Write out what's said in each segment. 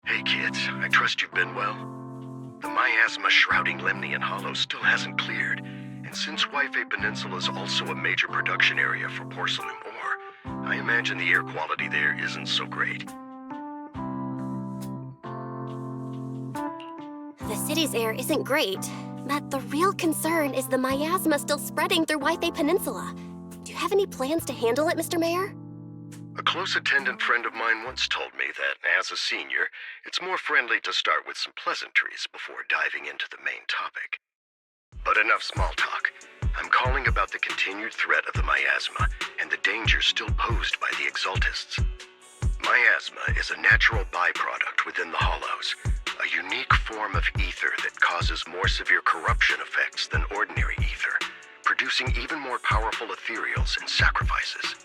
Hey kids, I trust you've been well. The miasma shrouding Lemnian Hollow still hasn't cleared, and since Wi-Fi Peninsula is also a major production area for porcelain ore, I imagine the air quality there isn't so great. The city's air isn't great, but the real concern is the miasma still spreading through Wi-Fi Peninsula. Do you have any plans to handle it, Mr. Mayor? A close attendant friend of mine once told me that, as a senior, it's more friendly to start with some pleasantries before diving into the main topic. But enough small talk. I'm calling about the continued threat of the miasma and the dangers still posed by the Exaltists. Miasma is a natural byproduct within the Hollows, a unique form of ether that causes more severe corruption effects than ordinary ether, producing even more powerful ethereals and sacrifices.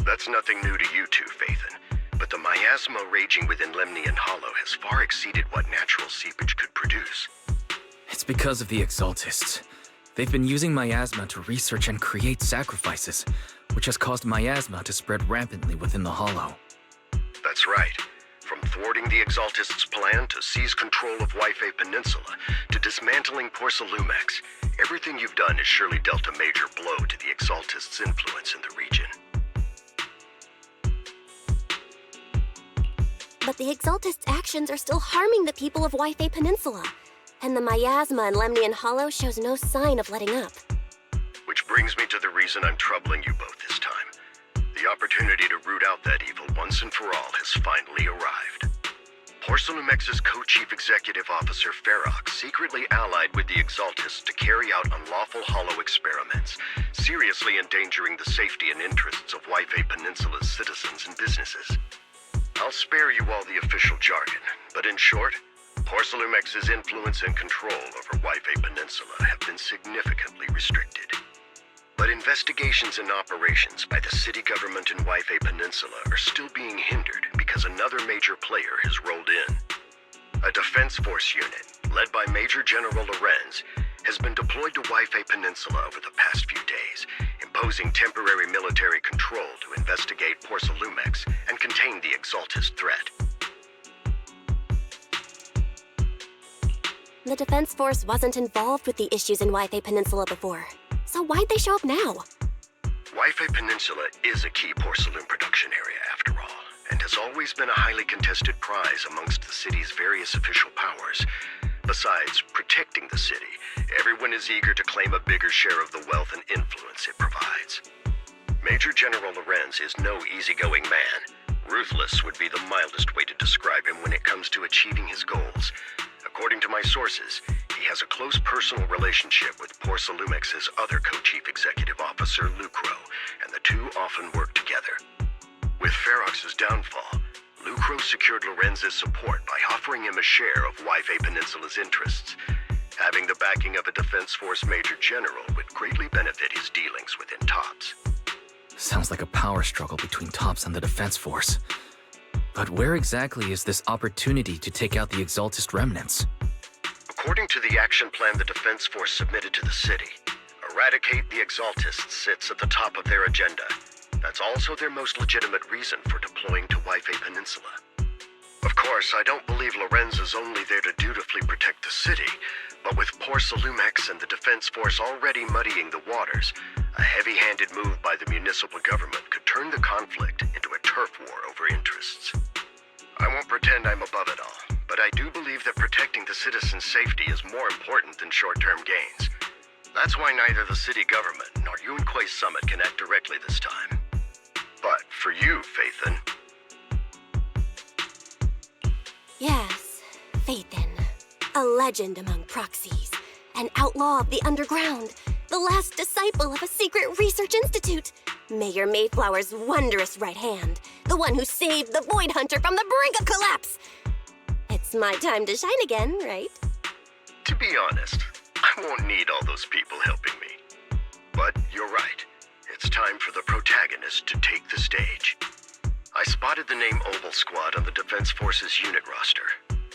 That's nothing new to you two, Phaethon, but the miasma raging within Lemnian Hollow has far exceeded what natural seepage could produce. It's because of the Exaltists. They've been using miasma to research and create sacrifices, which has caused miasma to spread rampantly within the Hollow. That's right. From thwarting the Exaltists' plan to seize control of Wi-Fi Peninsula to dismantling Porcelumex, everything you've done has surely dealt a major blow to the Exaltists' influence in the region. But the Exaltists' actions are still harming the people of Wi-Fi Peninsula, and the miasma in Lemnian Hollow shows no sign of letting up. Which brings me to the reason I'm troubling you both this time. The opportunity to root out that evil once and for all has finally arrived. Porcelumex's co-chief executive officer Ferox secretly allied with the Exaltists to carry out unlawful hollow experiments, seriously endangering the safety and interests of Wi-Fi Peninsula's citizens and businesses. I'll spare you all the official jargon, but in short, Porcelumex's influence and control over Wi-Fi Peninsula have been significantly restricted. But investigations and operations by the city government in Wi-Fi Peninsula are still being hindered because another major player has rolled in. A defense force unit, led by Major General Lorenz, has been deployed to Wi-Fi Peninsula over the past few days, imposing temporary military control to investigate Porcelumex and contain the Exaltist threat. The Defense Force wasn't involved with the issues in Wi-Fi Peninsula before, so why'd they show up now? Wi-Fi Peninsula is a key porcelain production area, after all, and has always been a highly contested prize amongst the city's various official powers. Besides protecting the city, everyone is eager to claim a bigger share of the wealth and influence it provides. Major General Lorenz is no easygoing man. Ruthless would be the mildest way to describe him when it comes to achieving his goals. According to my sources, he has a close personal relationship with Porcelumex's other co-chief executive officer, Lucro, and the two often work together. With Ferox's downfall, Lucro secured Lorenz's support by offering him a share of Wi-Fi Peninsula's interests. Having the backing of a Defense Force Major General would greatly benefit his dealings within TOPS. Sounds like a power struggle between TOPS and the Defense Force. But where exactly is this opportunity to take out the Exaltist remnants? According to the action plan the Defense Force submitted to the city, eradicate the Exaltists sits at the top of their agenda. That's also their most legitimate reason for deploying to Wi-Fi Peninsula. Of course, I don't believe Lorenz is only there to dutifully protect the city, but with Porcelumex and the Defense Force already muddying the waters, a heavy-handed move by the municipal government could turn the conflict into a turf war over interests. I won't pretend I'm above it all, but I do believe that protecting the citizens' safety is more important than short-term gains. That's why neither the city government nor Yunquay Summit can act directly this time. But for you, Phaethon... Yes, Phaethon. A legend among proxies. An outlaw of the underground. The last disciple of a secret research institute. Mayor Mayflower's wondrous right hand. The one who saved the Void Hunter from the brink of collapse. It's my time to shine again, right? To be honest, I won't need all those people helping me. But you're right. it's time for the protagonist to take the stage. I spotted the name Obel Squad on the Defense Forces unit roster.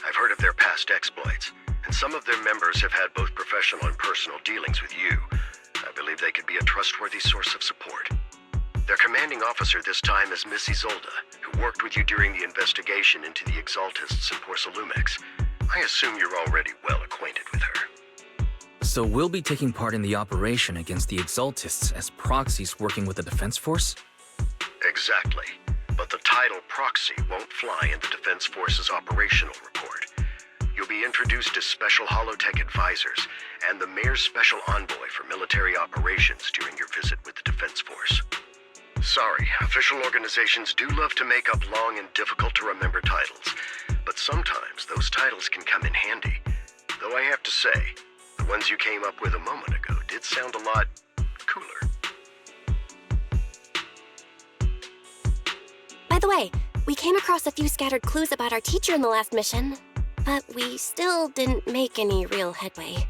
I've heard of their past exploits, and some of their members have had both professional and personal dealings with you. I believe they could be a trustworthy source of support. Their commanding officer this time is Miss Isolde, who worked with you during the investigation into the Exaltists and Porcelumex. I assume you're already well acquainted with her. So we'll be taking part in the operation against the Exaltists as proxies working with the Defense Force? Exactly. But the title proxy won't fly in the Defense Force's operational report. You'll be introduced as Special Holotech Advisors and the Mayor's Special Envoy for Military Operations during your visit with the Defense Force. Sorry, official organizations do love to make up long and difficult-to-remember titles, but sometimes those titles can come in handy. Though I have to say, the ones you came up with a moment ago did sound a lot cooler. By the way, we came across a few scattered clues about our teacher in the last mission, but we still didn't make any real headway.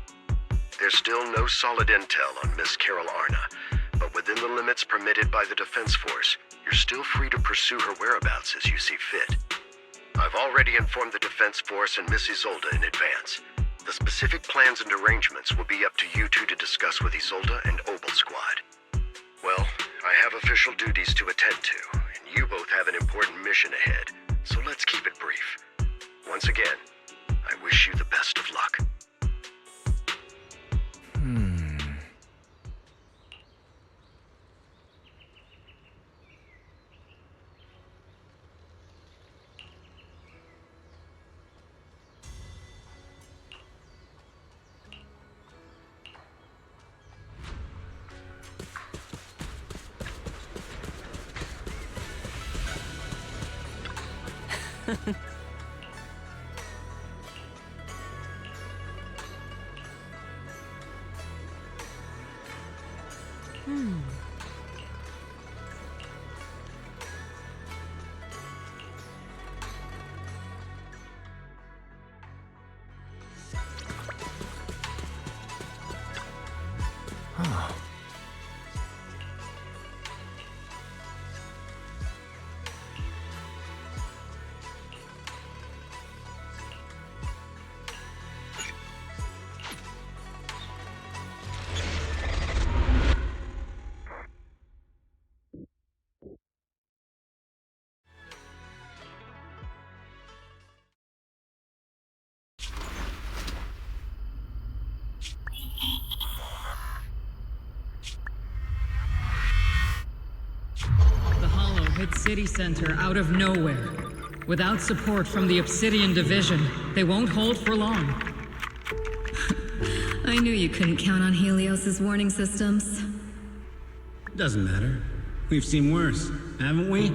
There's still no solid intel on Miss Carol Arna, but within the limits permitted by the Defense Force, you're still free to pursue her whereabouts as you see fit. I've already informed the Defense Force and Miss Isolde in advance. The specific plans and arrangements will be up to you two to discuss with Isolde and Obel Squad. Well, I have official duties to attend to, and you both have an important mission ahead, so let's keep it brief. Once again, I wish you the best of luck. Hit city center out of nowhere. Without support from the Obsidian Division, they won't hold for long. I knew you couldn't count on Helios's warning systems. Doesn't matter. We've seen worse, haven't we?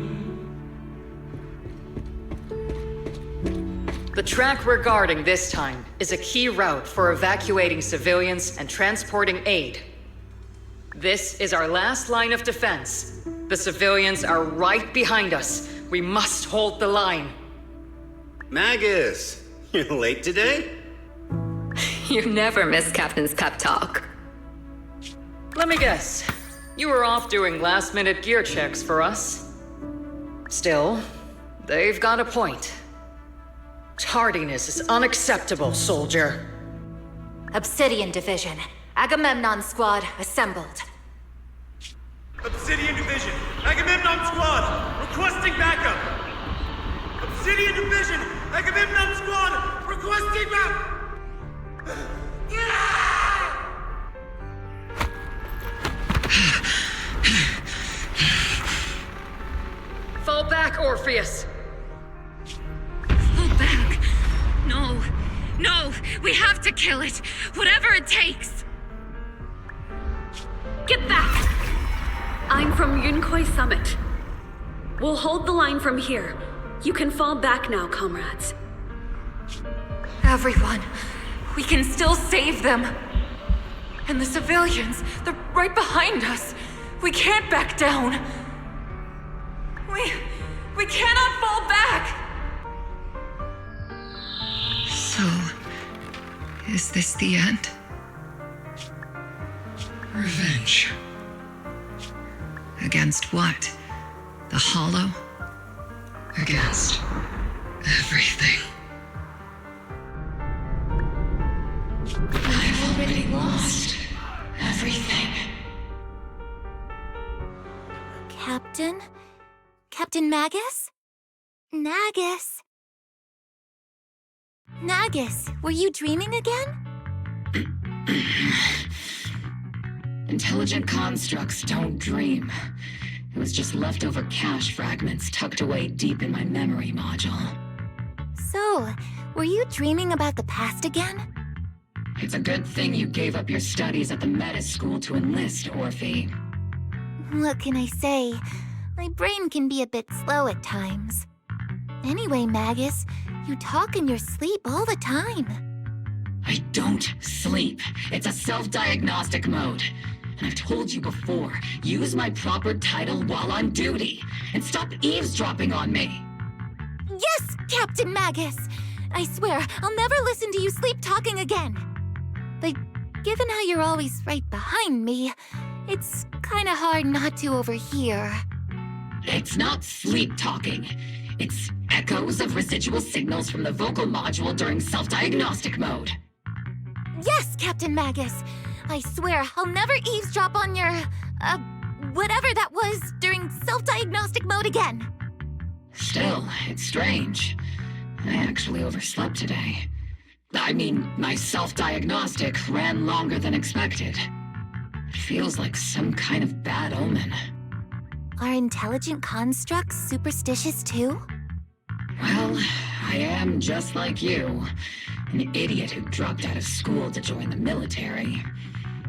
The track we're guarding this time is a key route for evacuating civilians and transporting aid. This is our last line of defense. The civilians are right behind us. We must hold the line. Magus, you're late today? You never miss Captain's pep talk. Let me guess. You were off doing last-minute gear checks for us. Still, they've got a point. Tardiness is unacceptable, soldier. Obsidian Division. Agamemnon Squad assembled. Obsidian Division, Agamemnon Squad, requesting backup! Obsidian Division, Agamemnon Squad, requesting backup! Fall back, Orpheus! Fall back. No, we have to kill it. Whatever it takes. Get back! I'm from Yunkoi Summit. We'll hold the line from here. You can fall back now, comrades. Everyone, we can still save them. And the civilians, they're right behind us. We can't back down. We cannot fall back! So, is this the end? Revenge. Against what? The Hollow? Against everything. I've already lost everything. Captain? Captain Magus? Nagus? Nagus, were you dreaming again? Intelligent constructs don't dream. It was just leftover cache fragments tucked away deep in my memory module. So, were you dreaming about the past again? It's a good thing you gave up your studies at the meta school to enlist, Orphe. What can I say? My brain can be a bit slow at times. Anyway, Magus, you talk in your sleep all the time. I don't sleep. It's a self-diagnostic mode. And I've told you before, use my proper title while on duty, and stop eavesdropping on me. Yes, Captain Magus! I swear, I'll never listen to you sleep-talking again. But given how you're always right behind me, it's kinda hard not to overhear. It's not sleep-talking. It's echoes of residual signals from the vocal module during self-diagnostic mode. Yes, Captain Magus! I swear, I'll never eavesdrop on your, whatever that was during self-diagnostic mode again. Still, it's strange. I actually overslept today. I mean, my self-diagnostic ran longer than expected. It feels like some kind of bad omen. Are intelligent constructs superstitious too? Well, I am just like you. An idiot who dropped out of school to join the military.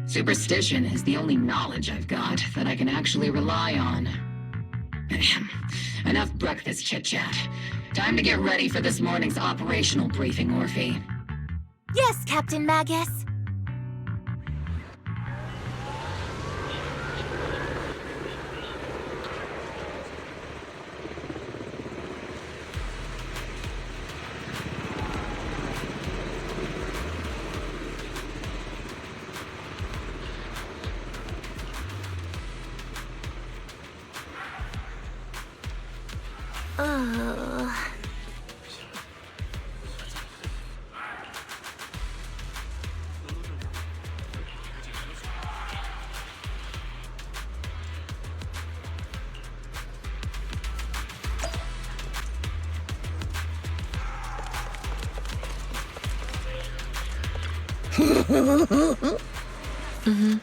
Superstition is the only knowledge I've got that I can actually rely on. Enough breakfast chit-chat. Time to get ready for this morning's operational briefing, Orphe. Yes, Captain Magus. Mm-hmm.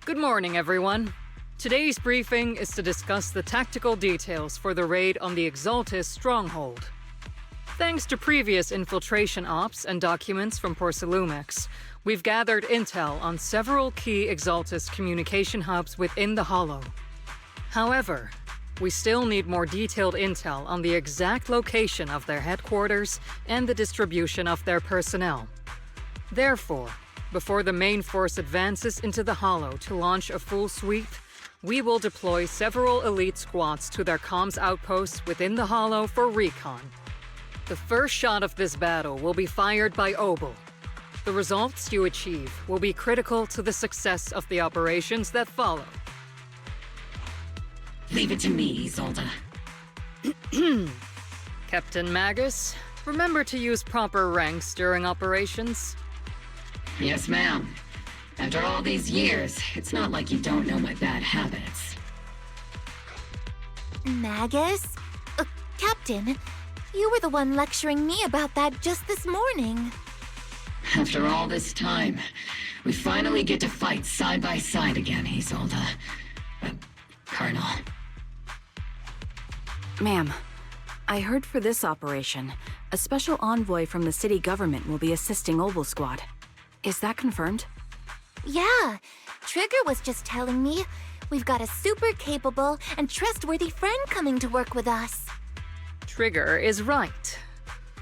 Good morning, everyone. Today's briefing is to discuss the tactical details for the raid on the Exaltis stronghold. Thanks to previous infiltration ops and documents from Porcelumex, we've gathered intel on several key Exaltis communication hubs within the Hollow. However, we still need more detailed intel on the exact location of their headquarters and the distribution of their personnel. Therefore, before the main force advances into the Hollow to launch a full sweep, we will deploy several elite squads to their comms outposts within the Hollow for recon. The first shot of this battle will be fired by Obel. The results you achieve will be critical to the success of the operations that follow. Leave it to me, Isolde. Captain Magus, remember to use proper ranks during operations. Yes, ma'am. After all these years, it's not like you don't know my bad habits. Magus? Captain, you were the one lecturing me about that just this morning. After all this time, we finally get to fight side by side again, Isolde. Colonel. Ma'am, I heard for this operation, a special envoy from the city government will be assisting Obel Squad. Is that confirmed? Yeah, Trigger was just telling me we've got a super capable and trustworthy friend coming to work with us. Trigger is right.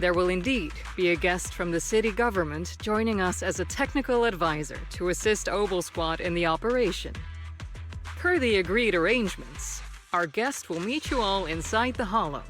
There will indeed be a guest from the city government joining us as a technical advisor to assist Obel Squad in the operation. Per the agreed arrangements, our guest will meet you all inside the Hollow.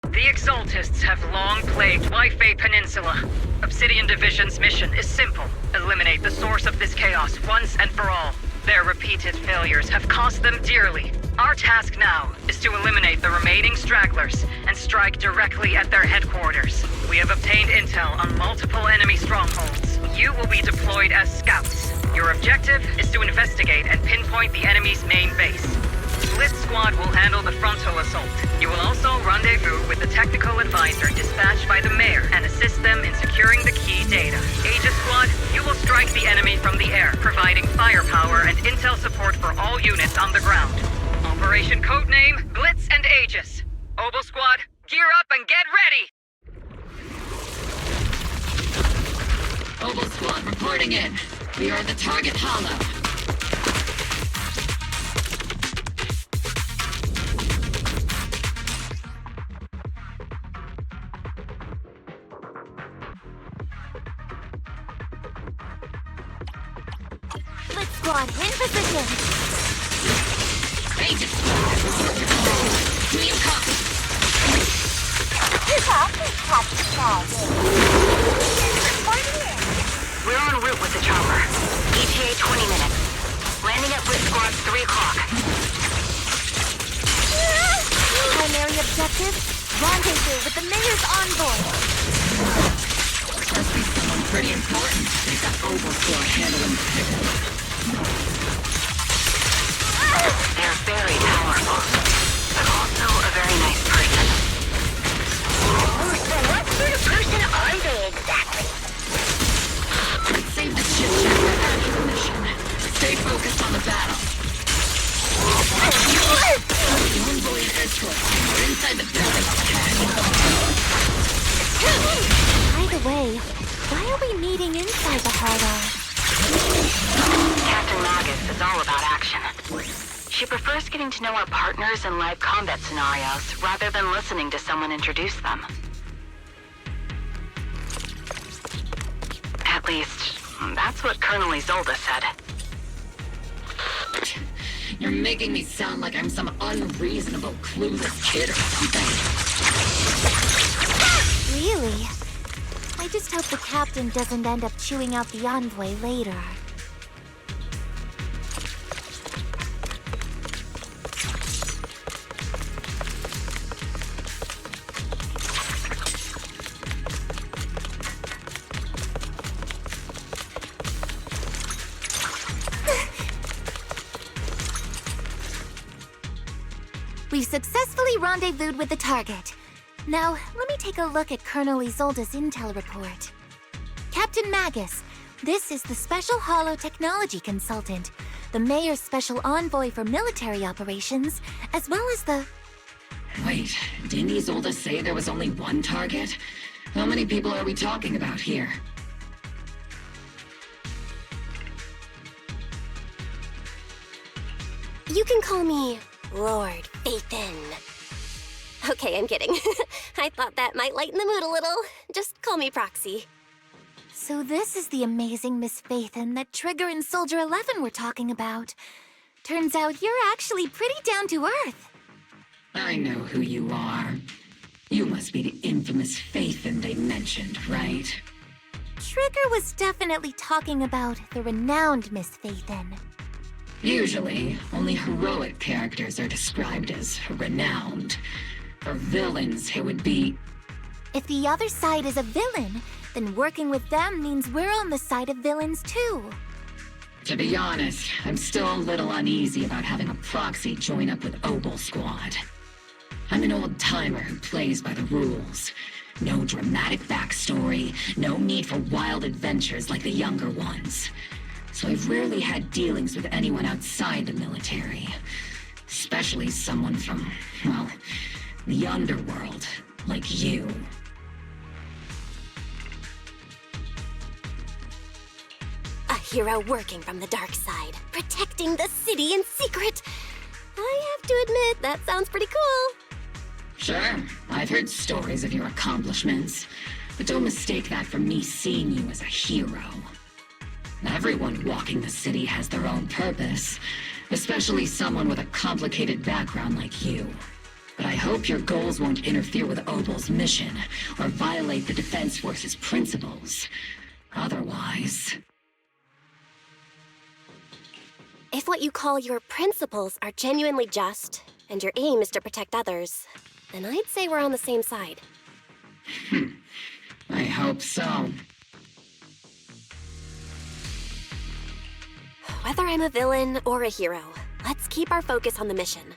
The Exaltists have long plagued Wi-Fi Peninsula. Obsidian Division's mission is simple. Eliminate the source of this chaos once and for all. Their repeated failures have cost them dearly. Our task now is to eliminate the remaining stragglers and strike directly at their headquarters. We have obtained intel on multiple enemy strongholds. You will be deployed as scouts. Your objective is to investigate and pinpoint the enemy's main base. Blitz Squad will handle the frontal assault. You will also rendezvous with the technical advisor dispatched by the mayor and assist them in securing the key data. Aegis Squad, you will strike the enemy from the air, providing firepower and intel support for all units on the ground. Operation codename Blitz and Aegis. Obel Squad, gear up and get ready! Obel Squad reporting in. We are the target hollow. Blitz Squad, in position! Aegis Squad, report to command. Do you copy? We're en route with the chopper. ETA 20 minutes. Landing at Blitz Squad 3 o'clock. Primary objective, rendezvous with the mayor's envoy. Must be someone pretty important. They've got Obel Squad handling the pickup. They're very powerful, but also a very nice person. Oh, so what sort of person are they exactly? Let's save the chit-chat for after the mission. Stay focused on the battle. The envoy and escort are inside the building up ahead. By the way, why are we meeting inside the Hollow? Captain Magus is all about action. She prefers getting to know our partners in live combat scenarios rather than listening to someone introduce them. At least, that's what Colonel Isolde said. You're making me sound like I'm some unreasonable, clueless kid or something. Really? I just hope the captain doesn't end up chewing out the envoy later. We've successfully rendezvoused with the target. Now, let me take a look at Colonel Isolde's intel report. Captain Magus, this is the Special Hollow Technology Consultant, the Mayor's Special Envoy for Military Operations, as well as the... Wait, didn't Isolde say there was only one target? How many people are we talking about here? You can call me Lord Phaethon. Okay, I'm kidding. I thought that might lighten the mood a little. Just call me Proxy. So this is the amazing Miss Phaethon that Trigger and Soldier 11 were talking about. Turns out you're actually pretty down to earth. I know who you are. You must be the infamous Phaethon they mentioned, right? Trigger was definitely talking about the renowned Miss Phaethon. Usually, only heroic characters are described as renowned. For villains, it would be... If the other side is a villain, then working with them means we're on the side of villains too. To be honest, I'm still a little uneasy about having a proxy join up with Obel Squad. I'm an old-timer who plays by the rules. No dramatic backstory, no need for wild adventures like the younger ones. So I've rarely had dealings with anyone outside the military. Especially someone from, well, the underworld, like you. A hero working from the dark side, protecting the city in secret. I have to admit, that sounds pretty cool. Sure, I've heard stories of your accomplishments, but don't mistake that for me seeing you as a hero. Everyone walking the city has their own purpose, especially someone with a complicated background like you. But I hope your goals won't interfere with Opal's mission, or violate the Defense Force's principles. Otherwise... If what you call your principles are genuinely just, and your aim is to protect others, then I'd say we're on the same side. I hope so. Whether I'm a villain or a hero, let's keep our focus on the mission.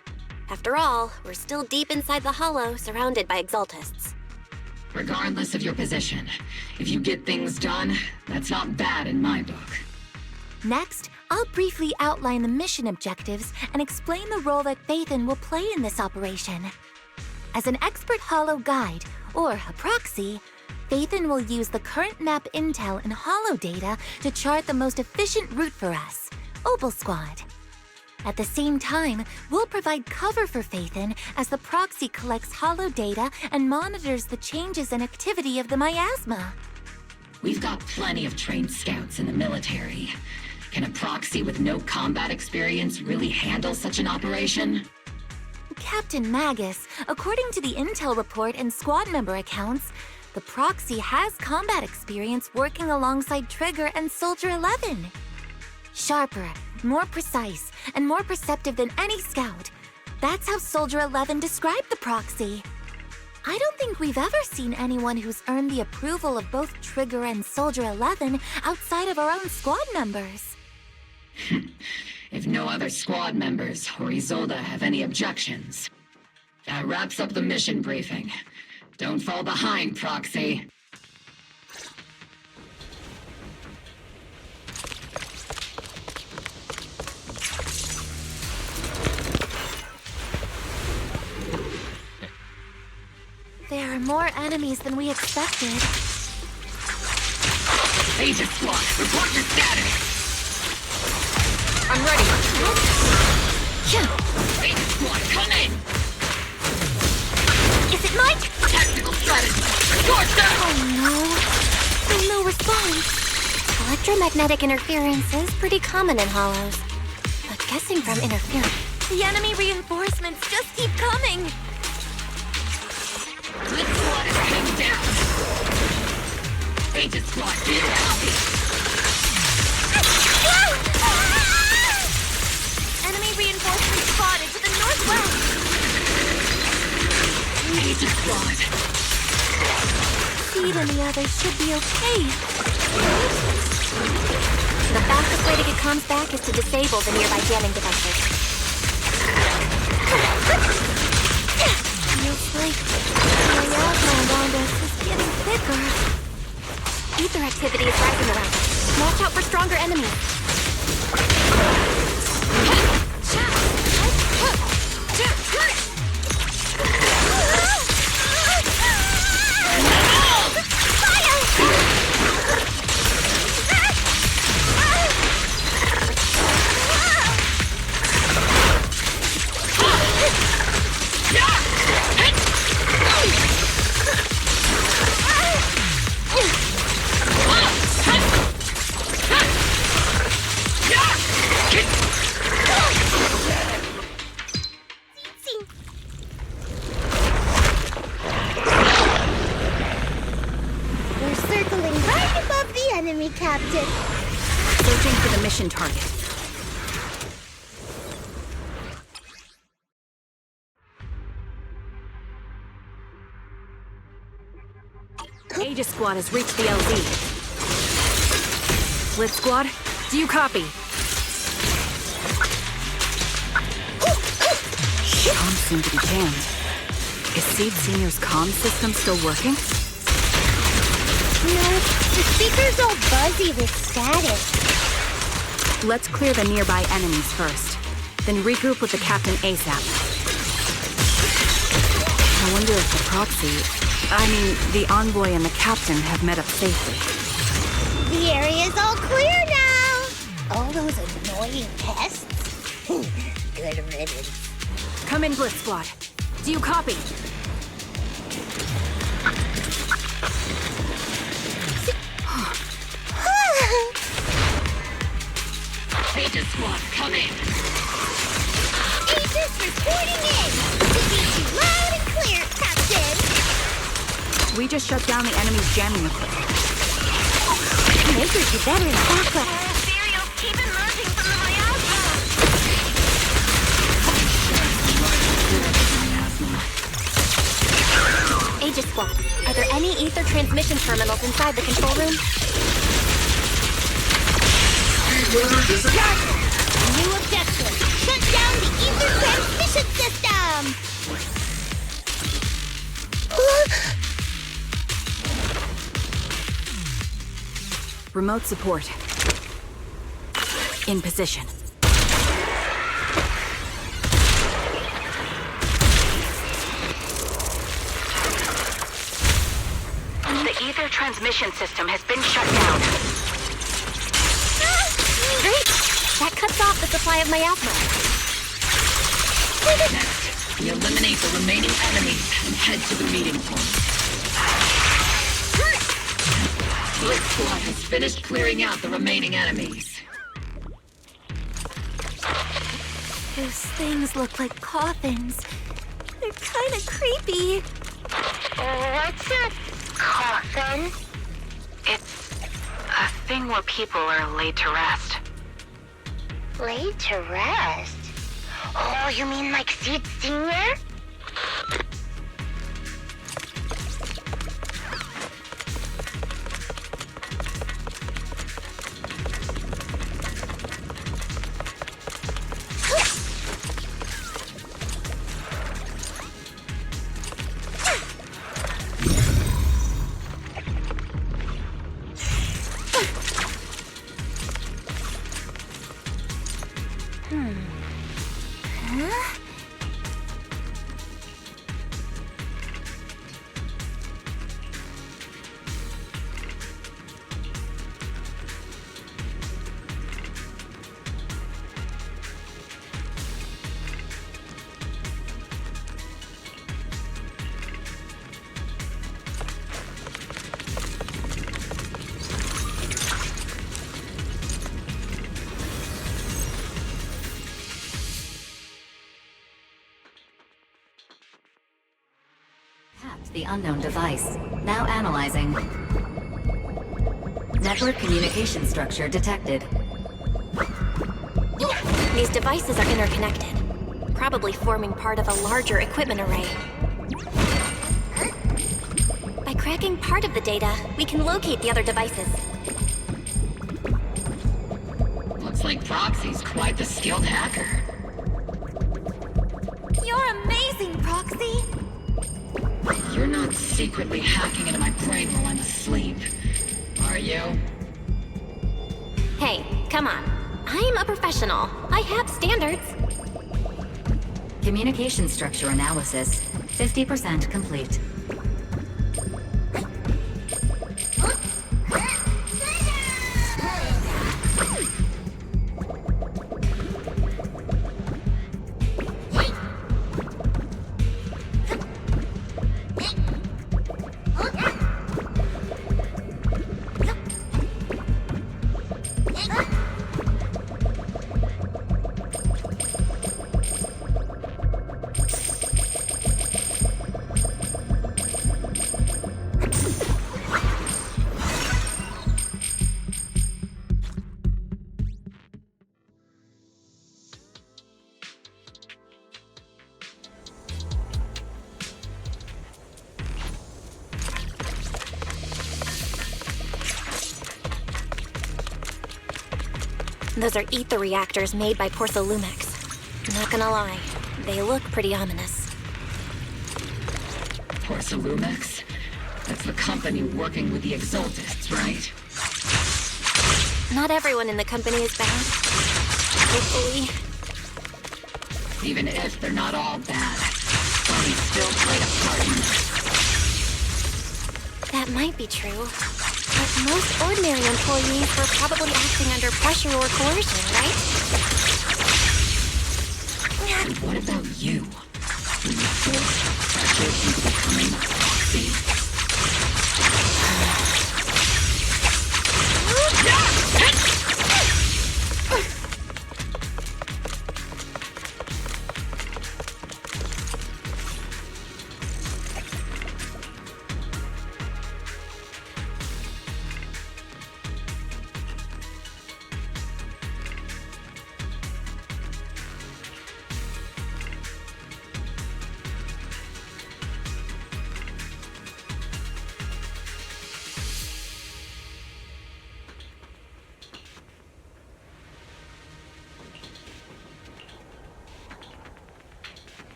After all, we're still deep inside the Hollow, surrounded by Exaltists. Regardless of your position, if you get things done, that's not bad in my book. Next, I'll briefly outline the mission objectives and explain the role that Phaethon will play in this operation. As an expert Hollow guide, or a proxy, Phaethon will use the current map intel and Hollow data to chart the most efficient route for us, Opal Squad. At the same time, we'll provide cover for Phaethon as the proxy collects Hollow data and monitors the changes and activity of the miasma. We've got plenty of trained scouts in the military. Can a proxy with no combat experience really handle such an operation? Captain Magus, according to the intel report and squad member accounts, the proxy has combat experience working alongside Trigger and Soldier 11. Sharper, more precise, and more perceptive than any scout. That's how Soldier 11 described the proxy. I don't think we've ever seen anyone who's earned the approval of both Trigger and Soldier 11 outside of our own squad members. If no other squad members or Isolde have any objections. That wraps up the mission briefing. Don't fall behind, Proxy. There are more enemies than we expected. Agent Squad, report your status! I'm ready. Agent Squad, come in! Is it Mike? Tactical strategy! Torch down! Oh no. Still no response. Electromagnetic interference is pretty common in Hollows. But guessing from interference... The enemy reinforcements just keep coming! This squad is pinned down! Agent Squad, do you copy? Enemy reinforcements spotted to the northwest! Agent Squad! Seed and the others should be okay. The fastest way to get comms back is to disable the nearby jamming devices. Looks like the miasma around us is getting thicker. Ether activity is rising around us. Watch out for stronger enemies. Captain. Searching for the mission target. Aegis Squad has reached the LZ. Split Squad, do you copy? Comms seem to be jammed. Is Seed Senior's comm system still working? No, the speaker's all buzzy with static. Let's clear the nearby enemies first, then regroup with the captain ASAP. I wonder if the the envoy and the captain have met up safely. The area's all clear now. All those annoying pests? Good riddance. Come in, Blitz Squad. Do you copy? Aegis Squad, come in. Aegis reporting in. We read you loud and clear, Captain. We just shut down the enemy's jamming equipment. Makers do better in the background. Ethereals keep emerging from the miasma. Aegis Squad, are there any ether transmission terminals inside the control room? New objective. Shut down the ether transmission system. Remote support. In position. The ether transmission system has been shut down. Great! That cuts off the supply of miasma. Next, we eliminate the remaining enemies and head to the meeting point. Blitz Squad has finished clearing out the remaining enemies. Those things look like coffins. They're kind of creepy. What's a coffin? It's a thing where people are laid to rest. Laid to rest? Oh, you mean like Seed Senior? The unknown device. Now analyzing. Network communication structure detected. These devices are interconnected, probably forming part of a larger equipment array. By cracking part of the data, we can locate the other devices. Looks like Proxy's quite the skilled hacker. You're amazing, Proxy. You're not secretly hacking into my brain while I'm asleep, are you? Hey, come on. I'm a professional. I have standards. Communication structure analysis. 50% complete. Those are ether reactors made by Porthalumex. Not gonna lie, they look pretty ominous. Porcelumex? That's the company working with the Exaltists, right? Not everyone in the company is bad. Hopefully. Even if they're not all bad, Sonny still played a part in this. That might be true. But most ordinary employees were probably acting under pressure or coercion, right? And what about you? Were you forced, pressured into becoming a proxy?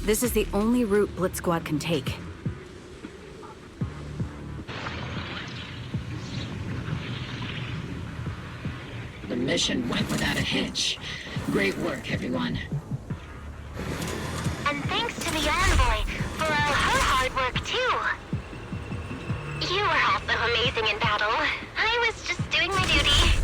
This is the only route Blitz Squad can take. The mission went without a hitch. Great work, everyone. And thanks to the envoy for all her hard work, too. You were also amazing in battle. I was just doing my duty.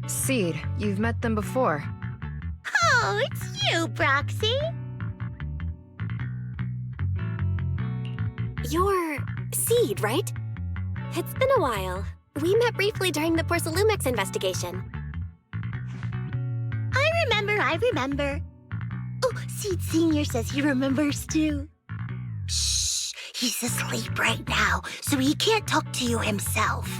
Seed, you've met them before. Oh, it's you, Proxy. You're Seed, right? It's been a while. We met briefly during the Porcelumex investigation. I remember. Oh, Seed Sr. says he remembers too. Shh, he's asleep right now, so he can't talk to you himself.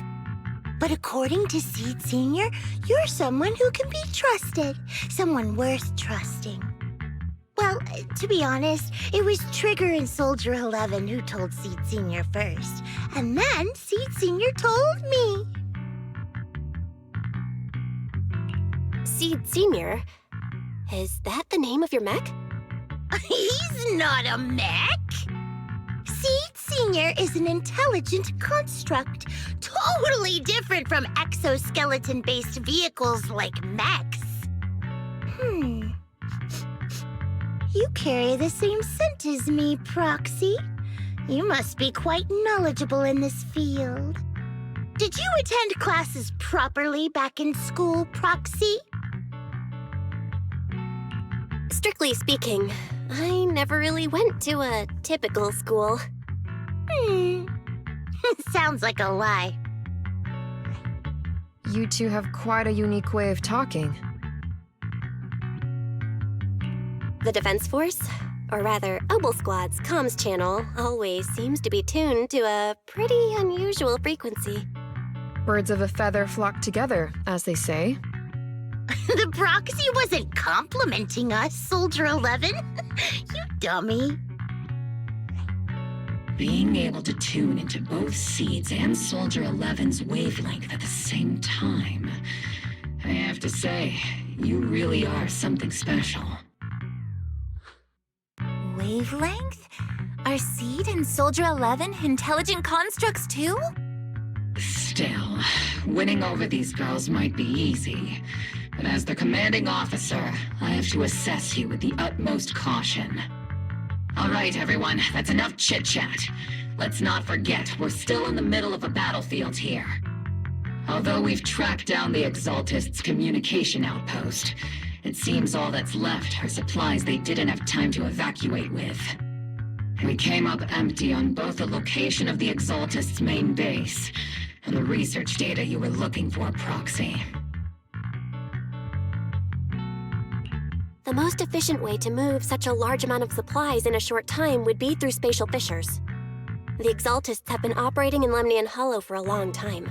But according to Seed Sr., you're someone who can be trusted. Someone worth trusting. Well, to be honest, it was Trigger and Soldier 11 who told Seed Sr. first. And then Seed Sr. told me. Seed Sr.? Is that the name of your mech? He's not a mech. Seed Sr. is an intelligent construct, totally different from exoskeleton-based vehicles like mechs. You carry the same scent as me, Proxy. You must be quite knowledgeable in this field. Did you attend classes properly back in school, Proxy? Strictly speaking, I never really went to a typical school. Sounds like a lie. You two have quite a unique way of talking. The Defense Force, or rather, Obel Squad's comms channel, always seems to be tuned to a pretty unusual frequency. Birds of a feather flock together, as they say. The Proxy wasn't complimenting us, Soldier 11. You dummy. Being able to tune into both Seed's and Soldier 11's wavelength at the same time. I have to say, you really are something special. Wavelength? Are Seed and Soldier 11 intelligent constructs too? Still, winning over these girls might be easy. But as the commanding officer, I have to assess you with the utmost caution. All right, everyone, that's enough chit-chat. Let's not forget, we're still in the middle of a battlefield here. Although we've tracked down the Exaltists' communication outpost, It seems all that's left are supplies they didn't have time to evacuate with. We came up empty on both the location of the Exaltist's main base and the research data you were looking for, Proxy. The most efficient way to move such a large amount of supplies in a short time would be through spatial fissures. The Exaltists have been operating in Lemnian Hollow for a long time.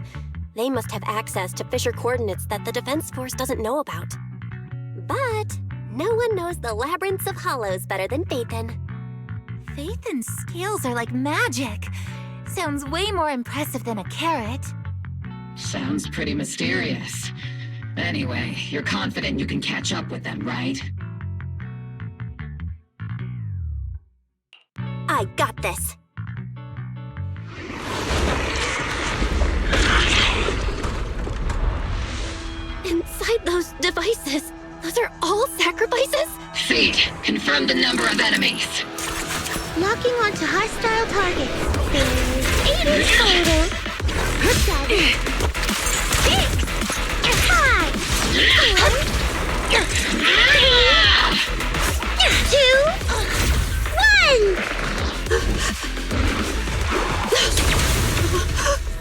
They must have access to fissure coordinates that the Defense Force doesn't know about. But no one knows the labyrinths of hollows better than Phaethon. Phaethon's scales are like magic. Sounds way more impressive than a carrot. Sounds pretty mysterious. Anyway, you're confident you can catch up with them, right? I got this. Inside those devices, those are all sacrifices? Feed. Confirm the number of enemies. Locking onto hostile targets. There's 8 in total. Good job. 6. 5. 2. 1.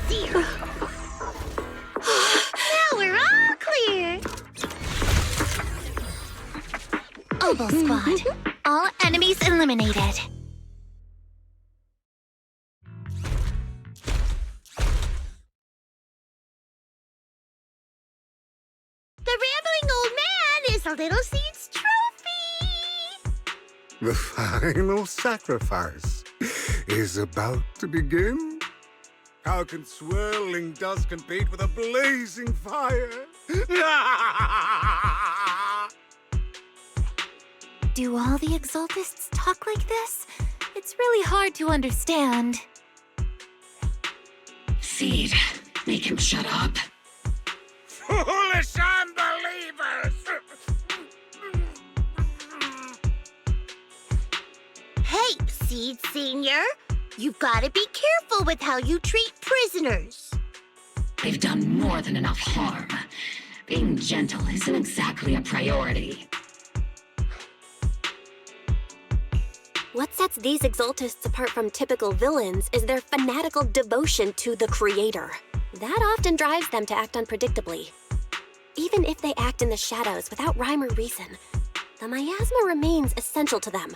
0. Now we're all clear. Oval Squad. All enemies eliminated. The rambling old man is a Little Seed's trophy! The final sacrifice is about to begin. How can swirling dust compete with a blazing fire? Do all the Exaltists talk like this? It's really hard to understand. Seed, make him shut up. Foolish unbelievers! Hey, Seed Senior! You've got to be careful with how you treat prisoners. They've done more than enough harm. Being gentle isn't exactly a priority. What sets these Exaltists apart from typical villains is their fanatical devotion to the Creator. That often drives them to act unpredictably. Even if they act in the shadows without rhyme or reason, the miasma remains essential to them.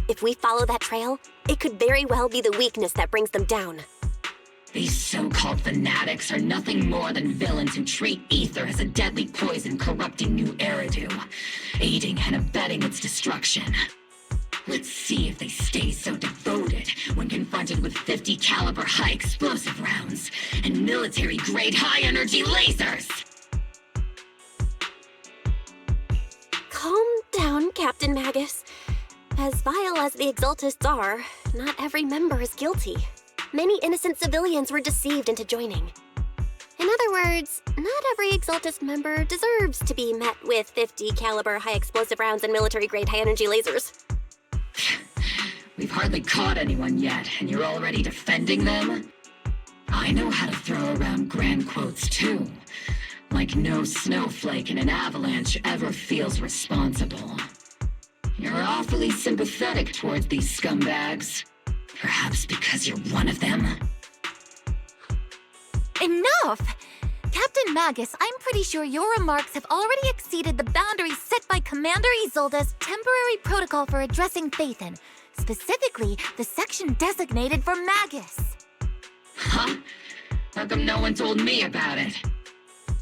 If we follow that trail, it could very well be the weakness that brings them down. These so-called fanatics are nothing more than villains who treat ether as a deadly poison corrupting new Eridu, aiding and abetting its destruction. Let's see if they stay so devoted when confronted with 50 caliber high explosive rounds and military-grade high-energy lasers! Calm down, Captain Magus. As vile as the Exaltists are, not every member is guilty. Many innocent civilians were deceived into joining. In other words, not every Exaltist member deserves to be met with 50 caliber high explosive rounds and military-grade high-energy lasers. We've hardly caught anyone yet, and you're already defending them? I know how to throw around grand quotes too. Like no snowflake in an avalanche ever feels responsible. You're awfully sympathetic towards these scumbags. Perhaps because you're one of them? Enough! Captain Magus, I'm pretty sure your remarks have already exceeded the boundaries set by Commander Isolde's temporary protocol for addressing Phaethon, specifically the section designated for Magus. Huh? How come no one told me about it?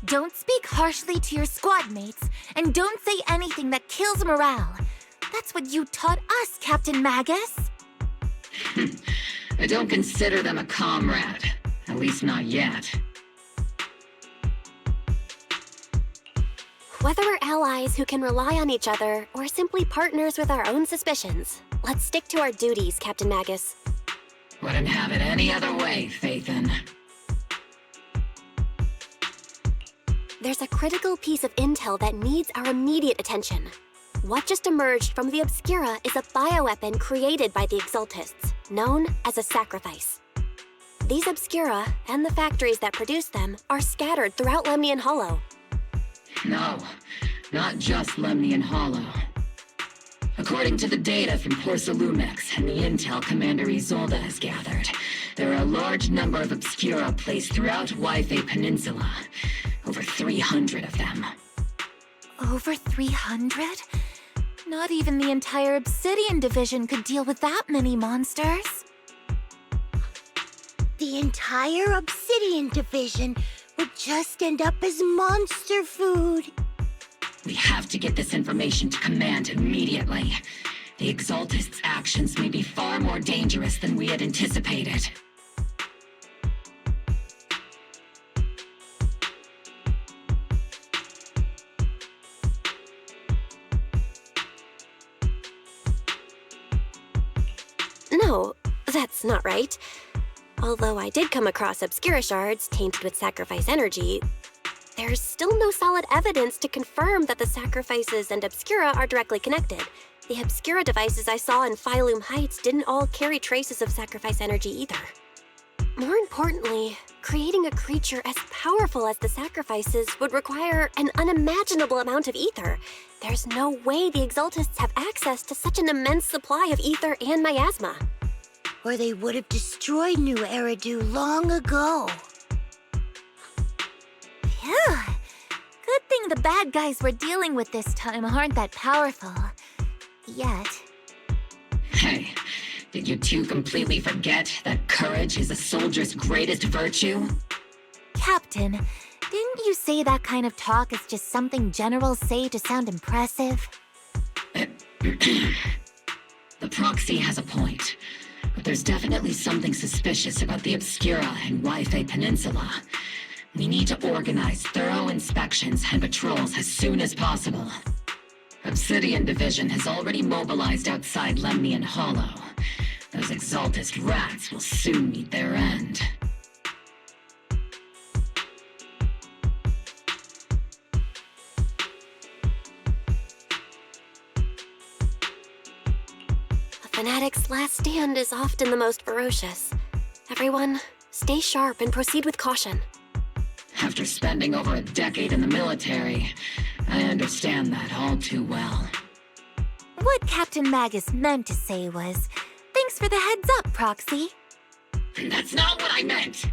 Don't speak harshly to your squad mates, and don't say anything that kills morale. That's what you taught us, Captain Magus. I don't consider them a comrade. At least not yet. Whether we're allies who can rely on each other, or simply partners with our own suspicions, let's stick to our duties, Captain Magus. Wouldn't have it any other way, Phaethon. There's a critical piece of intel that needs our immediate attention. What just emerged from the Obscura is a bioweapon created by the Exaltists, known as a sacrifice. These Obscura, and the factories that produce them, are scattered throughout Lemnian Hollow. No, not just Lemnian Hollow. According to the data from Porsalumex and the intel Commander Isolde has gathered, there are a large number of Obscura placed throughout Yfei Peninsula. Over 300 of them. Over 300? Not even the entire Obsidian Division could deal with that many monsters. The entire Obsidian Division would just end up as monster food. We have to get this information to Command immediately. The Exaltists' actions may be far more dangerous than we had anticipated. No, that's not right. Although I did come across Obscura shards tainted with sacrifice energy, there's still no solid evidence to confirm that the sacrifices and Obscura are directly connected. The Obscura devices I saw in Phylum Heights didn't all carry traces of sacrifice energy either. More importantly, creating a creature as powerful as the sacrifices would require an unimaginable amount of ether. There's no way the Exaltists have access to such an immense supply of ether and miasma. Or they would have destroyed New Eridu long ago. Phew. Good thing the bad guys we're dealing with this time aren't that powerful. Yet. Hey, did you two completely forget that courage is a soldier's greatest virtue? Captain, didn't you say that kind of talk is just something generals say to sound impressive? The proxy has a point, but there's definitely something suspicious about the Obscura and Yfei Peninsula. We need to organize thorough inspections and patrols as soon as possible. Obsidian Division has already mobilized outside Lemnian Hollow. Those Exaltist rats will soon meet their end. A fanatic's last stand is often the most ferocious. Everyone, stay sharp and proceed with caution. After spending over a decade in the military, I understand that all too well. What Captain Magus meant to say was, thanks for the heads up, Proxy. That's not what I meant!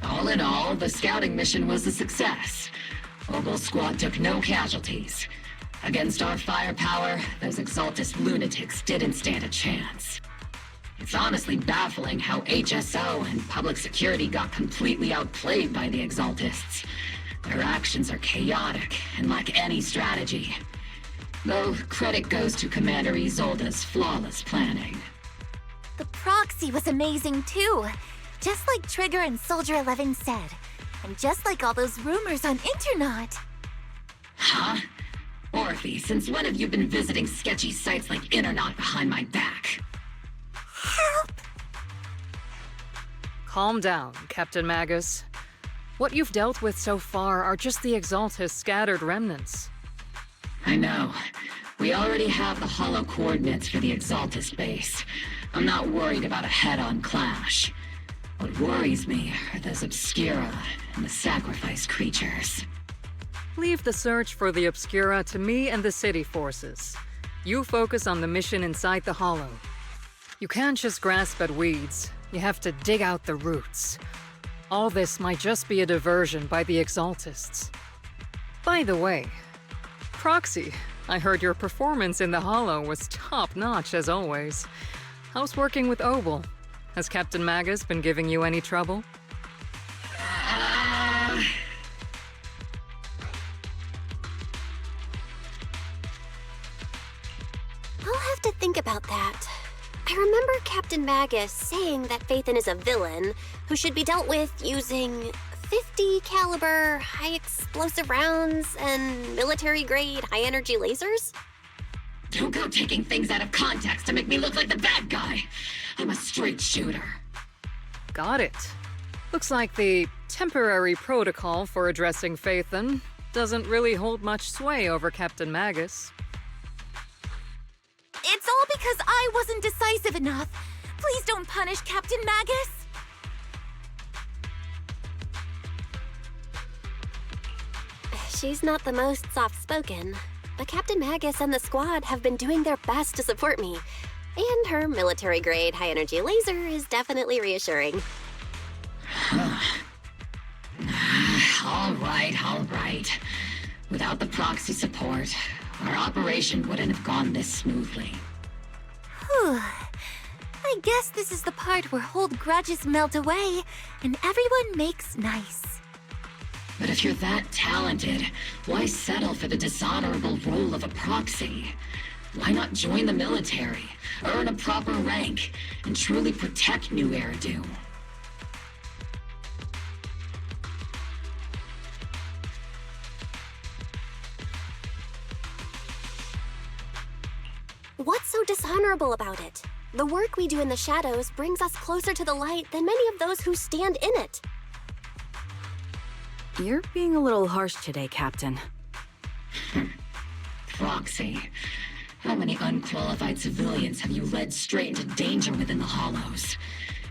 All in all, the scouting mission was a success. Ogle Squad took no casualties. Against our firepower, those Exaltist lunatics didn't stand a chance. It's honestly baffling how HSO and public security got completely outplayed by the Exaltists. Their actions are chaotic and lack any strategy. Though credit goes to Commander Isolde's flawless planning. The proxy was amazing too. Just like Trigger and Soldier 11 said. And just like all those rumors on Internet. Huh? Orphe, since when have you been visiting sketchy sites like Internet behind my back? Help! Calm down, Captain Magus. What you've dealt with so far are just the Exaltis' scattered remnants. I know. We already have the hollow coordinates for the Exaltis base. I'm not worried about a head-on clash. What worries me are those Obscura and the sacrifice creatures. Leave the search for the Obscura to me and the city forces. You focus on the mission inside the Hollow. You can't just grasp at weeds. You have to dig out the roots. All this might just be a diversion by the Exaltists. By the way, Proxy, I heard your performance in the Hollow was top-notch as always. How's working with Obel? Has Captain Magus been giving you any trouble? I'll have to think about that. I remember Captain Magus saying that Phaethon is a villain who should be dealt with using 50 caliber high explosive rounds and military-grade high-energy lasers? Don't go taking things out of context to make me look like the bad guy. I'm a straight shooter. Got it. Looks like the temporary protocol for addressing Phaethon doesn't really hold much sway over Captain Magus. It's all because I wasn't decisive enough. Please don't punish Captain Magus. She's not the most soft-spoken, but Captain Magus and the squad have been doing their best to support me. And her military-grade high-energy laser is definitely reassuring. All right. Without the proxy support, our operation wouldn't have gone this smoothly. Whew. I guess this is the part where old grudges melt away and everyone makes nice. But if you're that talented, why settle for the dishonorable role of a proxy? Why not join the military, earn a proper rank, and truly protect New Eridu? What's so dishonorable about it? The work we do in the shadows brings us closer to the light than many of those who stand in it. You're being a little harsh today, Captain. Proxy. How many unqualified civilians have you led straight into danger within the Hollows?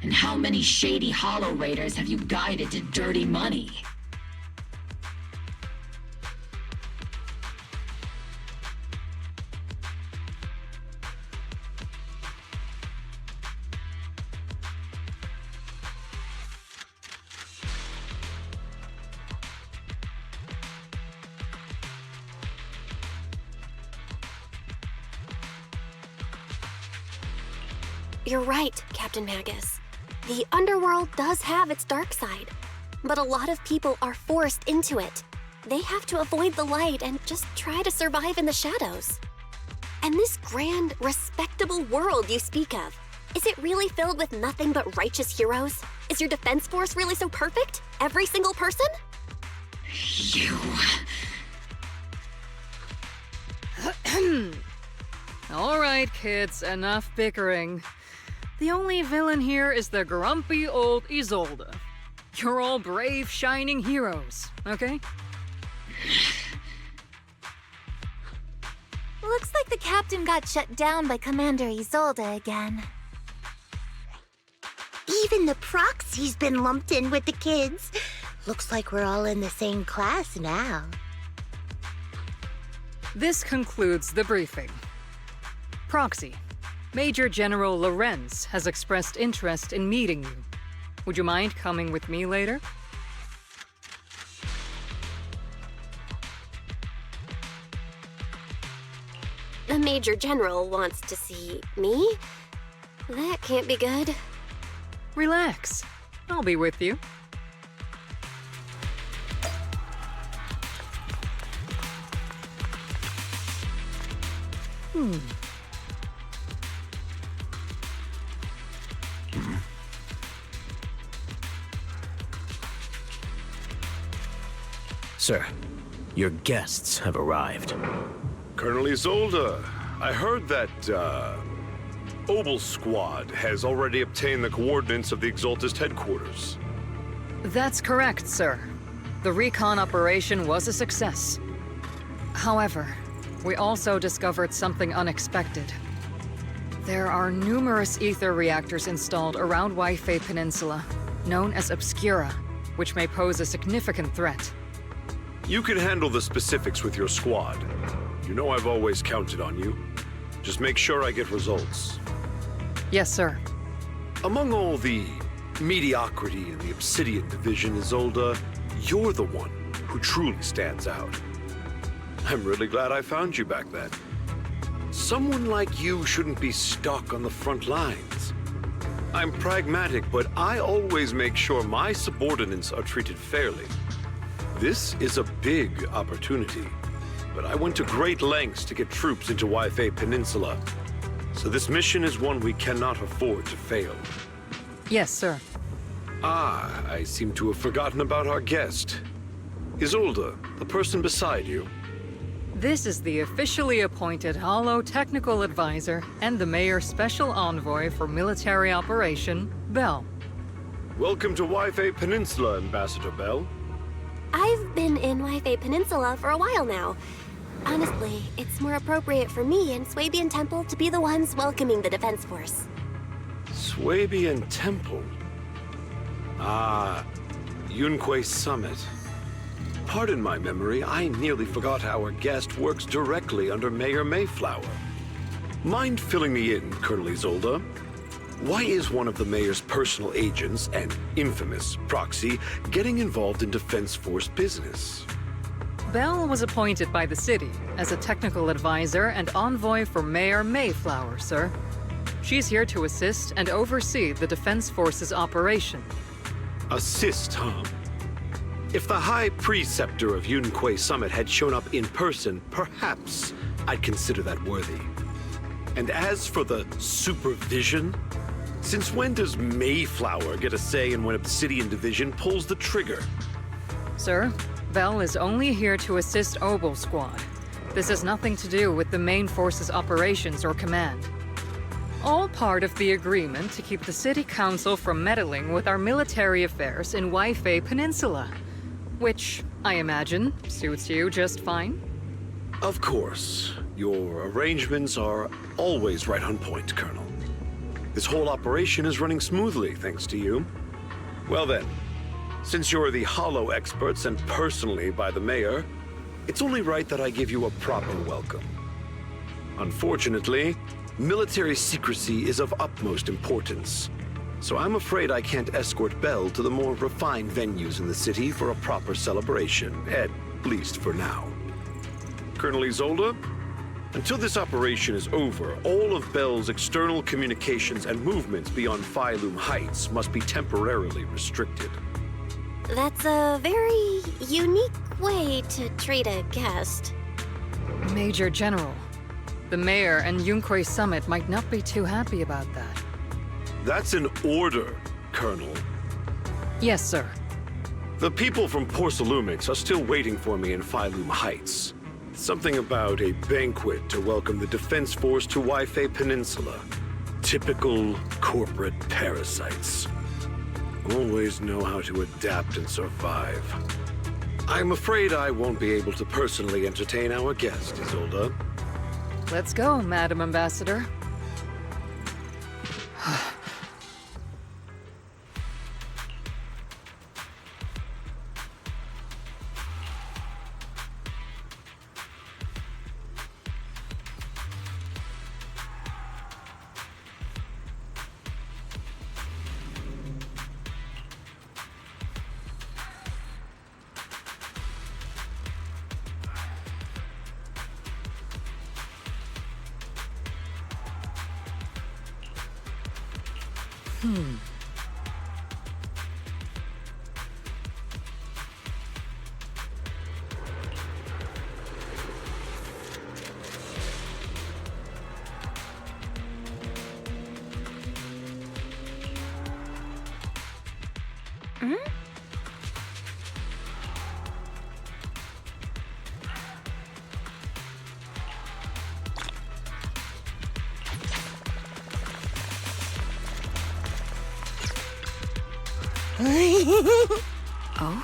And how many shady Hollow Raiders have you guided to dirty money? You're right, Captain Magus. The underworld does have its dark side, but a lot of people are forced into it. They have to avoid the light and just try to survive in the shadows. And this grand, respectable world you speak of, is it really filled with nothing but righteous heroes? Is your defense force really so perfect? Every single person? You... All right, kids, enough bickering. The only villain here is the grumpy old Isolde. You're all brave, shining heroes, okay? Looks like the captain got shut down by Commander Isolde again. Even the proxy's been lumped in with the kids. Looks like we're all in the same class now. This concludes the briefing. Proxy, Major General Lorenz has expressed interest in meeting you. Would you mind coming with me later? The Major General wants to see me? That can't be good. Relax. I'll be with you. Sir, your guests have arrived. Colonel Isolde, I heard that, Obel Squad has already obtained the coordinates of the Exaltist headquarters. That's correct, sir. The recon operation was a success. However, we also discovered something unexpected. There are numerous ether reactors installed around Wi-Fi Peninsula, known as Obscura, which may pose a significant threat. You can handle the specifics with your squad. You know I've always counted on you. Just make sure I get results. Yes, sir. Among all the mediocrity in the Obsidian division, Isolde, you're the one who truly stands out. I'm really glad I found you back then. Someone like you shouldn't be stuck on the front lines. I'm pragmatic, but I always make sure my subordinates are treated fairly. This is a big opportunity, but I went to great lengths to get troops into Wi-Fi Peninsula. So this mission is one we cannot afford to fail. Yes, sir. Ah, I seem to have forgotten about our guest. Isolde, the person beside you. This is the officially appointed Holo Technical Advisor and the Mayor's Special Envoy for Military Operation, Bell. Welcome to Wi-Fi Peninsula, Ambassador Bell. I've been in Wi-Fi Peninsula for a while now. Honestly, it's more appropriate for me and Swabian Temple to be the ones welcoming the Defense Force. Swabian Temple? Ah, Yunque Summit. Pardon my memory, I nearly forgot our guest works directly under Mayor Mayflower. Mind filling me in, Colonel Isolde? Why is one of the mayor's personal agents, an infamous proxy, getting involved in Defense Force business? Bell was appointed by the city as a technical advisor and envoy for Mayor Mayflower, sir. She's here to assist and oversee the Defense Force's operation. Assist, huh? If the High Preceptor of Yunque Summit had shown up in person, perhaps I'd consider that worthy. And as for the supervision, since when does Mayflower get a say in when Obsidian Division pulls the trigger? Sir, Bell is only here to assist Obel Squad. This has nothing to do with the main force's operations or command. All part of the agreement to keep the City Council from meddling with our military affairs in Wi-Fi Peninsula. Which, I imagine, suits you just fine? Of course. Your arrangements are always right on point, Colonel. This whole operation is running smoothly, thanks to you. Well then, since you're the Holo experts and personally by the Mayor, it's only right that I give you a proper welcome. Unfortunately, military secrecy is of utmost importance. So I'm afraid I can't escort Bell to the more refined venues in the city for a proper celebration, at least for now. Colonel Isolde, until this operation is over, all of Bell's external communications and movements beyond Phylum Heights must be temporarily restricted. That's a very unique way to treat a guest. Major General, the Mayor and Yunque Summit might not be too happy about that. That's an order, Colonel. Yes, sir. The people from Porcelumix are still waiting for me in Phylum Heights. Something about a banquet to welcome the Defense Force to Wi-Fi Peninsula. Typical corporate parasites. Always know how to adapt and survive. I'm afraid I won't be able to personally entertain our guest, Isolde. Let's go, Madam Ambassador. Oh? Huh?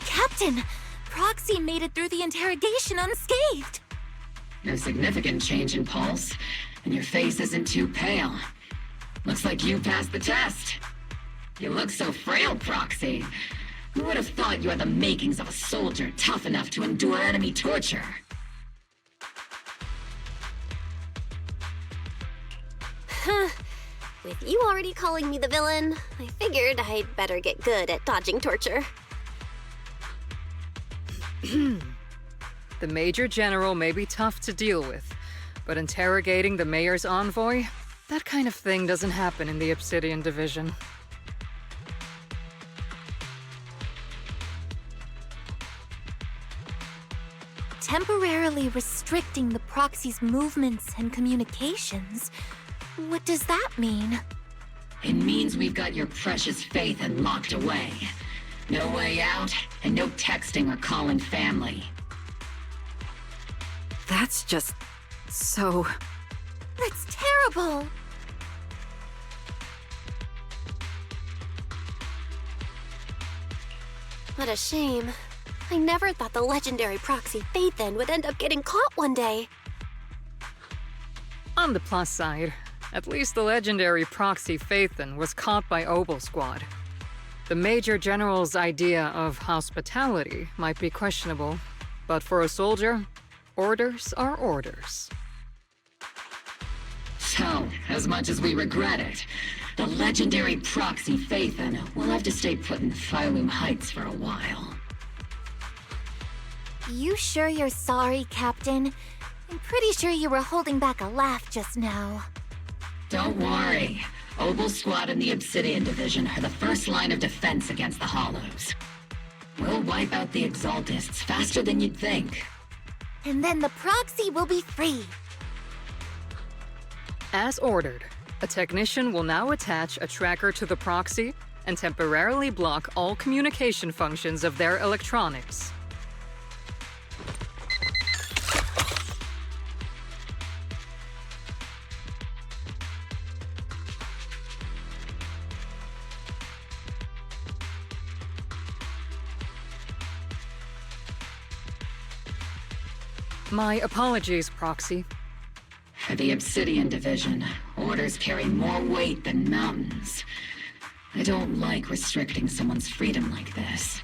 Captain, Proxy made it through the interrogation unscathed. No significant change in pulse, and your face isn't too pale. Looks like you passed the test. You look so frail, Proxy. Who would have thought you had the makings of a soldier tough enough to endure enemy torture? With you already calling me the villain, I figured I'd better get good at dodging torture. The Major General may be tough to deal with, but interrogating the Mayor's envoy? That kind of thing doesn't happen in the Obsidian Division. Temporarily restricting the Proxy's movements and communications. What does that mean? It means we've got your precious Phaethon locked away. No way out, and no texting or calling family. That's just so... That's terrible! What a shame. I never thought the legendary proxy Phaethon would end up getting caught one day. On the plus side, at least the legendary proxy Phaethon was caught by Obel Squad. The Major General's idea of hospitality might be questionable, but for a soldier, orders are orders. So, as much as we regret it, the legendary proxy Phaethon will have to stay put in Phylum Heights for a while. You sure you're sorry, Captain? I'm pretty sure you were holding back a laugh just now. Don't worry. Obel Squad and the Obsidian Division are the first line of defense against the Hollows. We'll wipe out the Exaltists faster than you'd think. And then the proxy will be free. As ordered, a technician will now attach a tracker to the proxy and temporarily block all communication functions of their electronics. My apologies, Proxy. For the Obsidian Division, orders carry more weight than mountains. I don't like restricting someone's freedom like this.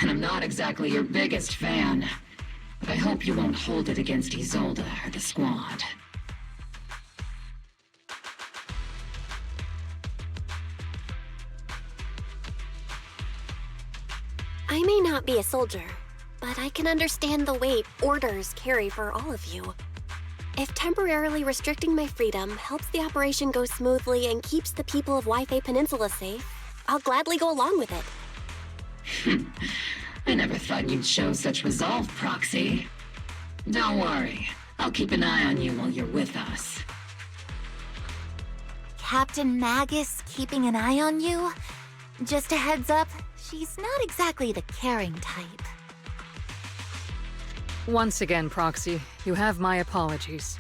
And I'm not exactly your biggest fan. But I hope you won't hold it against Isolde or the Squad. I may not be a soldier, but I can understand the weight orders carry for all of you. If temporarily restricting my freedom helps the operation go smoothly and keeps the people of Wi-Fi Peninsula safe, I'll gladly go along with it. I never thought you'd show such resolve, Proxy. Don't worry. I'll keep an eye on you while you're with us. Captain Magus keeping an eye on you? Just a heads up, she's not exactly the caring type. Once again, Proxy, you have my apologies.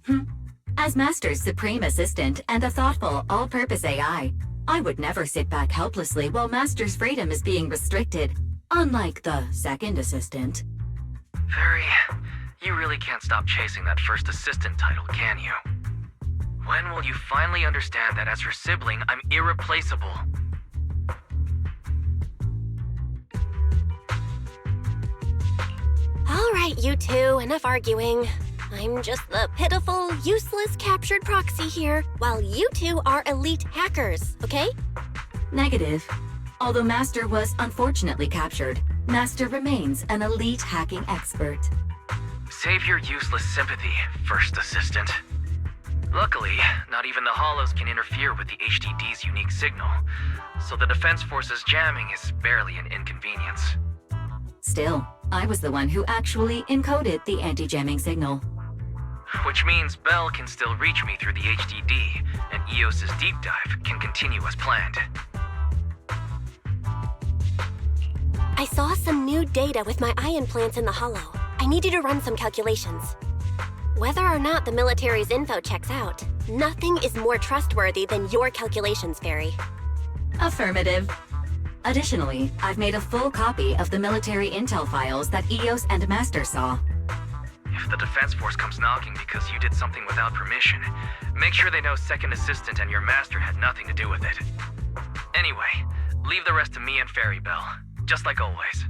Huh? As Master's supreme assistant and a thoughtful, all-purpose AI, I would never sit back helplessly while Master's freedom is being restricted, unlike the second assistant. Fairy, you really can't stop chasing that first assistant title, can you? When will you finally understand that as her sibling, I'm irreplaceable? All right, you two, enough arguing. I'm just the pitiful, useless captured proxy here, while you two are elite hackers, okay? Negative. Although Master was unfortunately captured, Master remains an elite hacking expert. Save your useless sympathy, first assistant. Luckily, not even the Hollows can interfere with the HDD's unique signal, so the Defense Force's jamming is barely an inconvenience. Still, I was the one who actually encoded the anti-jamming signal. Which means Bell can still reach me through the HDD, and EOS's deep dive can continue as planned. I saw some new data with my eye implants in the Hollow. I need you to run some calculations. Whether or not the military's info checks out, nothing is more trustworthy than your calculations, Fairy. Affirmative. Additionally, I've made a full copy of the military intel files that EOS and Master saw. If the Defense Force comes knocking because you did something without permission, make sure they know Second Assistant and your Master had nothing to do with it. Anyway, leave the rest to me and Fairy Bell, just like always.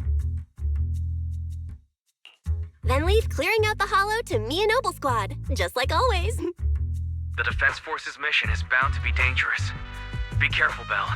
Then leave clearing out the Hollow to me and Noble Squad, just like always. The Defense Force's mission is bound to be dangerous. Be careful, Bell.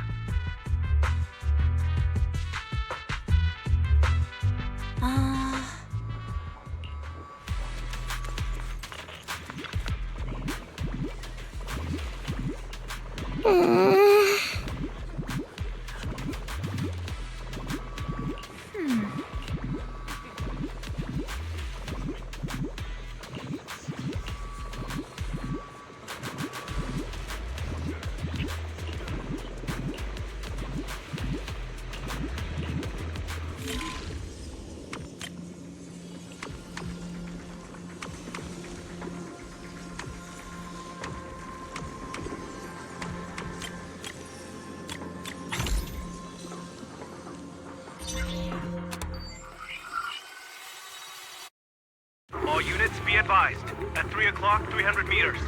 All units be advised. At 3 o'clock, 300 meters.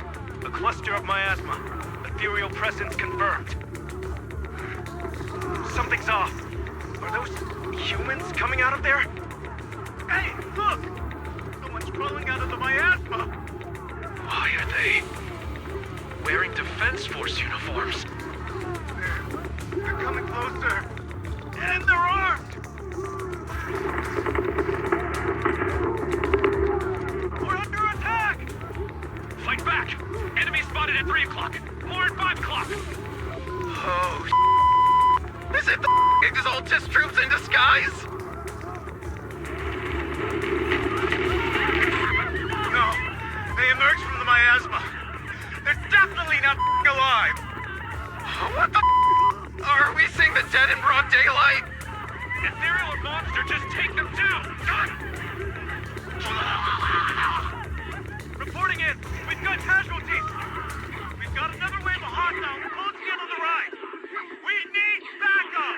A cluster of miasma. Ethereal presence confirmed. Something's off. Are those humans coming out of there? Hey, look! Someone's crawling out of the miasma! Why are they wearing Defense Force uniforms? They're coming closer. And they're armed! We're under attack! Fight back! Enemy spotted at 3 o'clock. More at 5 o'clock. Oh, is it the Exaltist troops in disguise? No, they emerged from the miasma. They're definitely not alive. What the are we seeing the dead in broad daylight? Ethereal or monster, just take them down! Reporting in! We've got casualties! We've got another wave of hostiles closing in on the right! We need backup!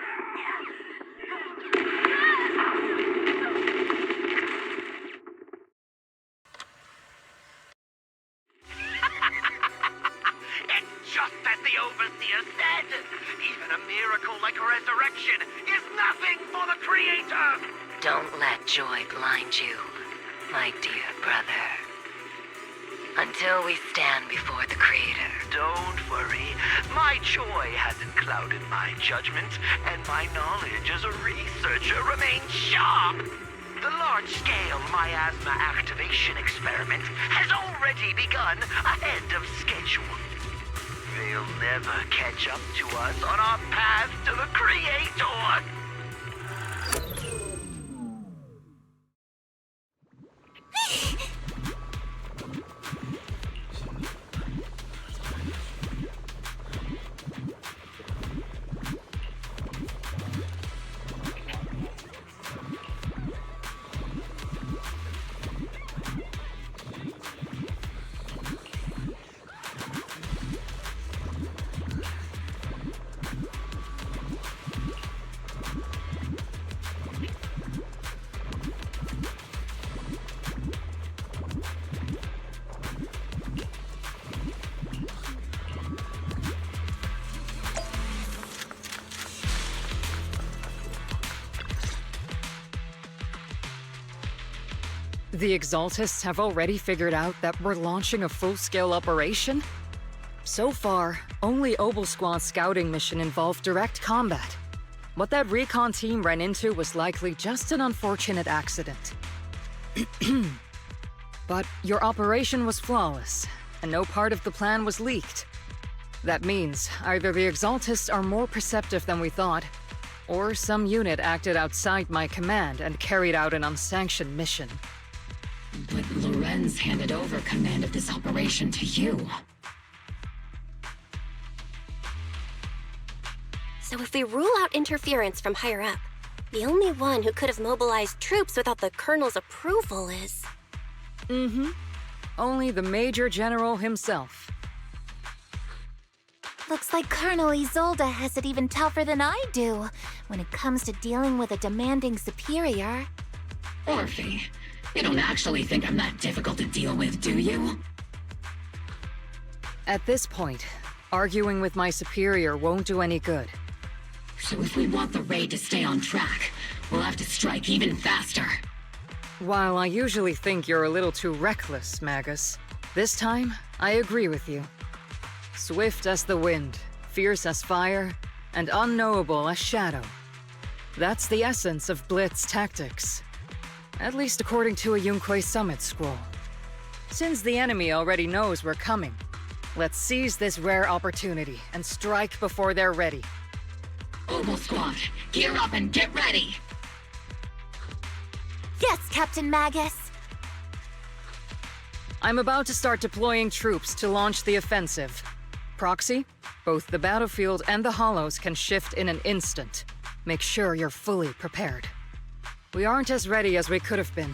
It's just as the Overseer said! Even a miracle like resurrection is nothing for the Creator! Don't let joy blind you, my dear brother. Until we stand before the Creator. Don't worry. My joy hasn't clouded my judgment, and my knowledge as a researcher remains sharp. The large-scale miasma activation experiment has already begun ahead of schedule. They'll never catch up to us on our path to the Creator! The Exaltists have already figured out that we're launching a full-scale operation? So far, only Obel Squad's scouting mission involved direct combat. What that recon team ran into was likely just an unfortunate accident. But your operation was flawless, and no part of the plan was leaked. That means either the Exaltists are more perceptive than we thought, or some unit acted outside my command and carried out an unsanctioned mission. But Lorenz handed over command of this operation to you. So if we rule out interference from higher up, the only one who could have mobilized troops without the Colonel's approval is... Mm-hmm. Only the Major General himself. Looks like Colonel Isolde has it even tougher than I do when it comes to dealing with a demanding superior. Orphe, you don't actually think I'm that difficult to deal with, do you? At this point, arguing with my superior won't do any good. So if we want the raid to stay on track, we'll have to strike even faster. While I usually think you're a little too reckless, Magus, this time, I agree with you. Swift as the wind, fierce as fire, and unknowable as shadow. That's the essence of Blitz tactics. At least according to a Yunquay Summit scroll. Since the enemy already knows we're coming, let's seize this rare opportunity and strike before they're ready. Obel Squad, gear up and get ready! Yes, Captain Magus! I'm about to start deploying troops to launch the offensive. Proxy, both the battlefield and the hollows can shift in an instant. Make sure you're fully prepared. We aren't as ready as we could have been.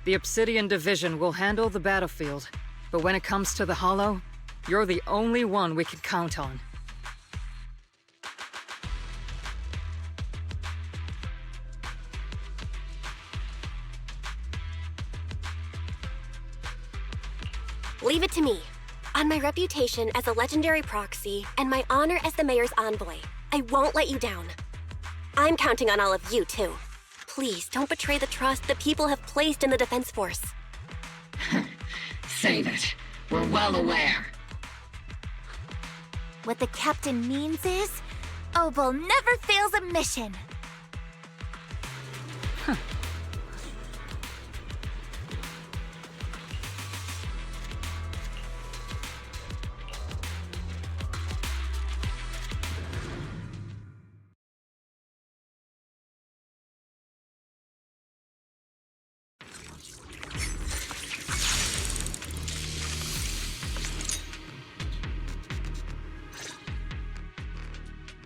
The Obsidian Division will handle the battlefield, but when it comes to the hollow, you're the only one we can count on. Leave it to me. On my reputation as a legendary proxy and my honor as the mayor's envoy, I won't let you down. I'm counting on all of you, too. Please don't betray the trust the people have placed in the Defense Force. Save it. We're well aware. What the captain means is, Opal never fails a mission.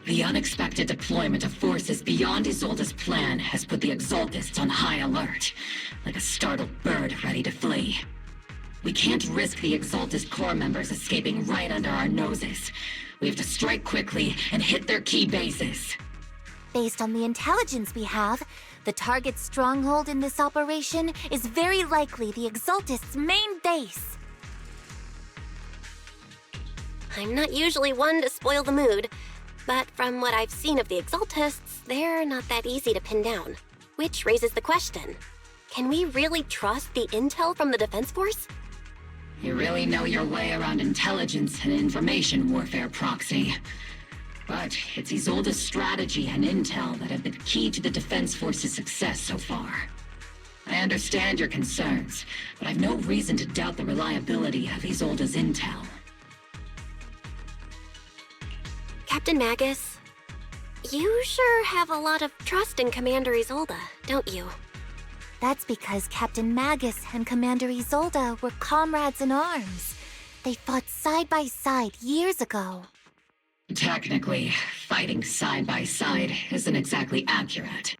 The unexpected deployment of forces beyond Isolde's plan has put the Exaltists on high alert, like a startled bird ready to flee. We can't risk the Exaltist core members escaping right under our noses. We have to strike quickly and hit their key bases. Based on the intelligence we have, the target's stronghold in this operation is very likely the Exaltists' main base. I'm not usually one to spoil the mood, but from what I've seen of the Exaltists, they're not that easy to pin down. Which raises the question, can we really trust the intel from the Defense Force? You really know your way around intelligence and information warfare, Proxy. But it's Isolde's strategy and intel that have been key to the Defense Force's success so far. I understand your concerns, but I've no reason to doubt the reliability of Isolde's intel. Captain Magus, you sure have a lot of trust in Commander Isolde, don't you? That's because Captain Magus and Commander Isolde were comrades in arms. They fought side by side years ago. Technically, fighting side by side isn't exactly accurate.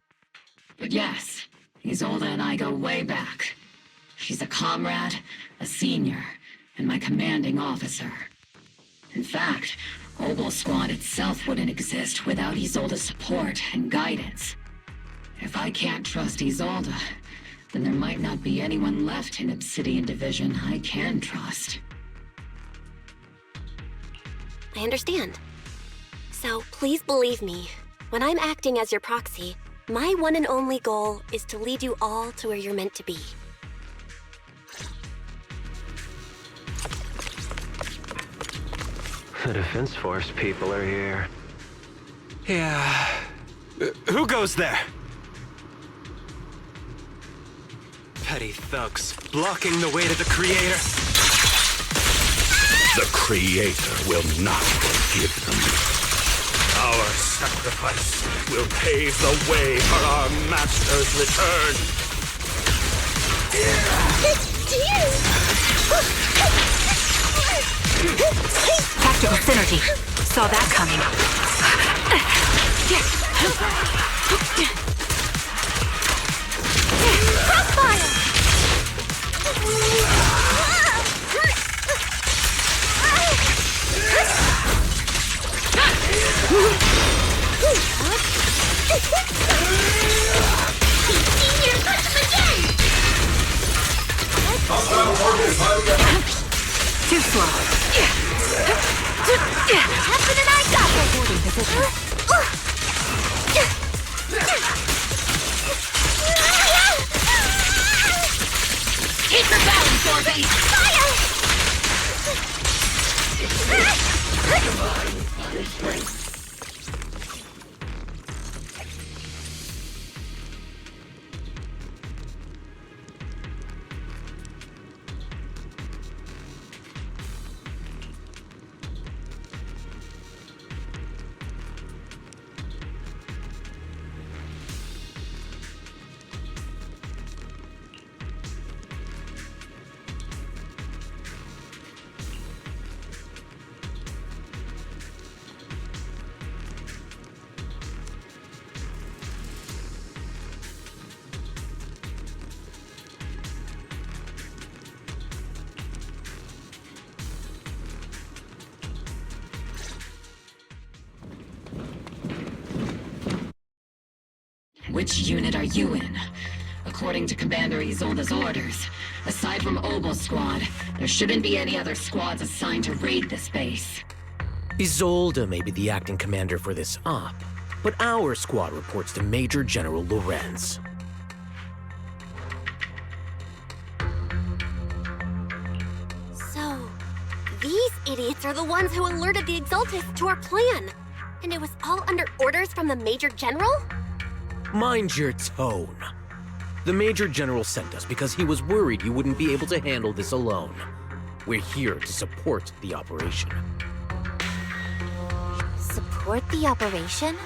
But yes, Isolde and I go way back. She's a comrade, a senior, and my commanding officer. In fact, Opal Squad itself wouldn't exist without Isolde's support and guidance. If I can't trust Isolde, then there might not be anyone left in Obsidian Division I can trust. I understand. So please believe me, when I'm acting as your proxy, my one and only goal is to lead you all to where you're meant to be. The Defense Force people are here. Yeah. Who goes there? Petty thugs, blocking the way to the Creator. The Creator will not forgive them. Our sacrifice will pave the way for our Master's return. Tactical synergy. Saw that coming. Crossfire! Senior, touch him again! Too slow. Captain and I got it! Holding position. Keep your balance, Orbe! Fire! Which unit are you in? A according to Commander Isolde's orders. Aside from Obel's squad, there shouldn't be any other squads assigned to raid this base. Isolde may be the acting commander for this op, but our squad reports to Major General Lorenz. So, these idiots are the ones who alerted the Exaltists to our plan. And it was all under orders from the Major General? Mind your tone. The Major General sent us because he was worried you wouldn't be able to handle this alone. We're here to support the operation. Support the operation?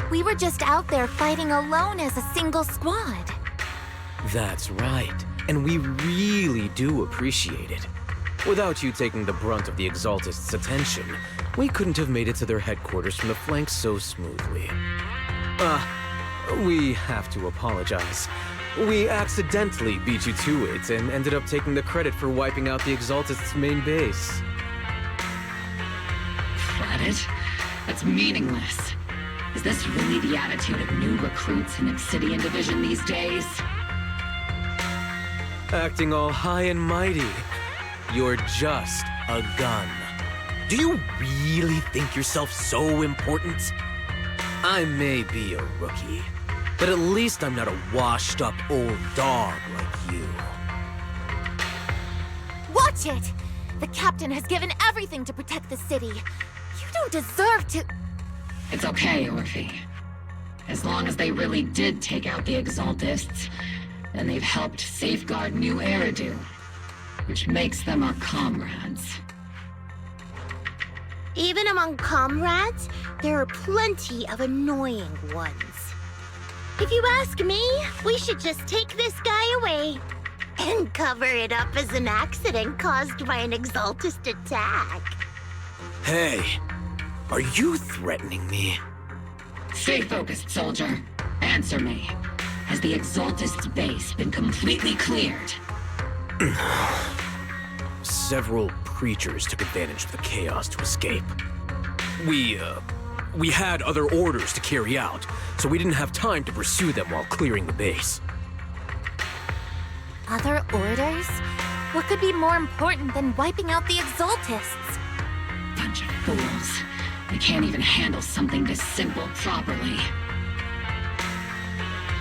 We were just out there fighting alone as a single squad. That's right, and we really do appreciate it. Without you taking the brunt of the Exaltists' attention, we couldn't have made it to their headquarters from the flank so smoothly. We have to apologize. We accidentally beat you to it and ended up taking the credit for wiping out the Exaltists' main base. Credit? That's meaningless. Is this really the attitude of new recruits in Obsidian Division these days? Acting all high and mighty. You're just a gun. Do you really think yourself so important? I may be a rookie, but at least I'm not a washed-up old dog like you. Watch it! The captain has given everything to protect the city. You don't deserve to... It's okay, Orphe. As long as they really did take out the Exaltists, then they've helped safeguard New Eridu, which makes them our comrades. Even among comrades, there are plenty of annoying ones. If you ask me, we should just take this guy away and cover it up as an accident caused by an Exaltist attack. Hey, are you threatening me? Stay focused, soldier. Answer me. Has the Exaltist's base been completely cleared? Several creatures took advantage of the chaos to escape. We had other orders to carry out, so we didn't have time to pursue them while clearing the base. Other orders? What could be more important than wiping out the Exaltists? Bunch of fools. They can't even handle something this simple properly.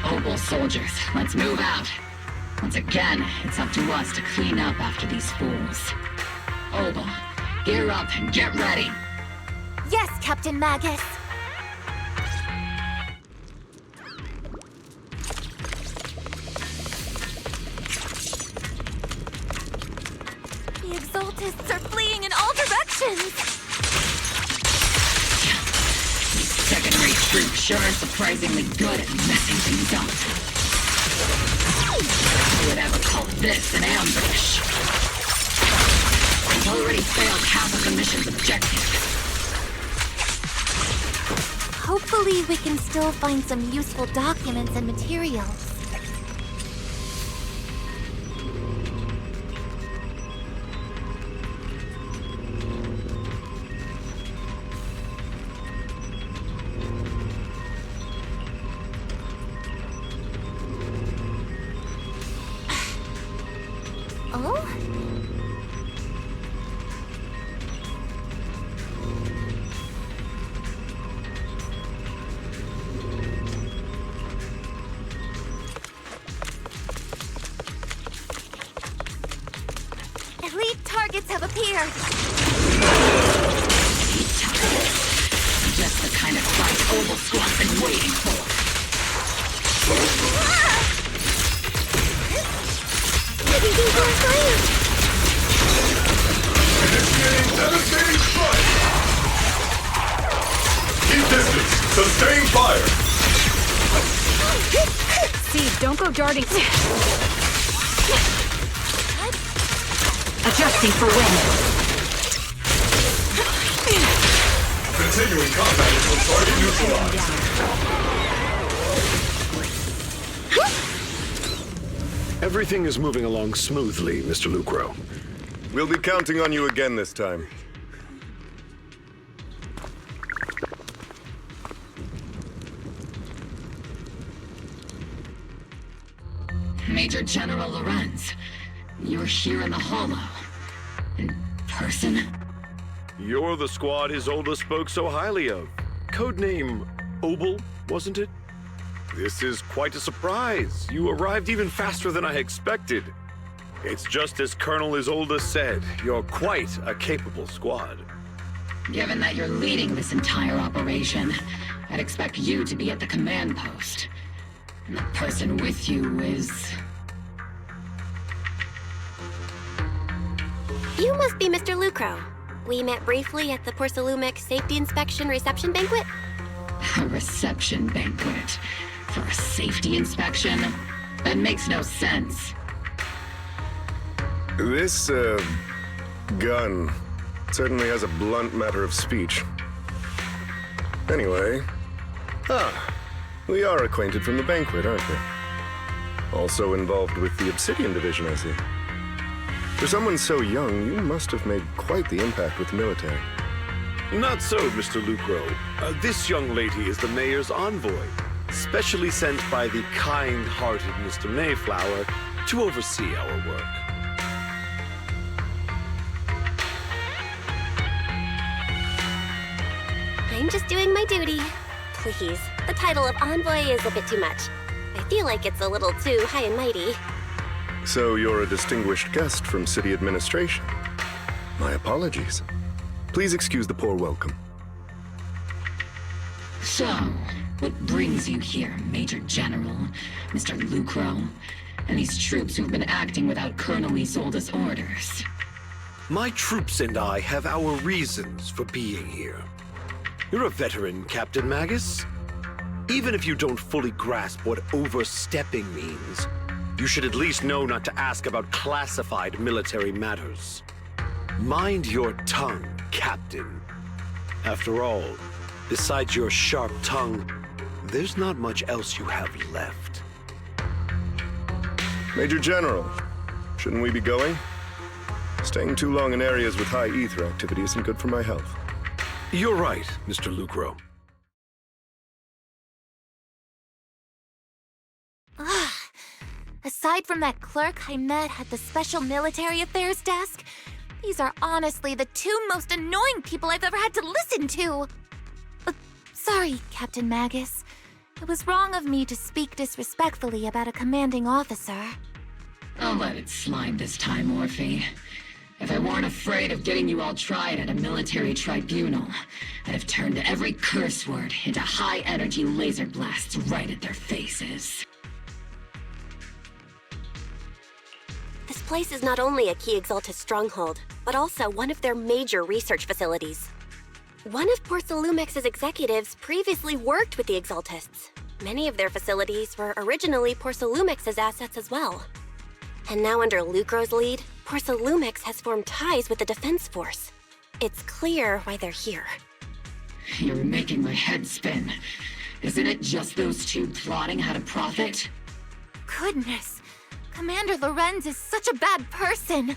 Obel soldiers, let's move out. Once again, it's up to us to clean up after these fools. Obel, gear up and get ready. Yes, Captain Magus. The Exaltists are fleeing in all directions. These second-rate troops sure are surprisingly good at messing things up. Who would ever call this an ambush? We've already failed half of the mission's objectives. Hopefully we can still find some useful documents and materials. Oh? Elite targets have appeared. Elite targets? Just the kind of fight Obel Squad's been waiting for. Everything's on fire! Initiating devastating strike! Keep distance! Sustain fire! Seed, don't go darting. Adjusting for wind. Continuing combat until target neutralized. Everything is moving along smoothly, Mr. Lucro. We'll be counting on you again this time. Major General Lorenz, you're here in the Hollow. In person? You're the squad Isolde spoke so highly of. Codename Obel, wasn't it? This is quite a surprise. You arrived even faster than I expected. It's just as Colonel Isolde said, you're quite a capable squad. Given that you're leading this entire operation, I'd expect you to be at the command post. And the person with you is... You must be Mr. Lucro. We met briefly at the Porcelumic Safety Inspection Reception Banquet. A reception banquet? For a safety inspection? That makes no sense. This, gun certainly has a blunt matter of speech. Anyway, we are acquainted from the banquet, aren't we? Also involved with the Obsidian Division, I see. For someone so young, you must have made quite the impact with the military. Not so, Mr. Lucro. This young lady is the mayor's envoy, specially sent by the kind-hearted Mr. Mayflower to oversee our work. I'm just doing my duty. Please, the title of envoy is a bit too much. I feel like it's a little too high and mighty. So you're a distinguished guest from city administration. My apologies. Please excuse the poor welcome. So, what brings you here, Major General, Mr. Lucro, and these troops who've been acting without Colonel Isolde's orders? My troops and I have our reasons for being here. You're a veteran, Captain Magus. Even if you don't fully grasp what overstepping means, you should at least know not to ask about classified military matters. Mind your tongue, Captain. After all, besides your sharp tongue, there's not much else you have left. Major General, shouldn't we be going? Staying too long in areas with high ether activity isn't good for my health. You're right, Mr. Lucro. Aside from that clerk I met at the Special Military Affairs desk, these are honestly the two most annoying people I've ever had to listen to. Sorry, Captain Magus. It was wrong of me to speak disrespectfully about a commanding officer. I'll let it slide this time, Orphe. If I weren't afraid of getting you all tried at a military tribunal, I'd have turned every curse word into high-energy laser blasts right at their faces. This place is not only a key Exaltus stronghold, but also one of their major research facilities. One of Porcelumix's executives previously worked with the Exaltists. Many of their facilities were originally Porcelumix's assets as well. And now under Lucro's lead, Porcelumix has formed ties with the Defense Force. It's clear why they're here. You're making my head spin. Isn't it just those two plotting how to profit? Goodness, Commander Lorenz is such a bad person.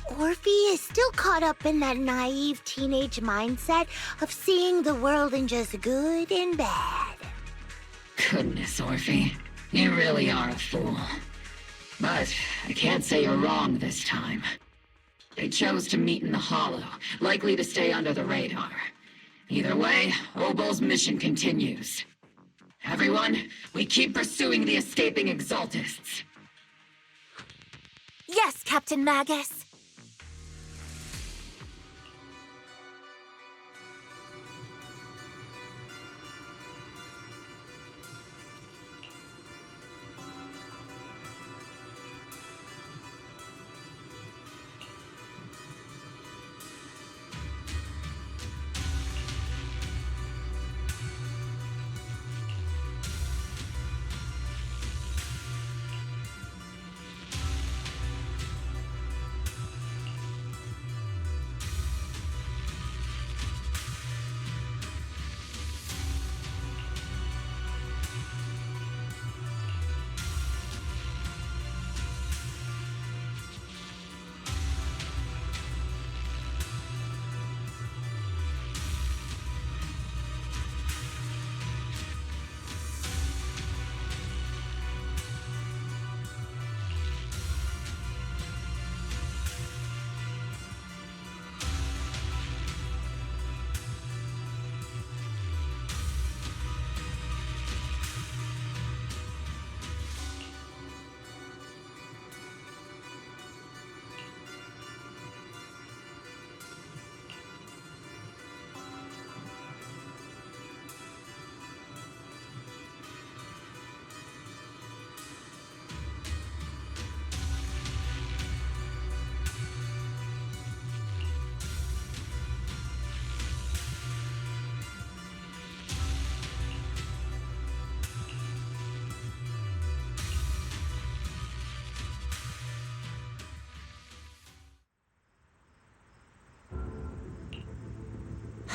Orphe is still caught up in that naive teenage mindset of seeing the world in just good and bad. Goodness, Orphe. You really are a fool. But I can't say you're wrong this time. They chose to meet in the Hollow, likely to stay under the radar. Either way, Obel's mission continues. Everyone, we keep pursuing the escaping Exaltists. Yes, Captain Magus.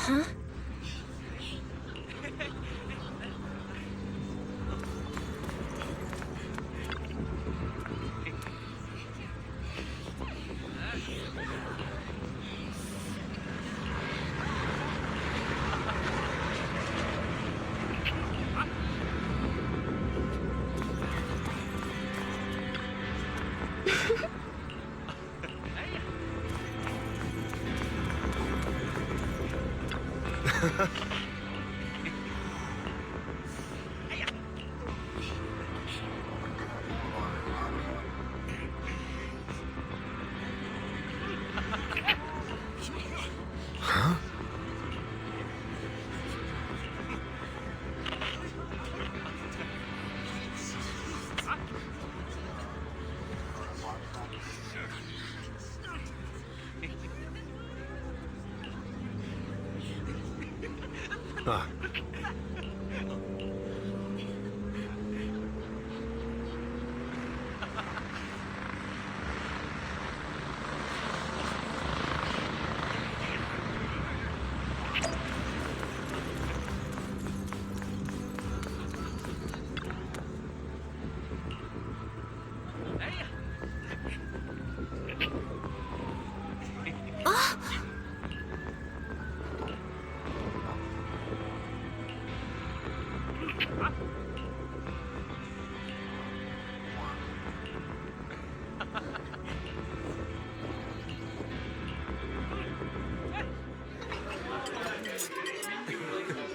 Huh? Ah.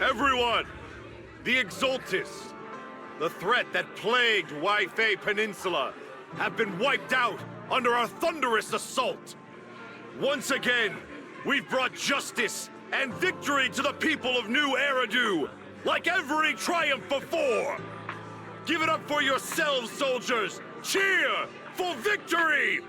Everyone! The Exaltists, the threat that plagued Waifei Peninsula, have been wiped out under our thunderous assault. Once again, we've brought justice and victory to the people of New Eridu, like every triumph before. Give it up for yourselves, soldiers! Cheer for victory!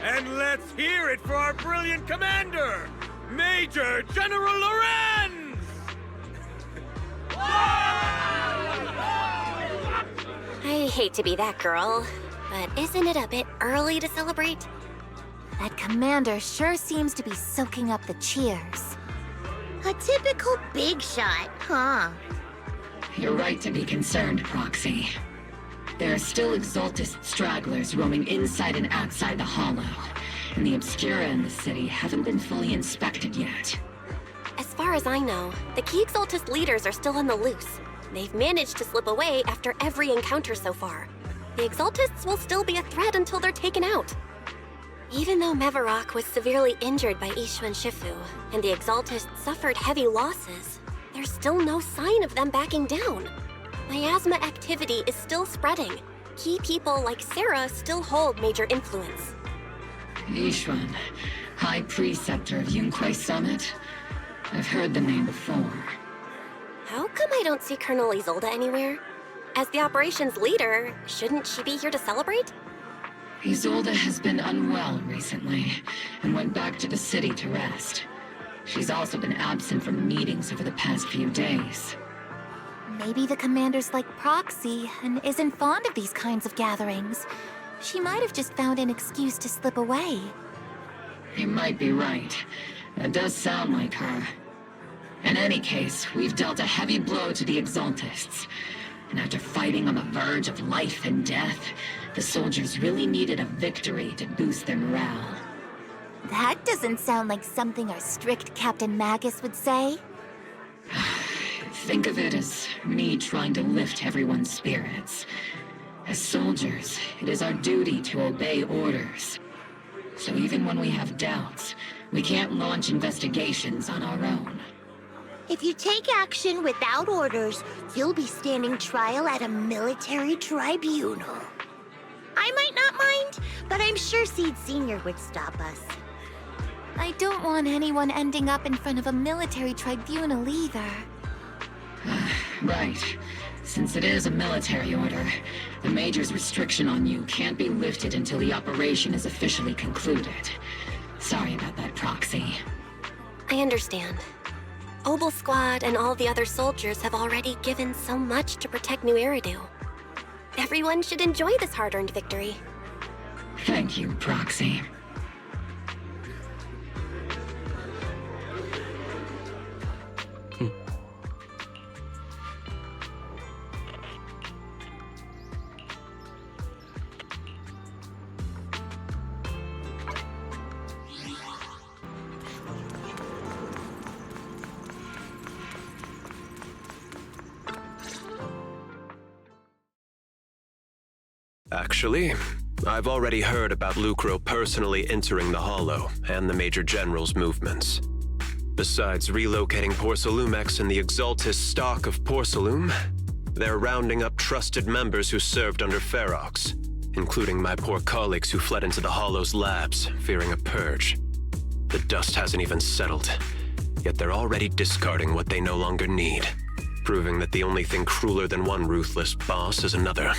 And let's hear it for our brilliant commander, Major General Lorenz! I hate to be that girl, but isn't it a bit early to celebrate? That commander sure seems to be soaking up the cheers. A typical big shot, huh? You're right to be concerned, Proxy. There are still Exaltist stragglers roaming inside and outside the Hollow, and the Obscura in the city haven't been fully inspected yet. As far as I know, the key Exaltist leaders are still on the loose. They've managed to slip away after every encounter so far. The Exaltists will still be a threat until they're taken out. Even though Mevarok was severely injured by Ishu and Shifu, and the Exaltists suffered heavy losses, there's still no sign of them backing down. Miasma activity is still spreading. Key people like Sarah still hold major influence. Yishuan, High Preceptor of Yunkwei Summit? I've heard the name before. How come I don't see Colonel Isolde anywhere? As the operations leader, shouldn't she be here to celebrate? Isolde has been unwell recently, and went back to the city to rest. She's also been absent from meetings over the past few days. Maybe the commander's like Proxy and isn't fond of these kinds of gatherings. She might have just found an excuse to slip away. You might be right. That does sound like her. In any case, we've dealt a heavy blow to the Exaltists. And after fighting on the verge of life and death, the soldiers really needed a victory to boost their morale. That doesn't sound like something our strict Captain Magus would say. Think of it as me trying to lift everyone's spirits. As soldiers, it is our duty to obey orders. So even when we have doubts, we can't launch investigations on our own. If you take action without orders, you'll be standing trial at a military tribunal. I might not mind, but I'm sure Seed Sr. would stop us. I don't want anyone ending up in front of a military tribunal either. Right. Since it is a military order, the Major's restriction on you can't be lifted until the operation is officially concluded. Sorry about that, Proxy. I understand. Obel Squad and all the other soldiers have already given so much to protect New Eridu. Everyone should enjoy this hard-earned victory. Thank you, Proxy. Actually, I've already heard about Lucro personally entering the Hollow and the Major General's movements. Besides relocating Porcelumex and the Exaltis stock of Porcelum, they're rounding up trusted members who served under Ferox, including my poor colleagues who fled into the Hollow's labs, fearing a purge. The dust hasn't even settled, yet they're already discarding what they no longer need, proving that the only thing crueler than one ruthless boss is another.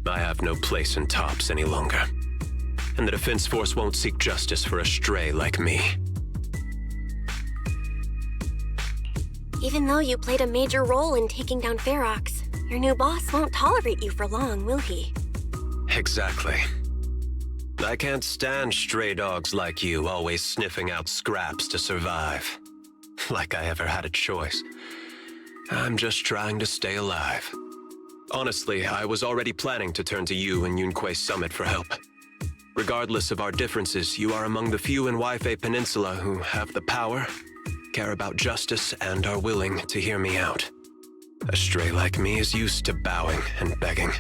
I have no place in Tops any longer, and the Defense Force won't seek justice for a stray like me. Even though you played a major role in taking down Ferox, your new boss won't tolerate you for long, will he? Exactly. I can't stand stray dogs like you always sniffing out scraps to survive. Like I ever had a choice. I'm just trying to stay alive. Honestly, I was already planning to turn to you and Yunquay Summit for help. Regardless of our differences, you are among the few in Waifei Peninsula who have the power, care about justice, and are willing to hear me out. A stray like me is used to bowing and begging.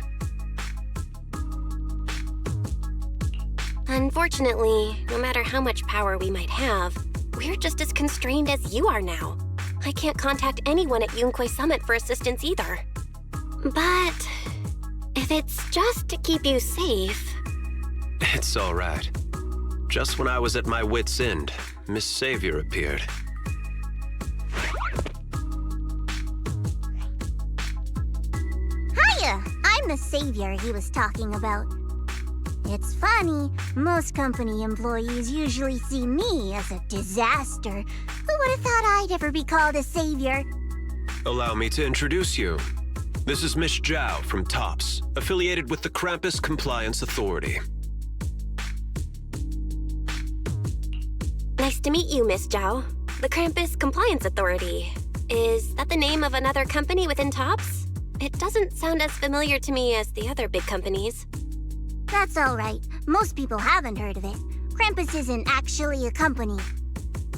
Unfortunately, no matter how much power we might have, we're just as constrained as you are now. I can't contact anyone at Yunquay Summit for assistance either. But if it's just to keep you safe... It's all right. Just when I was at my wit's end, Miss Savior appeared. Hiya! I'm the savior he was talking about. It's funny, most company employees usually see me as a disaster. Who would have thought I'd ever be called a savior? Allow me to introduce you. This is Miss Zhao from TOPS, affiliated with the Krampus Compliance Authority. Nice to meet you, Miss Zhao. The Krampus Compliance Authority. Is that the name of another company within TOPS? It doesn't sound as familiar to me as the other big companies. That's all right. Most people haven't heard of it. Krampus isn't actually a company.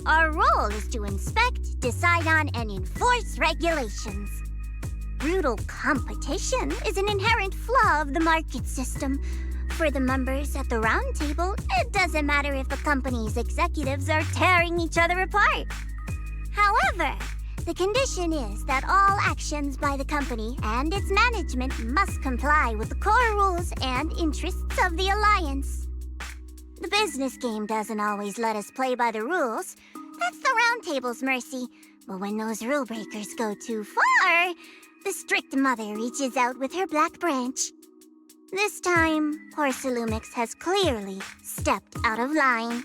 Our role is to inspect, decide on, and enforce regulations. Brutal competition is an inherent flaw of the market system. For the members at the round table, it doesn't matter if a company's executives are tearing each other apart. However, the condition is that all actions by the company and its management must comply with the core rules and interests of the Alliance. The business game doesn't always let us play by the rules. That's the round table's mercy. But when those rule breakers go too far, the strict mother reaches out with her black branch. This time, Porcelumix has clearly stepped out of line.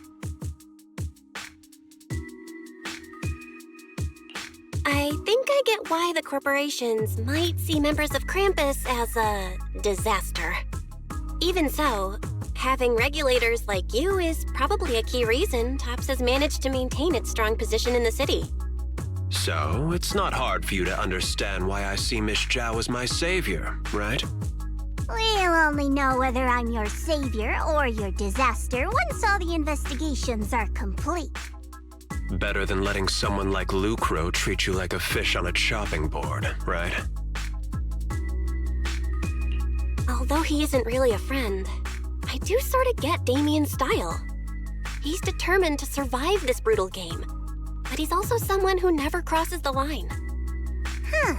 I think I get why the corporations might see members of Krampus as a disaster. Even so, having regulators like you is probably a key reason TOPS has managed to maintain its strong position in the city. So, it's not hard for you to understand why I see Miss Zhao as my savior, right? We'll only know whether I'm your savior or your disaster once all the investigations are complete. Better than letting someone like Lucro treat you like a fish on a chopping board, right? Although he isn't really a friend, I do sort of get Damien's style. He's determined to survive this brutal game, but he's also someone who never crosses the line. Huh.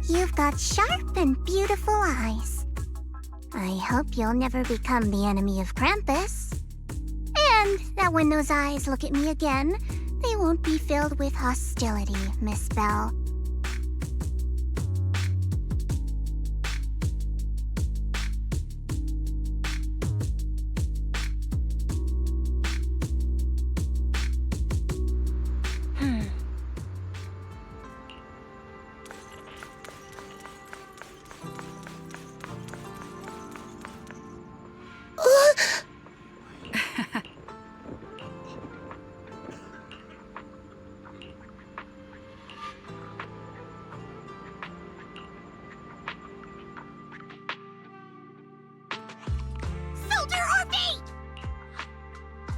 You've got sharp and beautiful eyes. I hope you'll never become the enemy of Krampus. And that when those eyes look at me again, they won't be filled with hostility, Miss Bell.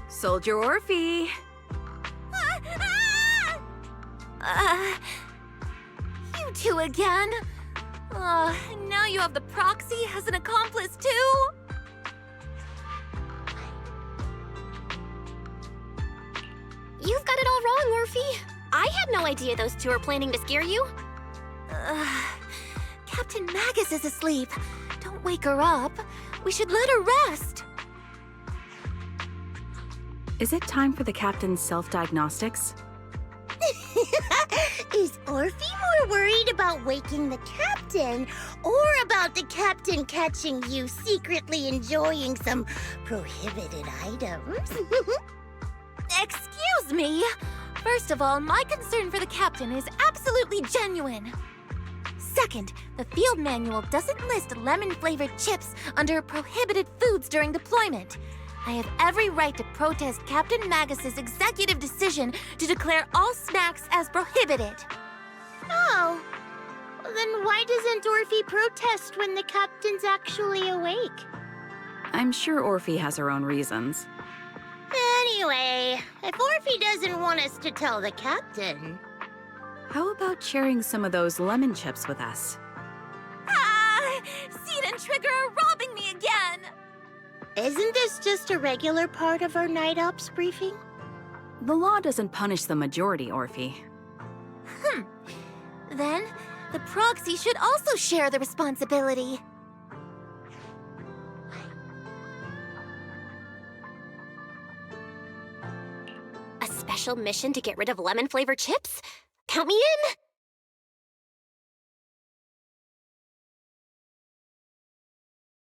Soldier Orphe! You two again? And now you have the proxy as an accomplice too? You've got it all wrong, Orphe. I had no idea those two were planning to scare you. Captain Magus is asleep. Don't wake her up. We should let her rest. Is it time for the captain's self-diagnostics? Is Orphe more worried about waking the captain or about the captain catching you secretly enjoying some prohibited items? Excuse me! First of all, my concern for the captain is absolutely genuine. Second, the field manual doesn't list lemon-flavored chips under prohibited foods during deployment. I have every right to protest Captain Magus's executive decision to declare all snacks as prohibited. Oh, then why doesn't Orphe protest when the captain's actually awake? I'm sure Orphe has her own reasons. Anyway, if Orphe doesn't want us to tell the captain... How about sharing some of those lemon chips with us? Seed and Trigger are robbing me again! Isn't this just a regular part of our night ops briefing? The law doesn't punish the majority, Orphe. Then, the proxy should also share the responsibility. A special mission to get rid of lemon-flavored chips? Count me in!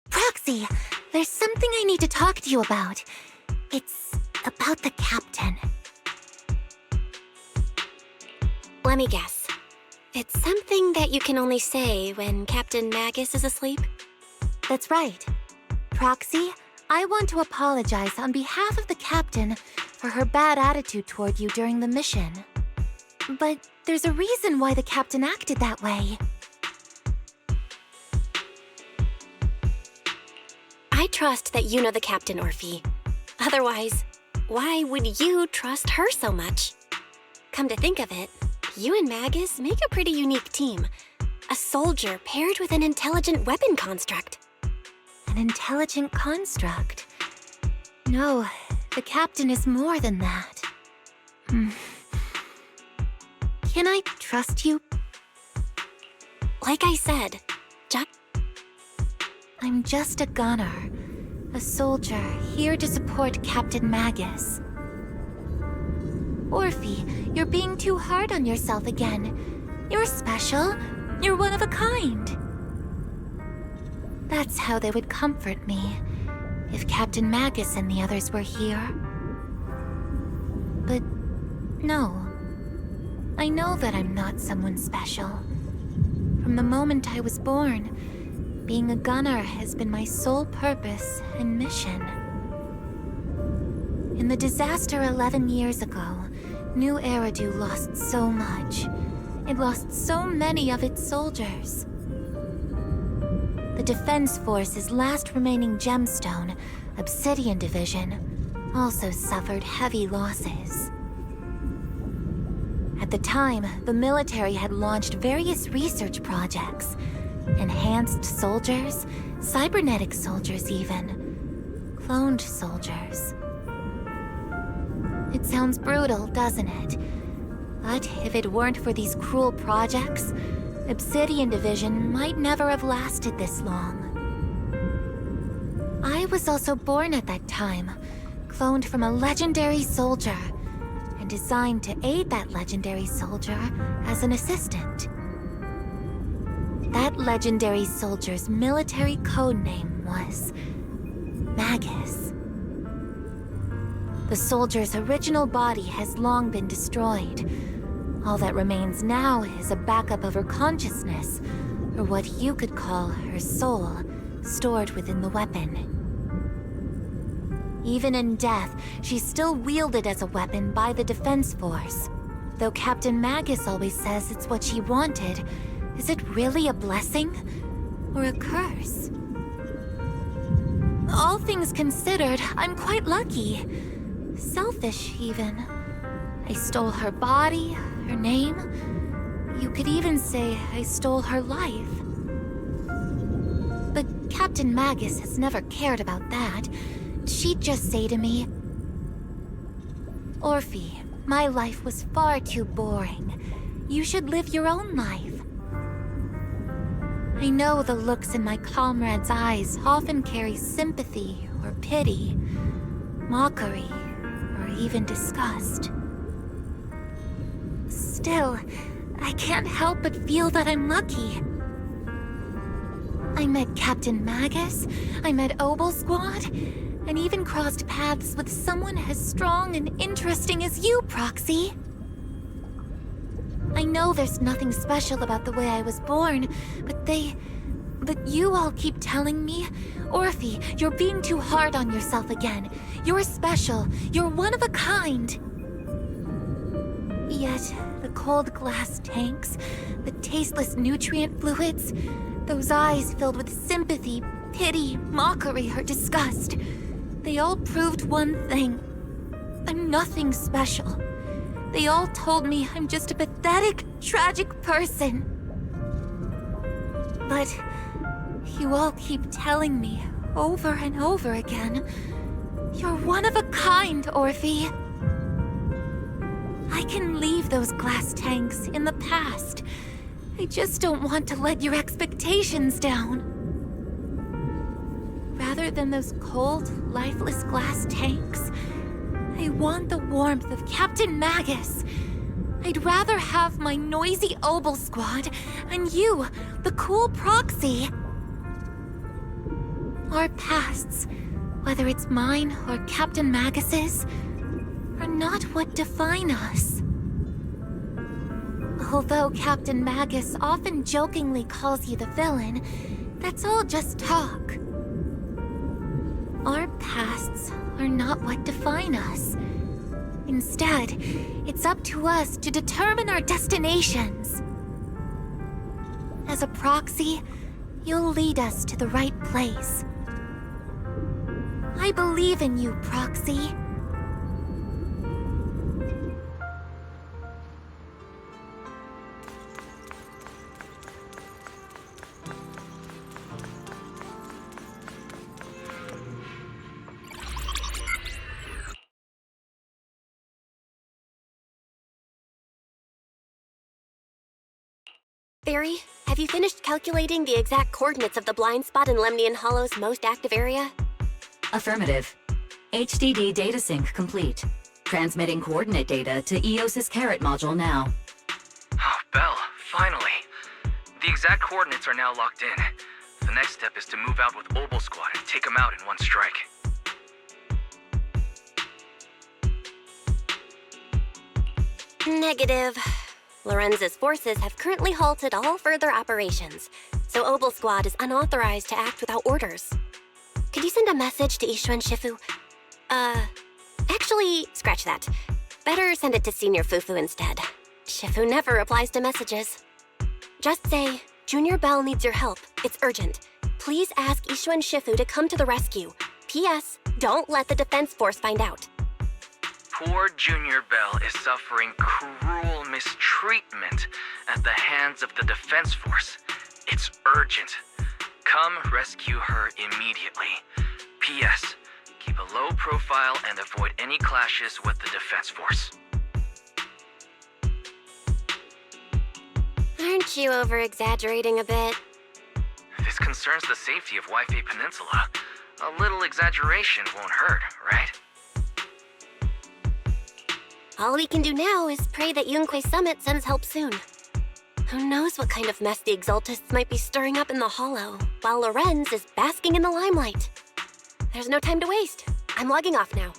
Proxy, there's something I need to talk to you about. It's about the captain. Let me guess. It's something that you can only say when Captain Magus is asleep? That's right. Proxy, I want to apologize on behalf of the captain for her bad attitude toward you during the mission. But there's a reason why the captain acted that way. I trust that you know the captain, Orphe. Otherwise, why would you trust her so much? Come to think of it, you and Magus make a pretty unique team. A soldier paired with an intelligent weapon construct. An intelligent construct? No, the captain is more than that. Can I trust you? Like I said, I'm just a gunner. A soldier here to support Captain Magus. Orphe, you're being too hard on yourself again. You're special. You're one of a kind. That's how they would comfort me, if Captain Magus and the others were here. But no. I know that I'm not someone special. From the moment I was born, being a gunner has been my sole purpose and mission. In the disaster 11 years ago, New Eridu lost so much. It lost so many of its soldiers. The Defense Force's last remaining gemstone, Obsidian Division, also suffered heavy losses. At the time, the military had launched various research projects. Enhanced soldiers, cybernetic soldiers even. Cloned soldiers. It sounds brutal, doesn't it? But if it weren't for these cruel projects, Obsidian Division might never have lasted this long. I was also born at that time, cloned from a legendary soldier, and designed to aid that legendary soldier as an assistant. That legendary soldier's military code name was Magus. The soldier's original body has long been destroyed. All that remains now is a backup of her consciousness, or what you could call her soul, stored within the weapon. Even in death, she's still wielded as a weapon by the Defense Force. Though Captain Magus always says it's what she wanted, is it really a blessing or a curse? All things considered, I'm quite lucky. Selfish, even. I stole her body, her name. You could even say I stole her life. Captain Magus has never cared about that. She'd just say to me, "Orphe, my life was far too boring. You should live your own life." I know the looks in my comrades' eyes often carry sympathy or pity, mockery, or even disgust. Still, I can't help but feel that I'm lucky. I met Captain Magus, I met Obel Squad, and even crossed paths with someone as strong and interesting as you, Proxy. I know there's nothing special about the way I was born, but you all keep telling me, "Orphe, you're being too hard on yourself again. You're special. You're one of a kind." Yet, the cold glass tanks, the tasteless nutrient fluids, those eyes filled with sympathy, pity, mockery, or disgust, they all proved one thing. I'm nothing special. They all told me I'm just a pathetic, tragic person. But you all keep telling me, over and over again, "You're one of a kind, Orphe." I can leave those glass tanks in the past. I just don't want to let your expectations down. Rather than those cold, lifeless glass tanks, I want the warmth of Captain Magus. I'd rather have my noisy Obel Squad and you, the cool Proxy. Our pasts, whether it's mine or Captain Magus's, are not what define us. Although Captain Magus often jokingly calls you the villain, that's all just talk. Our pasts are not what define us. Instead, it's up to us to determine our destinations. As a Proxy, you'll lead us to the right place. I believe in you, Proxy. Barry, have you finished calculating the exact coordinates of the blind spot in Lemnian Hollow's most active area? Affirmative. HDD data sync complete. Transmitting coordinate data to EOS's Carrot module now. Oh, Belle, finally. The exact coordinates are now locked in. The next step is to move out with Obel Squad and take them out in one strike. Negative. Lorenz's forces have currently halted all further operations, so Obel Squad is unauthorized to act without orders. Could you send a message to Ishu and Shifu? Actually, scratch that. Better send it to Senior Fufu instead. Shifu never replies to messages. Just say, "Junior Bell needs your help. It's urgent. Please ask Ishu and Shifu to come to the rescue. P.S. Don't let the Defense Force find out." Poor Junior Bell is suffering cruel mistreatment at the hands of the Defense Force. It's urgent. Come rescue her immediately. P.S. Keep a low profile and avoid any clashes with the Defense Force. Aren't you over-exaggerating a bit? This concerns the safety of Wi-Fi Peninsula. A little exaggeration won't hurt, right? All we can do now is pray that Yunquay Summit sends help soon. Who knows what kind of mess the Exaltists might be stirring up in the Hollow, while Lorenz is basking in the limelight. There's no time to waste. I'm logging off now.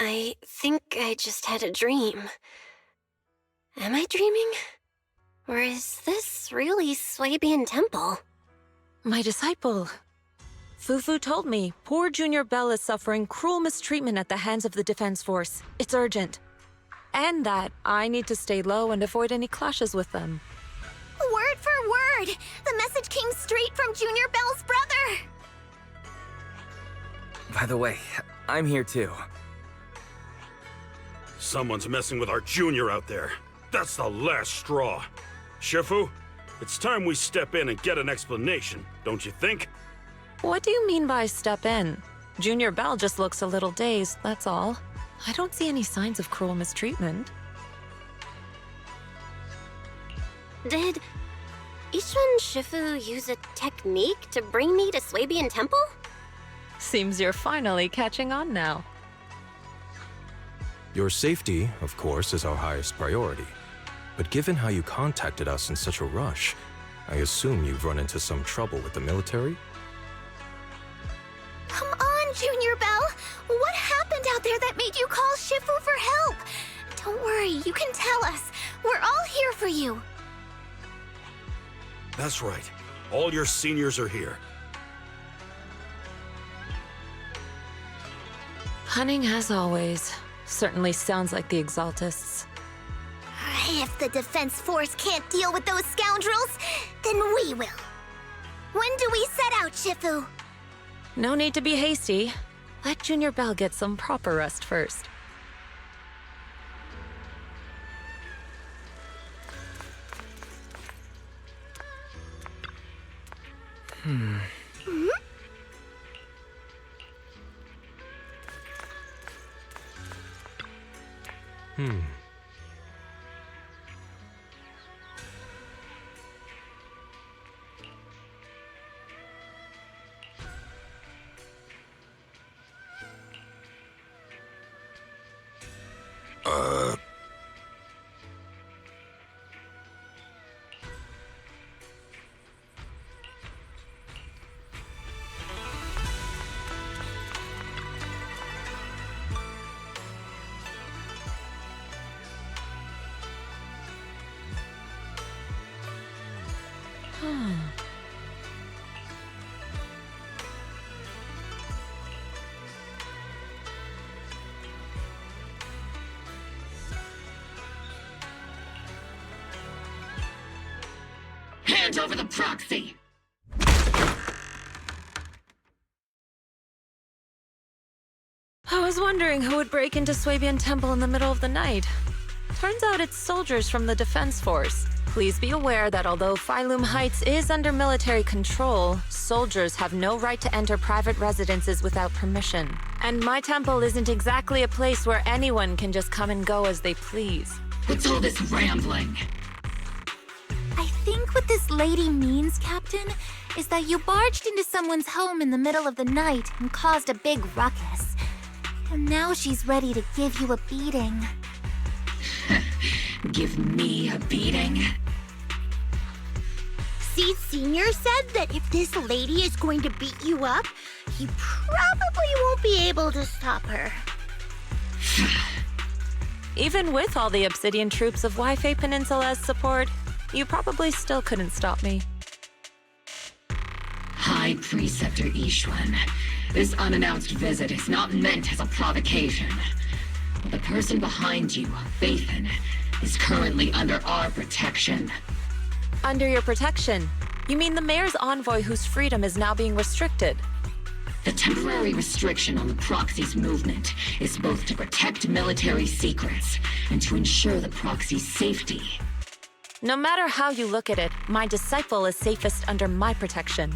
I think I just had a dream. Am I dreaming? Or is this really Swabian Temple? My disciple. Fufu told me poor Junior Bell is suffering cruel mistreatment at the hands of the Defense Force. It's urgent. And that I need to stay low and avoid any clashes with them. Word for word! The message came straight from Junior Bell's brother! By the way, I'm here too. Someone's messing with our junior out there. That's the last straw. Shifu, it's time we step in and get an explanation, don't you think? What do you mean by step in? Junior Bell just looks a little dazed, that's all. I don't see any signs of cruel mistreatment. Did Ishun Shifu use a technique to bring me to Swabian Temple? Seems you're finally catching on now. Your safety, of course, is our highest priority. But given how you contacted us in such a rush, I assume you've run into some trouble with the military? Come on, Junior Bell! What happened out there that made you call Shifu for help? Don't worry, you can tell us. We're all here for you. That's right. All your seniors are here. Cunning as always. Certainly sounds like the Exaltists. If the Defense Force can't deal with those scoundrels, then we will. When do we set out, Shifu? No need to be hasty. Let Junior Bell get some proper rest first. Hmm. Hand over the proxy! I was wondering who would break into Swabian Temple in the middle of the night. Turns out it's soldiers from the Defense Force. Please be aware that although Phylum Heights is under military control, soldiers have no right to enter private residences without permission. And my temple isn't exactly a place where anyone can just come and go as they please. What's all this rambling? I think what this lady means, Captain, is that you barged into someone's home in the middle of the night and caused a big ruckus. And now she's ready to give you a beating. Give me a beating? See, Senior said that if this lady is going to beat you up, he probably won't be able to stop her. Even with all the Obsidian troops of Waifei Peninsula's support, you probably still couldn't stop me. High Preceptor Ishwan, this unannounced visit is not meant as a provocation. The person behind you, Phaethon, is currently under our protection. Under your protection? You mean the mayor's envoy whose freedom is now being restricted? The temporary restriction on the proxy's movement is both to protect military secrets and to ensure the proxy's safety. No matter how you look at it, my disciple is safest under my protection.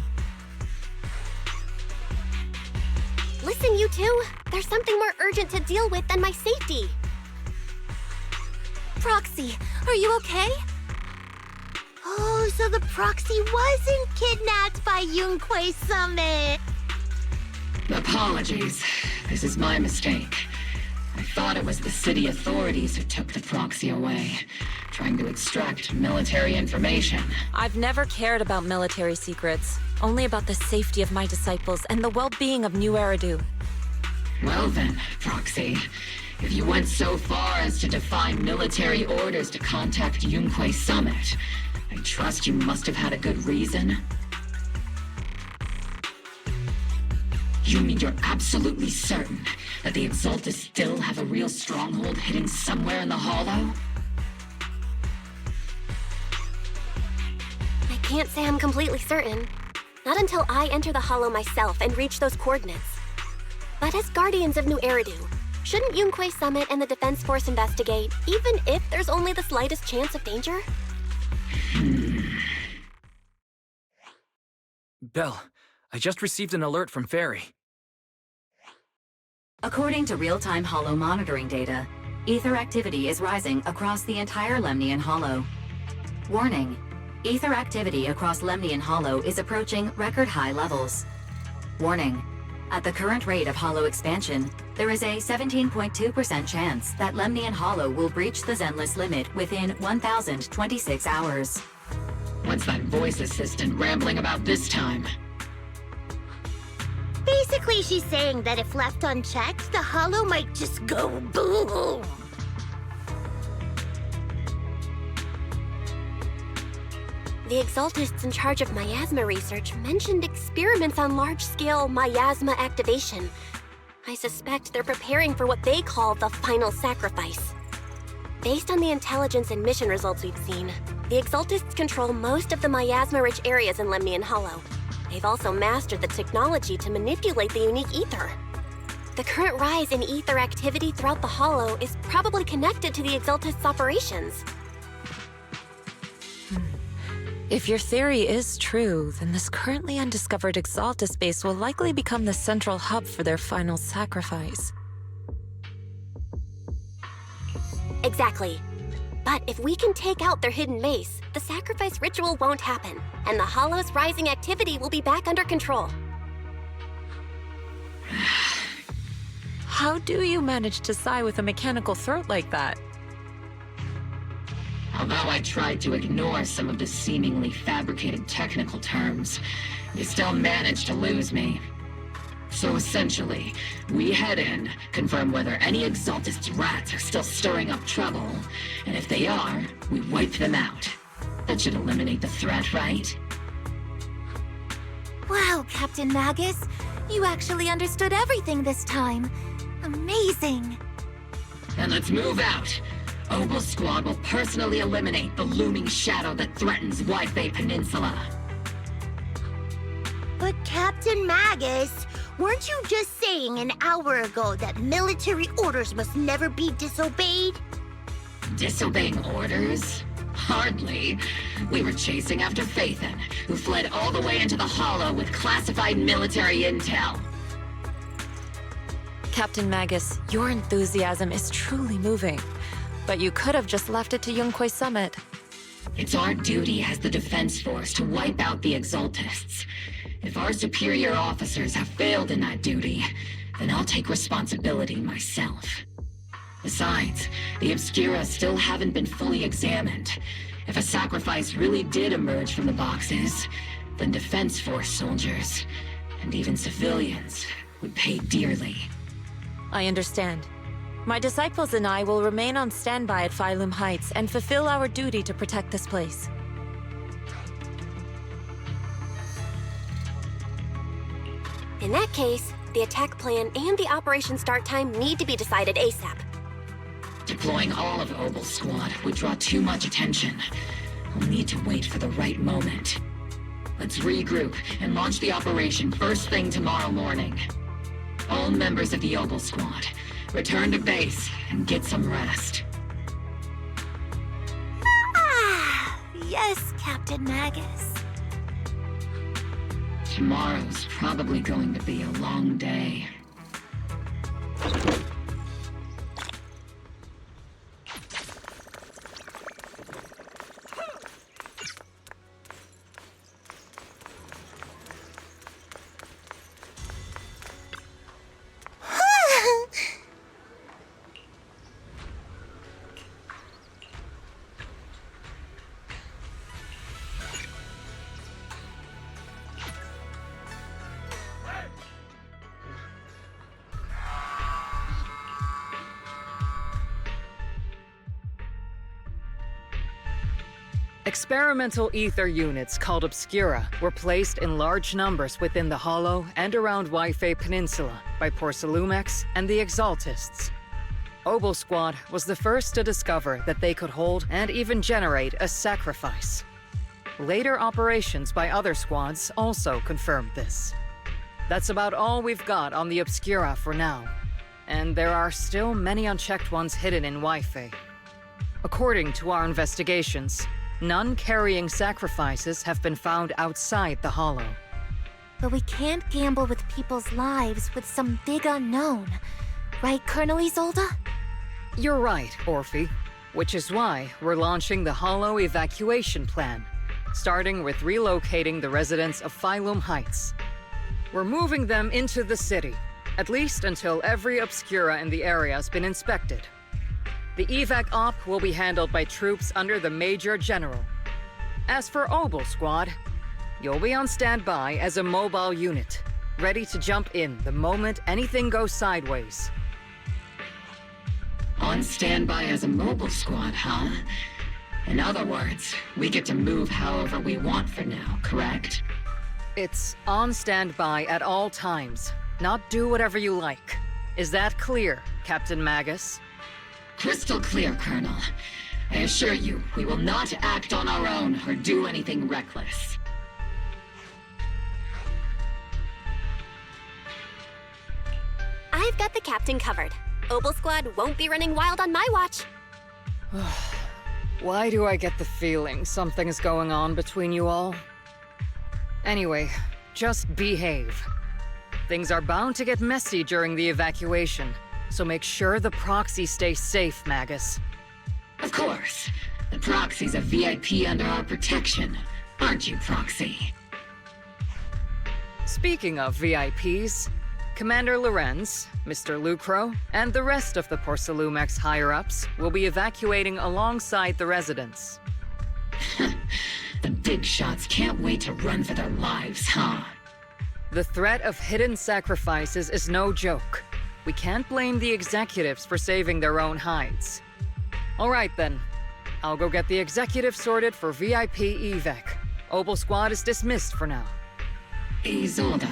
Listen, you two. There's something more urgent to deal with than my safety. Proxy, are you okay? Oh, so the proxy wasn't kidnapped by Yunquei Summit. Apologies. This is my mistake. I thought it was the city authorities who took the proxy away, trying to extract military information. I've never cared about military secrets, only about the safety of my disciples and the well-being of New Eridu. Well then, Proxy, if you went so far as to defy military orders to contact Yunquei Summit, I trust you must have had a good reason. You mean you're absolutely certain that the Exaltus still have a real stronghold hidden somewhere in the Hollow? I can't say I'm completely certain. Not until I enter the Hollow myself and reach those coordinates. But as Guardians of New Eridu, shouldn't Yunquay Summit and the Defense Force investigate, even if there's only the slightest chance of danger? Belle, I just received an alert from Fairy. According to real-time Hollow monitoring data, ether activity is rising across the entire Lemnian Hollow. Warning: ether activity across Lemnian Hollow is approaching record-high levels. Warning: at the current rate of Hollow expansion, there is a 17.2% chance that Lemnian Hollow will breach the Zenless limit within 1,026 hours. What's that voice assistant rambling about this time? Basically, she's saying that if left unchecked, the Hollow might just go boom! The Exaltists in charge of miasma research mentioned experiments on large-scale miasma activation. I suspect they're preparing for what they call the final sacrifice. Based on the intelligence and mission results we've seen, the Exaltists control most of the miasma-rich areas in Lemnian Hollow. They've also mastered the technology to manipulate the unique ether. The current rise in ether activity throughout the Hollow is probably connected to the Exaltists' operations. If your theory is true, then this currently undiscovered Exaltus base will likely become the central hub for their final sacrifice. Exactly. But if we can take out their hidden base, the sacrifice ritual won't happen, and the Hollow's rising activity will be back under control. How do you manage to sigh with a mechanical throat like that? Although I tried to ignore some of the seemingly fabricated technical terms, you still managed to lose me. So essentially, we head in, confirm whether any Exaltist rats are still stirring up trouble, and if they are, we wipe them out. That should eliminate the threat, right? Wow, Captain Magus. You actually understood everything this time. Amazing. And let's move out. Obel Squad will personally eliminate the looming shadow that threatens Wi-Fi Peninsula. But Captain Magus, weren't you just saying an hour ago that military orders must never be disobeyed? Disobeying orders? Hardly. We were chasing after Phaethon, who fled all the way into the Hollow with classified military intel. Captain Magus, your enthusiasm is truly moving. But you could have just left it to Yunquay Summit. It's our duty as the Defense Force to wipe out the Exaltists. If our superior officers have failed in that duty, then I'll take responsibility myself. Besides, the Obscura still haven't been fully examined. If a sacrifice really did emerge from the boxes, then Defense Force soldiers, and even civilians, would pay dearly. I understand. My disciples and I will remain on standby at Phylum Heights and fulfill our duty to protect this place. In that case, the attack plan and the operation start time need to be decided ASAP. Deploying all of Obel Squad would draw too much attention. We'll need to wait for the right moment. Let's regroup and launch the operation first thing tomorrow morning. All members of the Obel Squad, return to base and get some rest. Ah, yes, Captain Magus. Tomorrow's probably going to be a long day. Experimental ether units called Obscura were placed in large numbers within the Hollow and around Wi-Fi Peninsula by Porcelumex and the Exaltists. Obel Squad was the first to discover that they could hold and even generate a sacrifice. Later operations by other squads also confirmed this. That's about all we've got on the Obscura for now, and there are still many unchecked ones hidden in Wi-Fi. According to our investigations, none carrying sacrifices have been found outside the Hollow. But we can't gamble with people's lives with some big unknown. Right, Colonel Isolde? You're right, Orphe. Which is why we're launching the Hollow evacuation plan, starting with relocating the residents of Phylum Heights. We're moving them into the city, at least until every Obscura in the area has been inspected. The evac op will be handled by troops under the Major General. As for Obel Squad, you'll be on standby as a mobile unit, ready to jump in the moment anything goes sideways. On standby as a mobile squad, huh? In other words, we get to move however we want for now, correct? It's on standby at all times, not do whatever you like. Is that clear, Captain Magus? Crystal clear, Colonel. I assure you, we will not act on our own or do anything reckless. I've got the captain covered. Obel Squad won't be running wild on my watch. Why do I get the feeling something's going on between you all? Anyway, just behave. Things are bound to get messy during the evacuation, so make sure the proxy stays safe, Magus. Of course. The proxy's a VIP under our protection, aren't you, Proxy? Speaking of VIPs, Commander Lorenz, Mr. Lucro, and the rest of the Porcelumex higher-ups will be evacuating alongside the residents. The big shots can't wait to run for their lives, huh? The threat of hidden sacrifices is no joke. We can't blame the executives for saving their own hides. All right then. I'll go get the executive sorted for VIP evac. Obel Squad is dismissed for now. Isolde.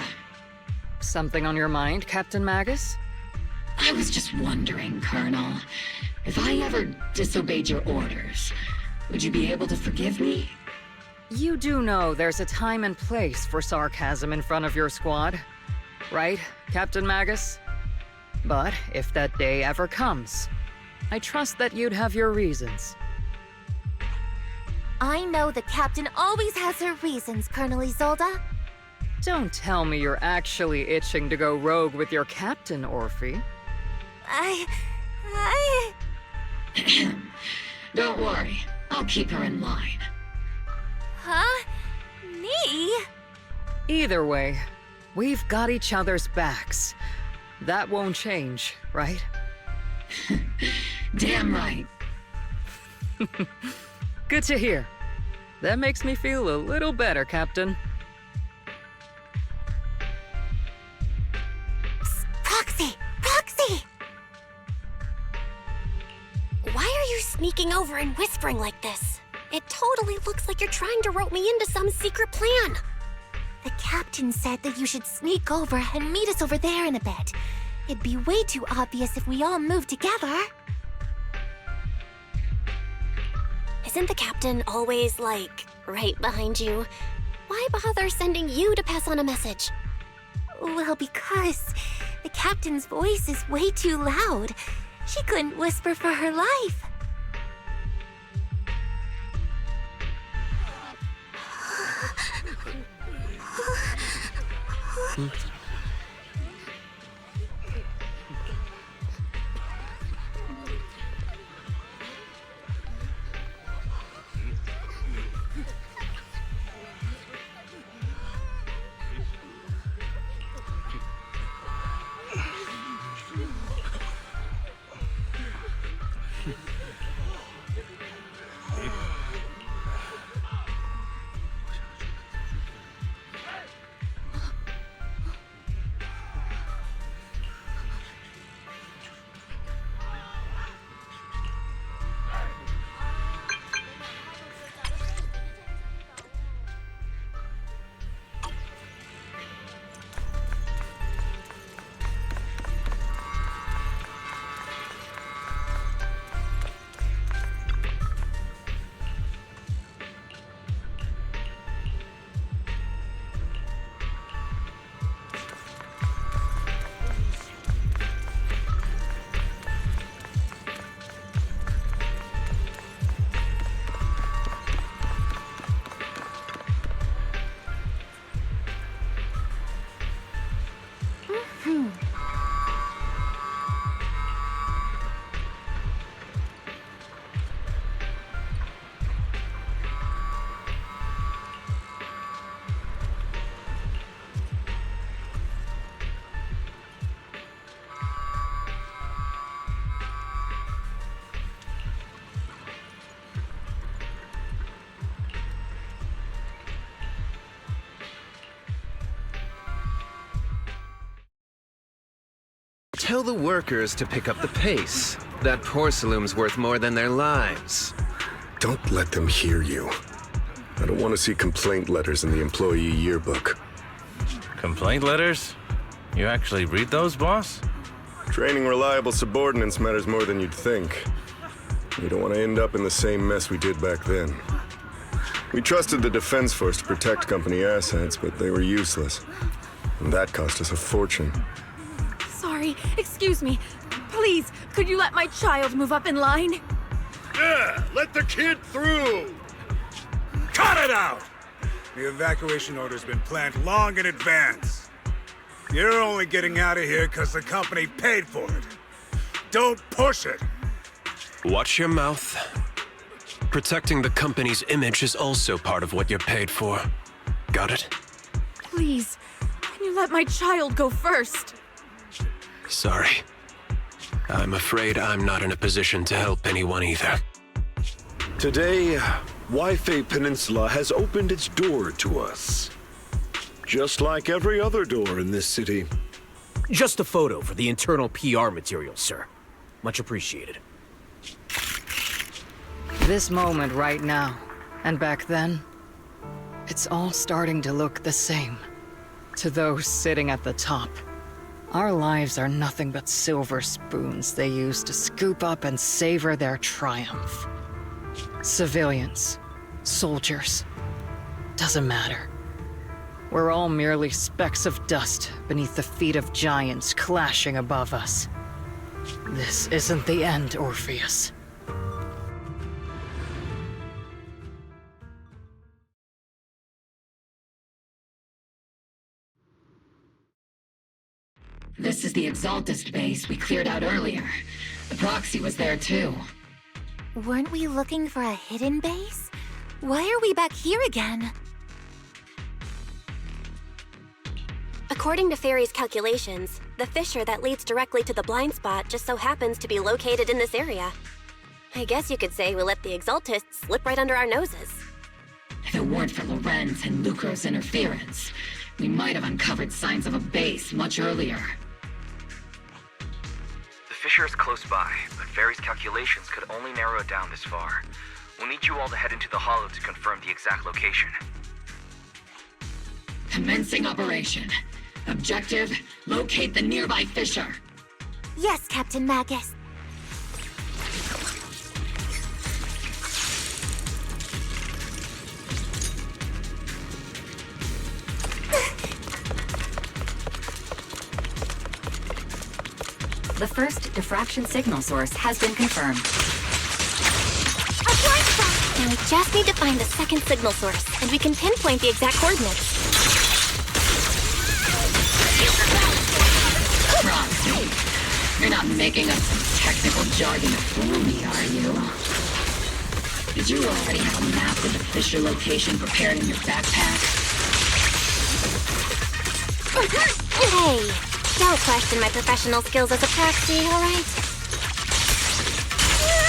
Something on your mind, Captain Magus? I was just wondering, Colonel. If I ever disobeyed your orders, would you be able to forgive me? You do know there's a time and place for sarcasm in front of your squad, right, Captain Magus? But if that day ever comes, I trust that you'd have your reasons. I know the captain always has her reasons, Colonel Isolde. Don't tell me you're actually itching to go rogue with your captain, Orphe. Don't worry, I'll keep her in line. Huh? Me? Either way, we've got each other's backs. That won't change, right? Damn right. Good to hear. That makes me feel a little better, Captain. Psst, Proxy! Proxy! Why are you sneaking over and whispering like this? It totally looks like you're trying to rope me into some secret plan. The captain said that you should sneak over and meet us over there in a bit. It'd be way too obvious if we all moved together. Isn't the captain always, like, right behind you? Why bother sending you to pass on a message? Well, because the captain's voice is way too loud. She couldn't whisper for her life. Tell the workers to pick up the pace. That porcelain's worth more than their lives. Don't let them hear you. I don't want to see complaint letters in the employee yearbook. Complaint letters? You actually read those, boss? Training reliable subordinates matters more than you'd think. You don't want to end up in the same mess we did back then. We trusted the Defense Force to protect company assets, but they were useless. And that cost us a fortune. Sorry, excuse me. Please, could you let my child move up in line? Yeah, let the kid through! Cut it out! The evacuation order's been planned long in advance. You're only getting out of here because the company paid for it. Don't push it! Watch your mouth. Protecting the company's image is also part of what you're paid for. Got it? Please, can you let my child go first? Sorry. I'm afraid I'm not in a position to help anyone either. Today, Wi-Fi Peninsula has opened its door to us. Just like every other door in this city. Just a photo for the internal PR material, sir. Much appreciated. This moment right now, and back then, it's all starting to look the same. To those sitting at the top, our lives are nothing but silver spoons they use to scoop up and savor their triumph. Civilians, soldiers, doesn't matter. We're all merely specks of dust beneath the feet of giants clashing above us. This isn't the end, Orpheus. This is the Exaltist base we cleared out earlier. The proxy was there too. Weren't we looking for a hidden base? Why are we back here again? According to Fairy's calculations, the fissure that leads directly to the blind spot just so happens to be located in this area. I guess you could say we let the Exaltists slip right under our noses. If it weren't for Lorenz and Lucro's interference, we might have uncovered signs of a base much earlier. The fissure is close by, but Fairy's calculations could only narrow it down this far. We'll need you all to head into the hollow to confirm the exact location. Commencing operation. Objective, locate the nearby fissure. Yes, Captain Magus. The first diffraction signal source has been confirmed. A blind spot! And we just need to find the second signal source, and we can pinpoint the exact coordinates. Roxy, you're not making up some technical jargon to fool me, are you? Did you already have a map with the fissure location prepared in your backpack? Hey, don't question my professional skills as a proxy, alright?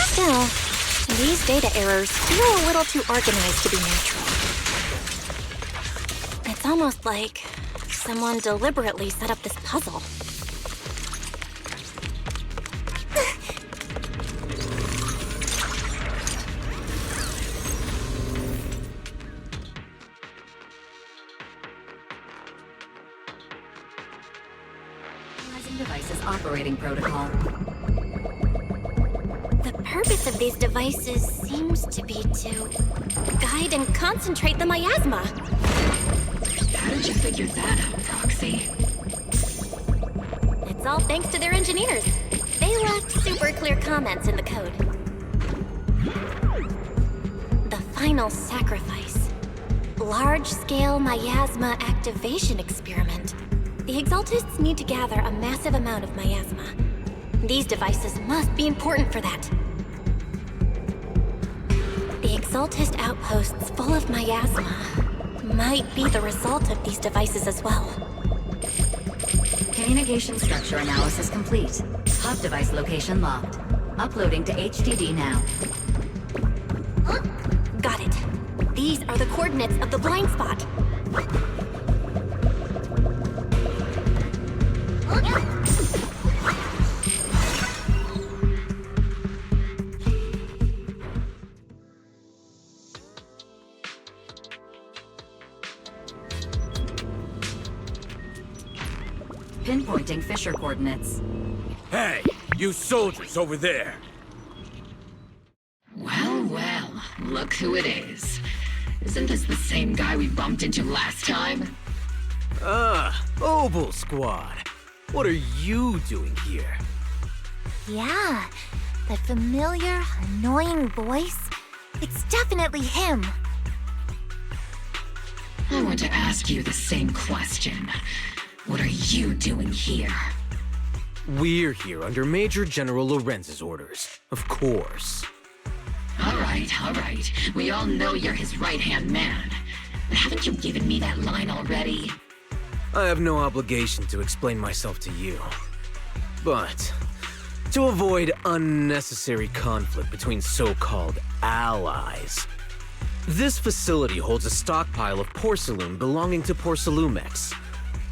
Still, these data errors feel a little too organized to be natural. It's almost like someone deliberately set up this puzzle. Devices operating protocol. The purpose of these devices seems to be to guide and concentrate the miasma. How did you figure that out, Proxy? It's all thanks to their engineers. They left super clear comments in the code. The final sacrifice. Large-scale miasma activation experiment. The Exaltists need to gather a massive amount of miasma. These devices must be important for that. The Exaltist outposts full of miasma might be the result of these devices as well. Communication structure analysis complete. Hub device location locked. Uploading to HDD now. Got it. These are the coordinates of the blind spot. Pinpointing fissure coordinates. Hey, you soldiers over there! Well, well, look who it is. Isn't this the same guy we bumped into last time? Obel Squad. What are you doing here? Yeah, that familiar, annoying voice. It's definitely him. I want to ask you the same question. What are you doing here? We're here under Major General Lorenz's orders, of course. All right. We all know you're his right-hand man. But haven't you given me that line already? I have no obligation to explain myself to you. But to avoid unnecessary conflict between so-called allies, this facility holds a stockpile of porcelain belonging to Porcelumex.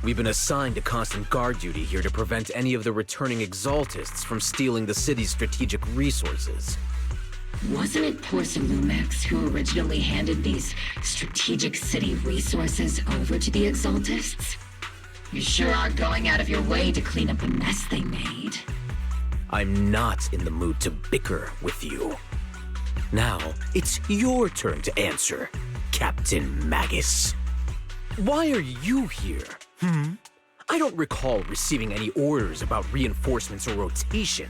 We've been assigned to constant guard duty here to prevent any of the returning exaltists from stealing the city's strategic resources. Wasn't it Porcelumex who originally handed these strategic city resources over to the exaltists? You sure are going out of your way to clean up the mess they made. I'm not in the mood to bicker with you. Now, it's your turn to answer, Captain Magus. Why are you here? I don't recall receiving any orders about reinforcements or rotation.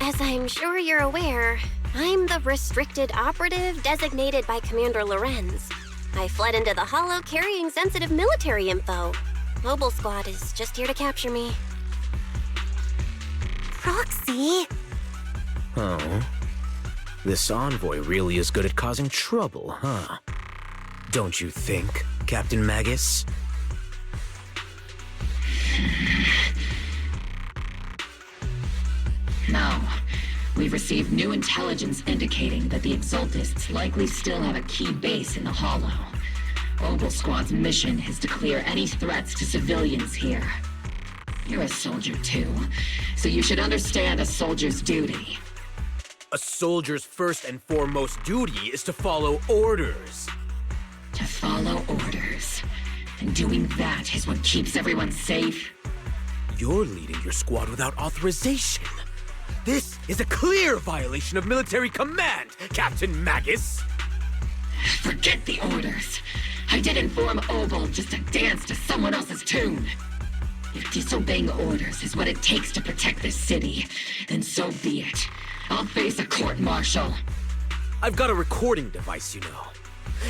As I'm sure you're aware, I'm the restricted operative designated by Commander Lorenz. I fled into the Hollow carrying sensitive military info. Obel Squad is just here to capture me. Proxy? Oh. This envoy really is good at causing trouble, huh? Don't you think, Captain Magus? No. We've received new intelligence indicating that the Exaltists likely still have a key base in the Hollow. Obel Squad's mission is to clear any threats to civilians here. You're a soldier too, so you should understand a soldier's duty. A soldier's first and foremost duty is to follow orders. To follow orders. And doing that is what keeps everyone safe. You're leading your squad without authorization. This is a clear violation of military command, Captain Magus! Forget the orders. I didn't form Obel just to dance to someone else's tune. If disobeying orders is what it takes to protect this city, then so be it. I'll face a court-martial. I've got a recording device, you know.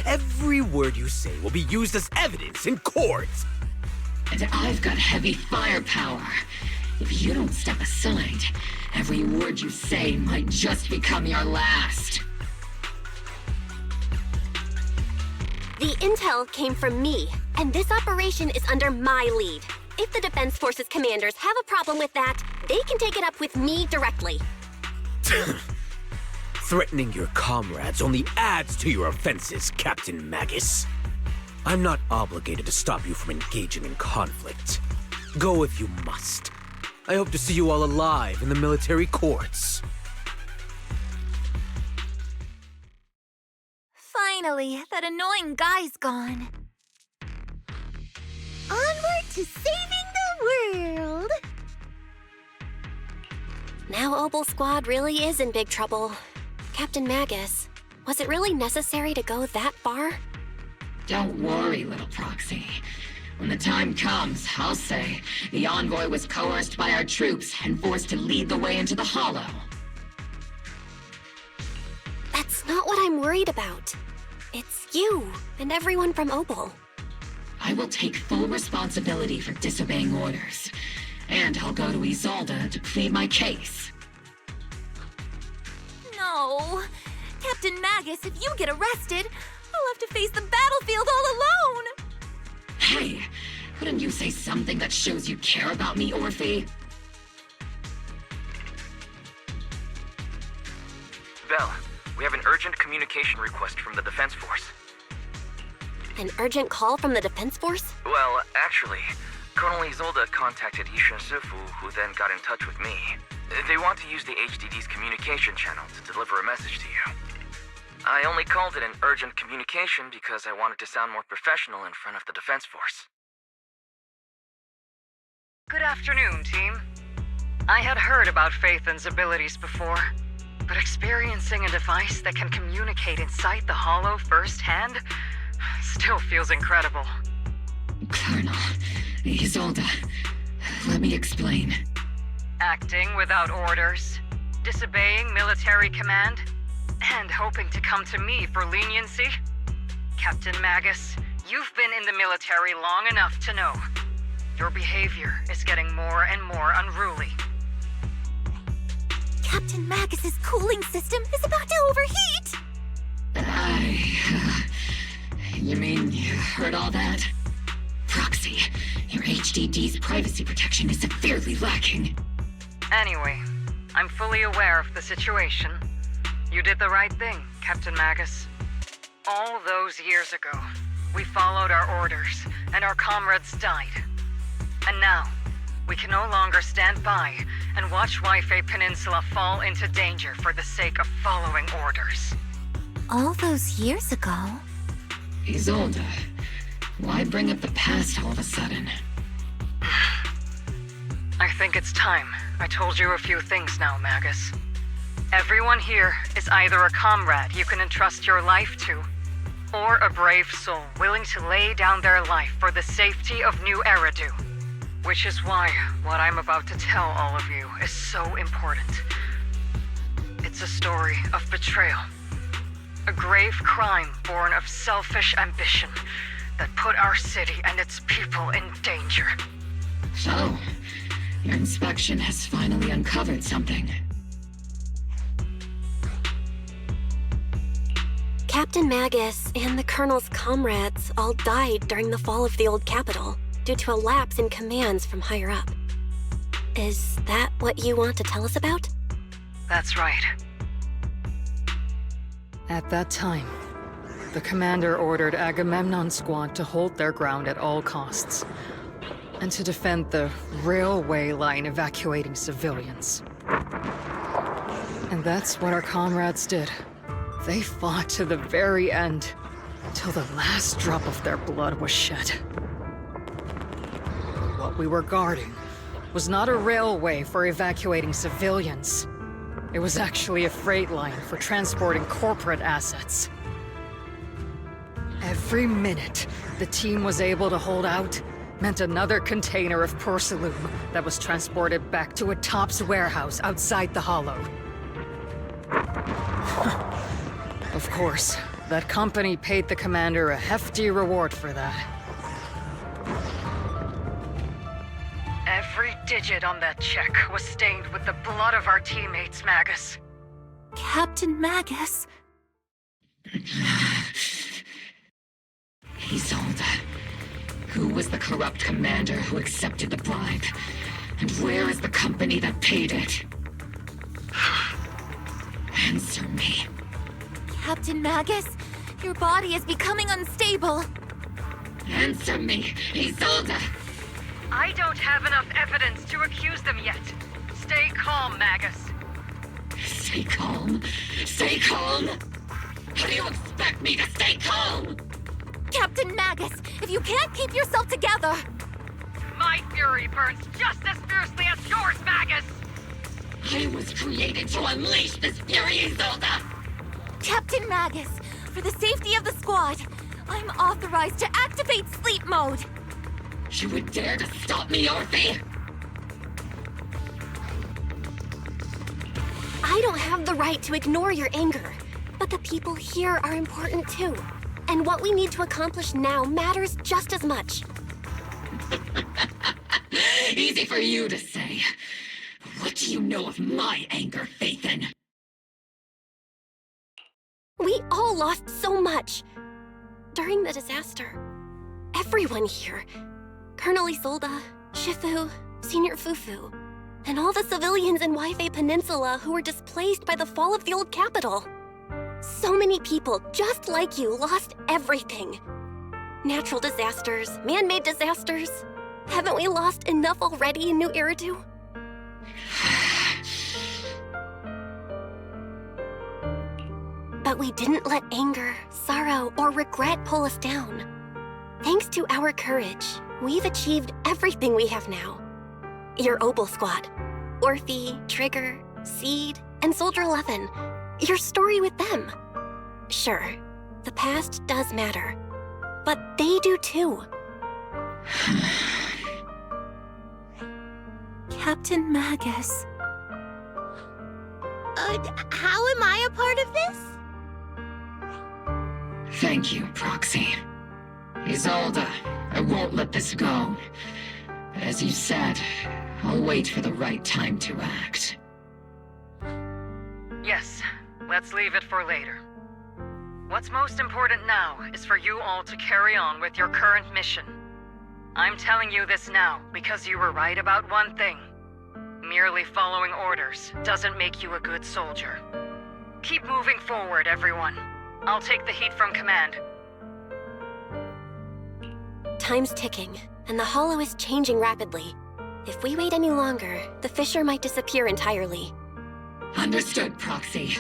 Every word you say will be used as evidence in court. And I've got heavy firepower. If you don't step aside, every word you say might just become your last. The intel came from me, and this operation is under my lead. If the Defense Forces commanders have a problem with that, they can take it up with me directly. Threatening your comrades only adds to your offenses, Captain Magus. I'm not obligated to stop you from engaging in conflict. Go if you must. I hope to see you all alive in the military courts. Finally, that annoying guy's gone. Onward to saving the world! Now Obel Squad really is in big trouble. Captain Magus, was it really necessary to go that far? Don't worry, little proxy. When the time comes, I'll say the envoy was coerced by our troops and forced to lead the way into the Hollow. That's not what I'm worried about. It's you and everyone from Obel. I will take full responsibility for disobeying orders. And I'll go to Isolde to plead my case. No. Captain Magus, if you get arrested, I'll have to face the battlefield all alone! Hey, couldn't you say something that shows you care about me, Orphe? Belle, we have an urgent communication request from the Defense Force. An urgent call from the Defense Force? Well, actually, Colonel Isolde contacted Yishin Sifu, who then got in touch with me. They want to use the HDD's communication channel to deliver a message to you. I only called it an urgent communication because I wanted to sound more professional in front of the Defense Force. Good afternoon, team. I had heard about Phaethon's abilities before, but experiencing a device that can communicate inside the Hollow firsthand still feels incredible. Colonel, Isolde, let me explain. Acting without orders, disobeying military command, and hoping to come to me for leniency? Captain Magus, you've been in the military long enough to know. Your behavior is getting more and more unruly. Captain Magus's cooling system is about to overheat! You mean you heard all that? Proxy, your HDD's privacy protection is severely lacking. Anyway, I'm fully aware of the situation. You did the right thing, Captain Magus. All those years ago, we followed our orders, and our comrades died. And now, we can no longer stand by and watch Wi-Fi Peninsula fall into danger for the sake of following orders. All those years ago? Isolde, why bring up the past all of a sudden? I think it's time I told you a few things now, Magus. Everyone here is either a comrade you can entrust your life to, or a brave soul willing to lay down their life for the safety of New Eridu. Which is why what I'm about to tell all of you is so important. It's a story of betrayal. A grave crime born of selfish ambition that put our city and its people in danger. So, your inspection has finally uncovered something. Captain Magus and the Colonel's comrades all died during the fall of the old capital due to a lapse in commands from higher up. Is that what you want to tell us about? That's right. At that time, the commander ordered Agamemnon's squad to hold their ground at all costs, and to defend the railway line evacuating civilians. And that's what our comrades did. They fought to the very end, till the last drop of their blood was shed. What we were guarding was not a railway for evacuating civilians. It was actually a freight line for transporting corporate assets. Every minute the team was able to hold out meant another container of porcelain that was transported back to a Topps warehouse outside the Hollow. Of course, that company paid the commander a hefty reward for that. Every digit on that check was stained with the blood of our teammates, Magus. Captain Magus? Isolde, who was the corrupt commander who accepted the bribe? And where is the company that paid it? Answer me. Captain Magus, your body is becoming unstable. Answer me, Isolde! I don't have enough evidence to accuse them yet. Stay calm, Magus. Stay calm? Stay calm? How do you expect me to stay calm? Captain Magus, if you can't keep yourself together... My fury burns just as fiercely as yours, Magus! I was created to unleash this fury, Isolde! Captain Magus, for the safety of the squad, I'm authorized to activate sleep mode. You would dare to stop me, Orphe? I don't have the right to ignore your anger, but the people here are important too. And what we need to accomplish now matters just as much. Easy for you to say. What do you know of my anger, Phaethon? We all lost so much. During the disaster, everyone here, Colonel Isolde, Shifu, Senior Fufu, and all the civilians in Wi-Fi Peninsula who were displaced by the fall of the old capital. So many people, just like you, lost everything. Natural disasters, man-made disasters. Haven't we lost enough already in New Eridu? But we didn't let anger, sorrow, or regret pull us down. Thanks to our courage, we've achieved everything we have now. Your Obel Squad, Orphe, Trigger, Seed, and Soldier 11. Your story with them. Sure, the past does matter, but they do too. Captain Magus. How am I a part of this? Thank you, Proxy. Isolde, I won't let this go. But as you said, I'll wait for the right time to act. Yes, let's leave it for later. What's most important now is for you all to carry on with your current mission. I'm telling you this now because you were right about one thing. Merely following orders doesn't make you a good soldier. Keep moving forward, everyone. I'll take the heat from command. Time's ticking, and the Hollow is changing rapidly. If we wait any longer, the fissure might disappear entirely. Understood, Proxy.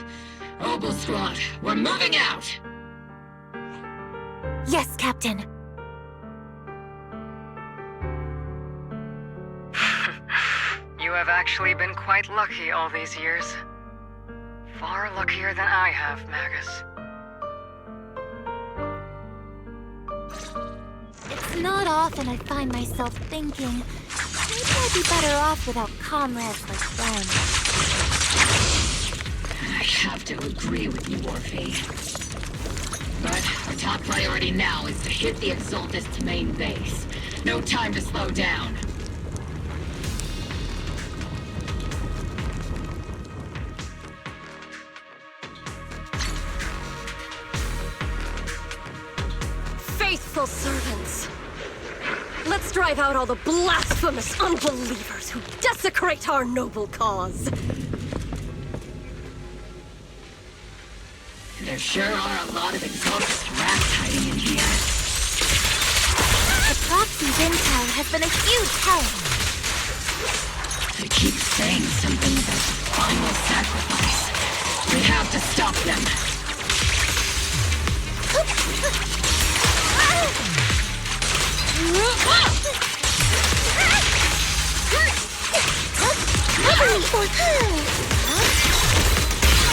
Obel Squad, we're moving out! Yes, Captain. You have actually been quite lucky all these years. Far luckier than I have, Magus. It's not often I find myself thinking, maybe I'd be better off without comrades like them. I have to agree with you, Orphe. But our top priority now is to hit the Exaltist's main base. No time to slow down. Faithful servants! Let's drive out all the blasphemous unbelievers who desecrate our noble cause! There sure are a lot of Exaltist rats hiding in here. The Proxy's intel has been a huge help. They keep saying something about final sacrifice. We have to stop them.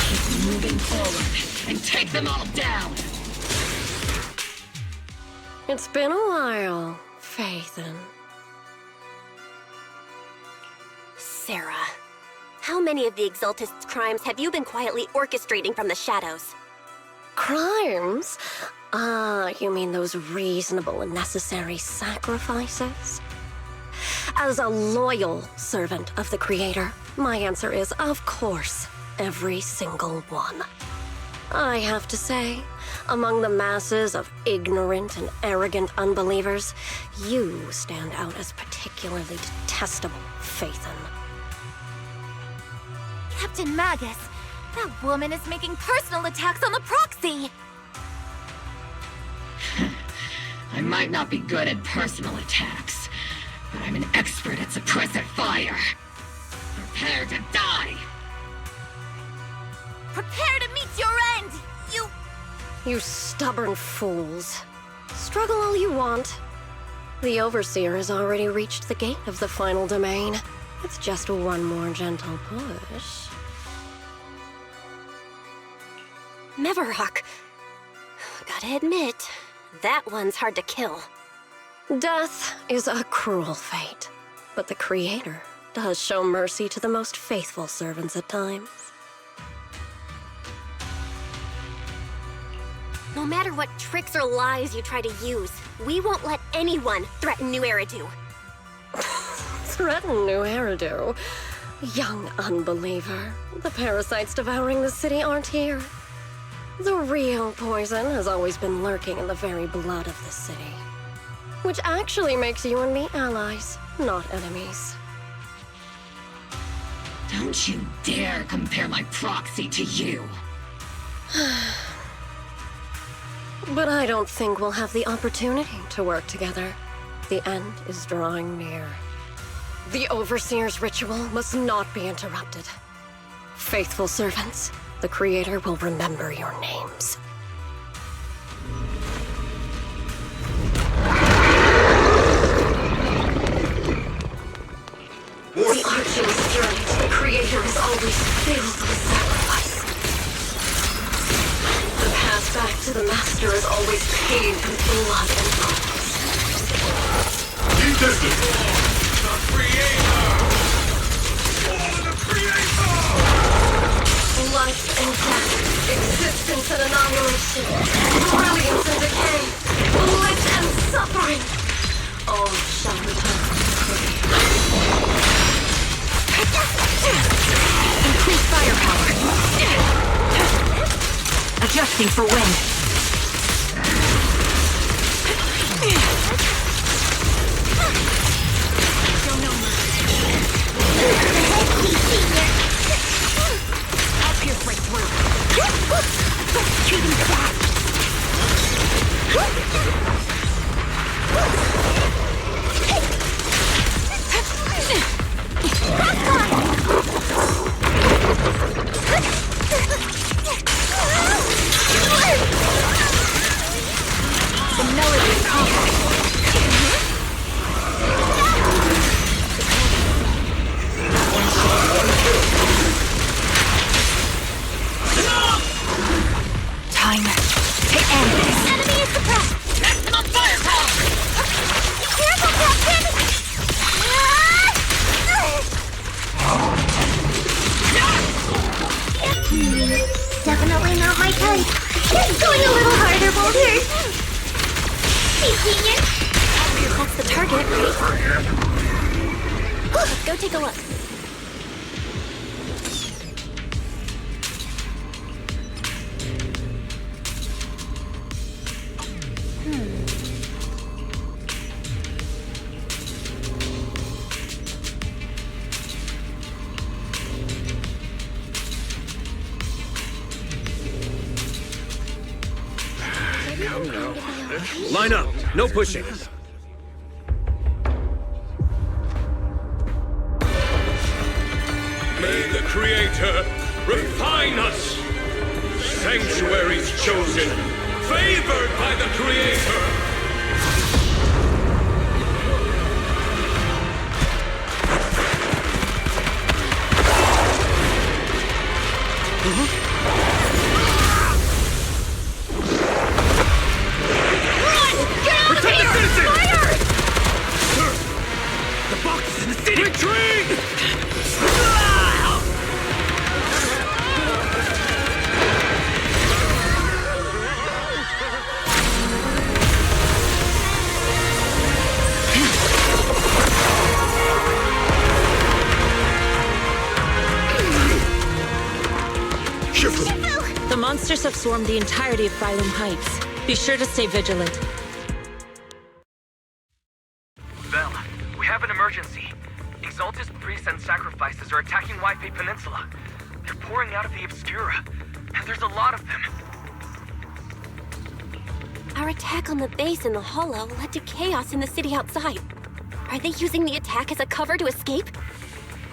Keep moving forward and take them all down. It's been a while, Phaethon. Sarah, how many of the Exaltist's crimes have you been quietly orchestrating from the shadows? Crimes? You mean those reasonable and necessary sacrifices? As a loyal servant of the Creator, my answer is, of course, every single one. I have to say, among the masses of ignorant and arrogant unbelievers, you stand out as particularly detestable, Phaethon. Captain Magus, that woman is making personal attacks on the Proxy! I might not be good at personal attacks, but I'm an expert at suppressive fire. Prepare to die! Prepare to meet your end, you... You stubborn fools. Struggle all you want. The Overseer has already reached the gate of the final domain. It's just one more gentle push. Meverok. Gotta admit, that one's hard to kill. Death is a cruel fate, but the Creator does show mercy to the most faithful servants at times. No matter what tricks or lies you try to use, we won't let anyone threaten New Eridu. Threaten New Eridu? Young unbeliever. The parasites devouring the city aren't here. The real poison has always been lurking in the very blood of the city. Which actually makes you and me allies, not enemies. Don't you dare compare my Proxy to you! But I don't think we'll have the opportunity to work together. The end is drawing near. The Overseer's ritual must not be interrupted. Faithful servants, the Creator will remember your names. The arching strength, the Creator is always filled with sacrifice. The path back to the Master is always paved with blood and purpose. Keep distance! The Creator! For the Creator! Life and death, existence and annihilation, brilliance and decay, bliss and suffering, all shall return to the Creator. Increase firepower. Adjusting for wind. I'll pierce right through. Shooting fast. The melody is complex. Time to end this. Enemy is suppressed! Maximum firepower! Careful, Captain! Definitely not my type. Just going a little harder, Boulder. Taking it. That's the target, right? Let's go take a look. Line up! No pushing! May the Creator refine us! Sanctuaries chosen, favored by the Creator! The monsters have swarmed the entirety of Phylum Heights. Be sure to stay vigilant. Bell, we have an emergency. Exaltus priests and sacrifices are attacking Wi-Fi Peninsula. They're pouring out of the Obscura, and there's a lot of them. Our attack on the base in the Hollow led to chaos in the city outside. Are they using the attack as a cover to escape?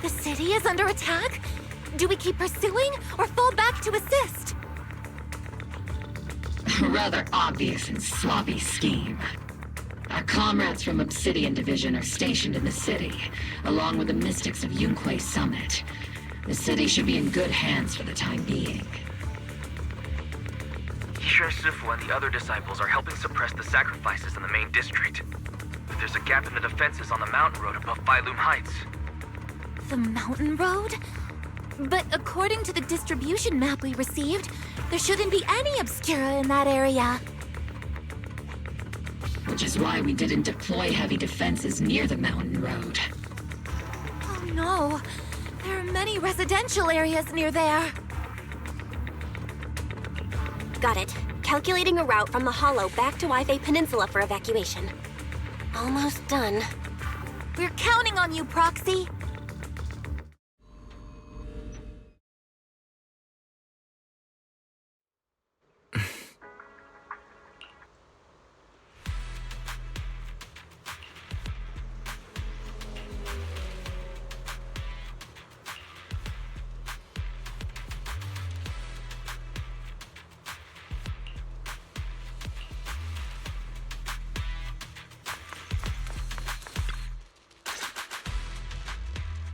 The city is under attack? Do we keep pursuing or fall back to assist? Rather obvious and sloppy scheme. Our comrades from Obsidian Division are stationed in the city, along with the mystics of Yunque Summit. The city should be in good hands for the time being. Yishun Sifu and the other disciples are helping suppress the sacrifices in the main district. But there's a gap in the defenses on the mountain road above Phylum Heights. The mountain road? But according to the distribution map we received, there shouldn't be any Obscura in that area. Which is why we didn't deploy heavy defenses near the mountain road. Oh no, there are many residential areas near there. Got it. Calculating a route from the Hollow back to Wi-Fi Peninsula for evacuation. Almost done. We're counting on you, Proxy.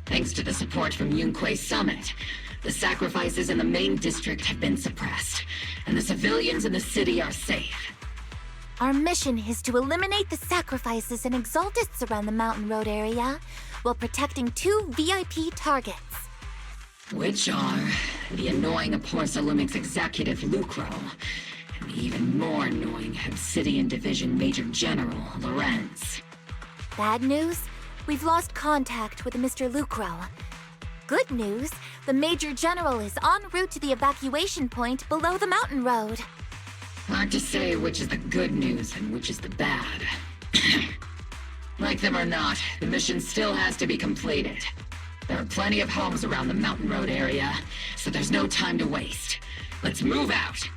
Thanks to the support from Yunque's summit, the sacrifices in the main district have been suppressed, and the civilians in the city are safe. Our mission is to eliminate the sacrifices and exaltists around the Mountain Road area, while protecting 2 VIP targets. Which are the annoying Porcelumix executive Lucro, and the even more annoying Obsidian Division Major General Lorenz. Bad news? We've lost contact with Mr. Lucro. Good news, the Major General is en route to the evacuation point below the mountain road. Hard to say which is the good news and which is the bad. Like them or not, the mission still has to be completed. There are plenty of homes around the mountain road area, so there's no time to waste. Let's move out!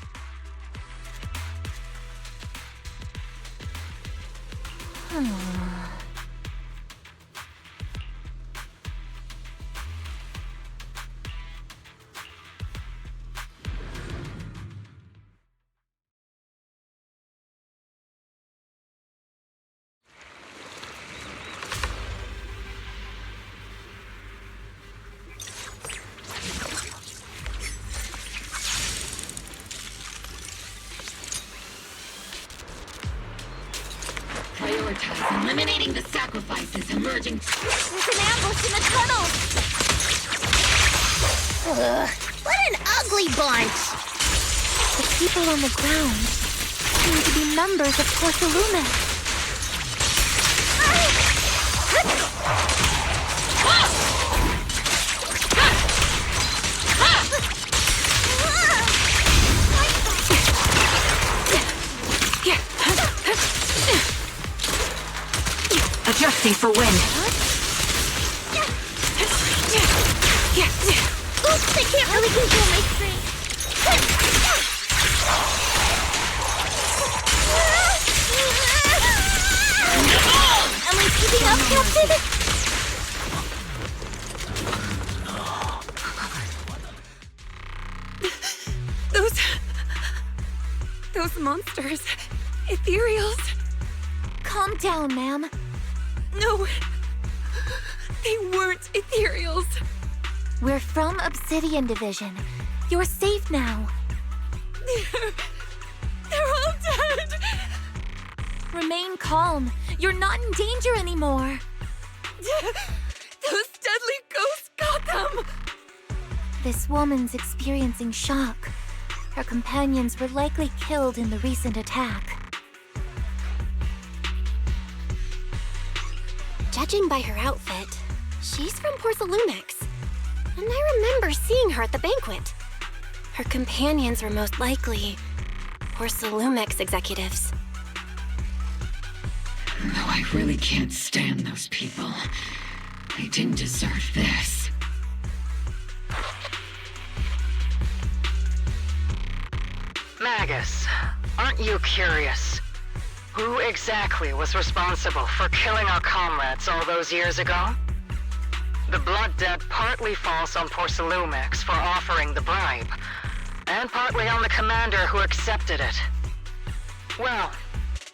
Prioritize eliminating the sacrifices emerging. There's an ambush in the tunnels! Ugh, what an ugly bunch! The people on the ground seem to be members of Porcelumix. Adjusting for wind. Oops, I can't really control my strength. Am I keeping up, Captain? Those monsters. Ethereals. Calm down, ma'am. No. They weren't Ethereals. We're from Obsidian Division. You're safe now. They're all dead. Remain calm. You're not in danger anymore. Those deadly ghosts got them. This woman's experiencing shock. Her companions were likely killed in the recent attack. Judging by her outfit, she's from Porcelumix. And I remember seeing her at the banquet. Her companions were most likely Porcelumix executives. Though I really can't stand those people. They didn't deserve this. Magus, aren't you curious? Who exactly was responsible for killing our comrades all those years ago? The blood debt partly falls on Porcelumix for offering the bribe, and partly on the commander who accepted it. Well,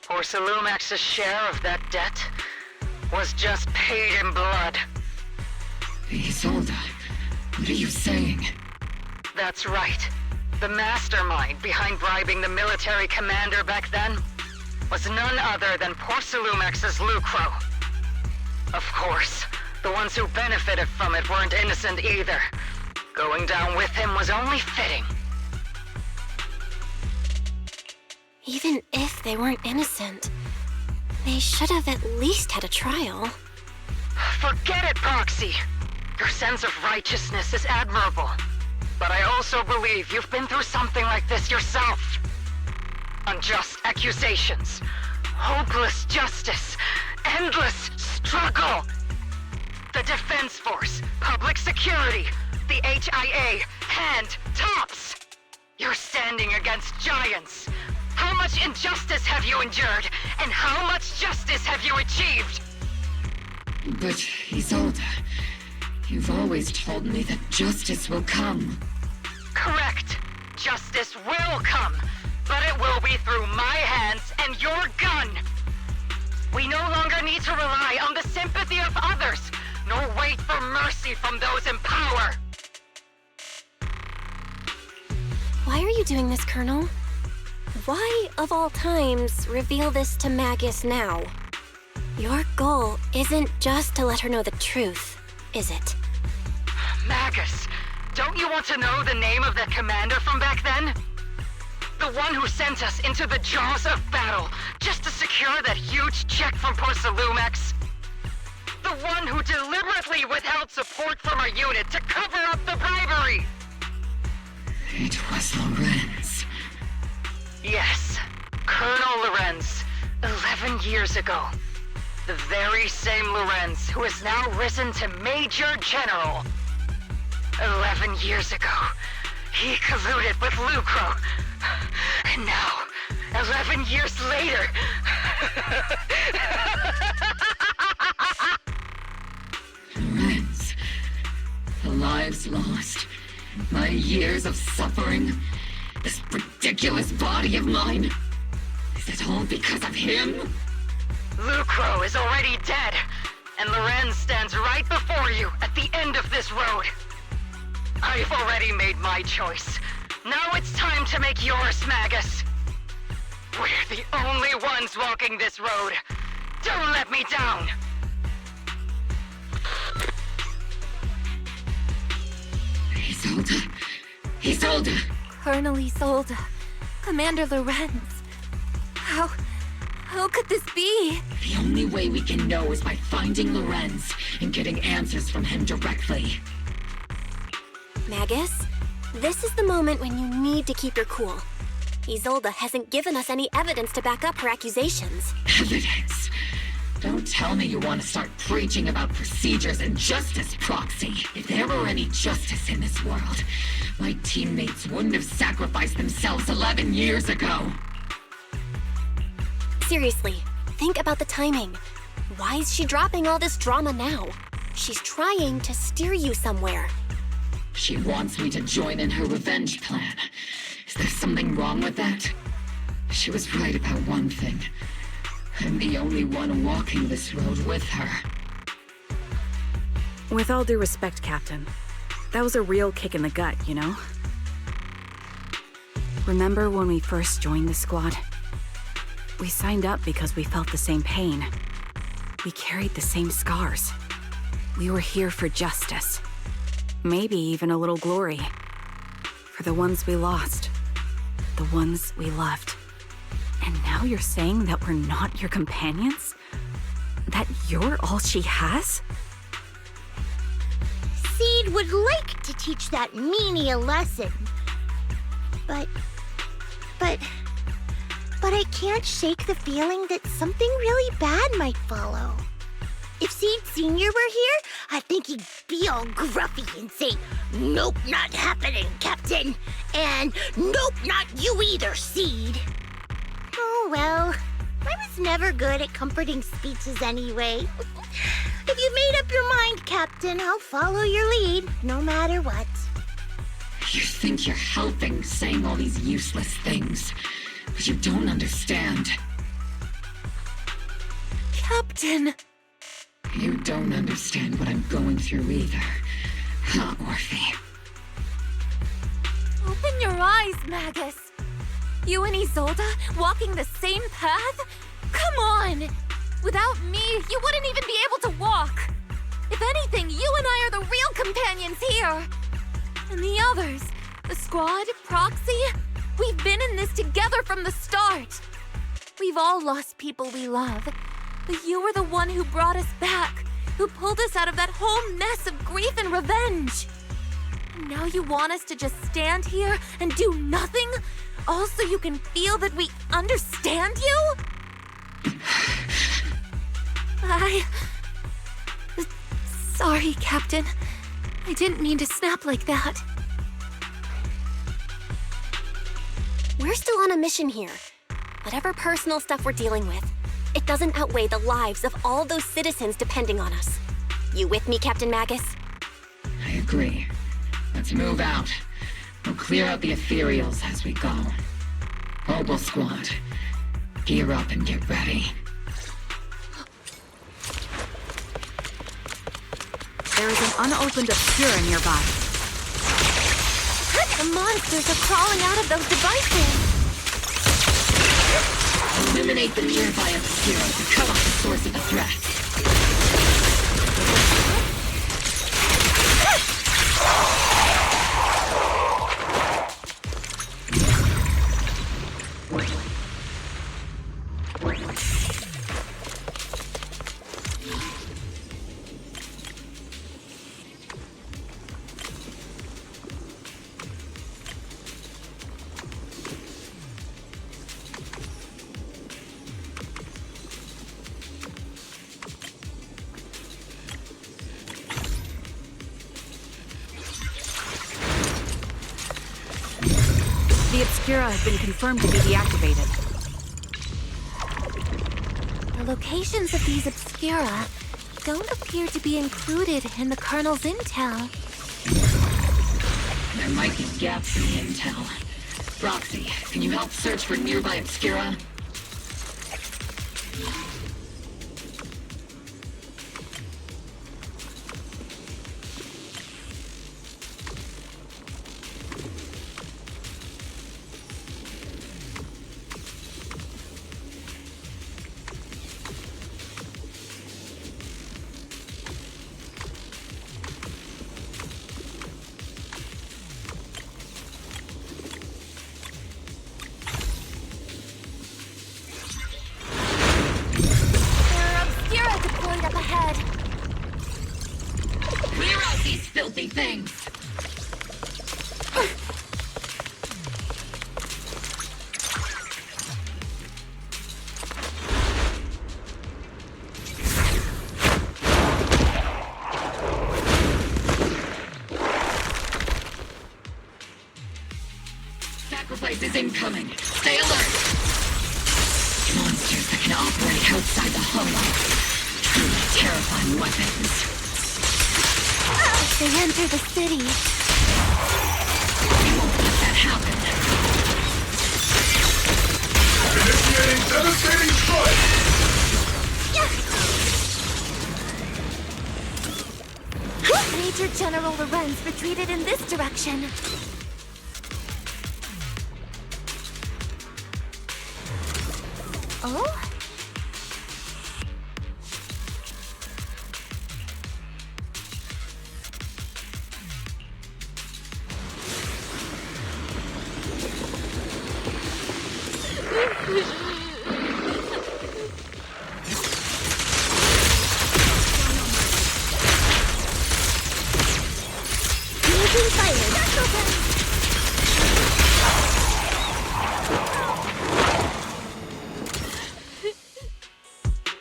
Porcelumix's share of that debt was just paid in blood. Isolde, what are you saying? That's right. The mastermind behind bribing the military commander back then was none other than Porcelumix's Lucro. Of course, the ones who benefited from it weren't innocent either. Going down with him was only fitting. Even if they weren't innocent, they should have at least had a trial. Forget it, Proxy! Your sense of righteousness is admirable. But I also believe you've been through something like this yourself. Unjust accusations, hopeless justice, endless struggle. The Defense Force, public security, the HIA, hand tops. You're standing against giants. How much injustice have you endured, and how much justice have you achieved? But, Isolde, you've always told me that justice will come. Correct. Justice will come, but it will be through my hands and your gun. We no longer need to rely on the sympathy of others, nor wait for mercy from those in power! Why are you doing this, Colonel? Why, of all times, reveal this to Magus now? Your goal isn't just to let her know the truth, is it? Magus, don't you want to know the name of that commander from back then? The one who sent us into the jaws of battle just to secure that huge check from Porsalumex? The one who deliberately withheld support from our unit to cover up the bribery! It was Lorenz. Yes, Colonel Lorenz, 11 years ago. The very same Lorenz who has now risen to Major General. 11 years ago, he colluded with Lucro. And now, 11 years later... Lorenz, the lives lost, my years of suffering, this ridiculous body of mine. Is it all because of him? Lucro is already dead, and Lorenz stands right before you at the end of this road. I've already made my choice. Now it's time to make yours, Magus. We're the only ones walking this road. Don't let me down. Isolde! Colonel Isolde. Commander Lorenz. How could this be? The only way we can know is by finding Lorenz and getting answers from him directly. Magus, this is the moment when you need to keep your cool. Isolde hasn't given us any evidence to back up her accusations. Evidence? Don't tell me you want to start preaching about procedures and justice, Proxy. If there were any justice in this world, my teammates wouldn't have sacrificed themselves 11 years ago. Seriously, think about the timing. Why is she dropping all this drama now? She's trying to steer you somewhere. She wants me to join in her revenge plan. Is there something wrong with that? She was right about one thing. I'm the only one walking this road with her. With all due respect, Captain, that was a real kick in the gut, you know? Remember when we first joined the squad? We signed up because we felt the same pain. We carried the same scars. We were here for justice. Maybe even a little glory. For the ones we lost. The ones we loved. And now you're saying that we're not your companions? That you're all she has? Seed would like to teach that meanie a lesson. But I can't shake the feeling that something really bad might follow. If Seed Sr. were here, I think he'd be all gruffy and say, "Nope, not happening, Captain." And "Nope, not you either, Seed." Oh well, I was never good at comforting speeches anyway. If you've made up your mind, Captain, I'll follow your lead, no matter what. You think you're helping saying all these useless things, but you don't understand. Captain! You don't understand what I'm going through either, huh, Orphe? Open your eyes, Magus! You and Isolde walking the same path? Come on! Without me, you wouldn't even be able to walk! If anything, you and I are the real companions here! And the others, the squad, Proxy, we've been in this together from the start! We've all lost people we love, but you were the one who brought us back, who pulled us out of that whole mess of grief and revenge! And now you want us to just stand here and do nothing? All so you can feel that we understand you? Sorry, Captain. I didn't mean to snap like that. We're still on a mission here. Whatever personal stuff we're dealing with, it doesn't outweigh the lives of all those citizens depending on us. You with me, Captain Magus? I agree. Let's move out. We'll clear out the Ethereals as we go. Mobile Squad, gear up and get ready. There is an unopened obscura nearby. The monsters are crawling out of those devices! Eliminate the nearby obscura to cut off the source of the threat. The obscura have been confirmed to be deactivated. The locations of these obscura don't appear to be included in the kernel's intel. There might be gaps in the intel. Roxy, can you help search for nearby obscura? Filthy things! Sacrifice is incoming! Stay alert! Monsters that can operate outside the Holo. Truly terrifying weapons. They enter the city. We won't let that happen. Initiating devastating strike! Major General Lorenz retreated in this direction. Oh?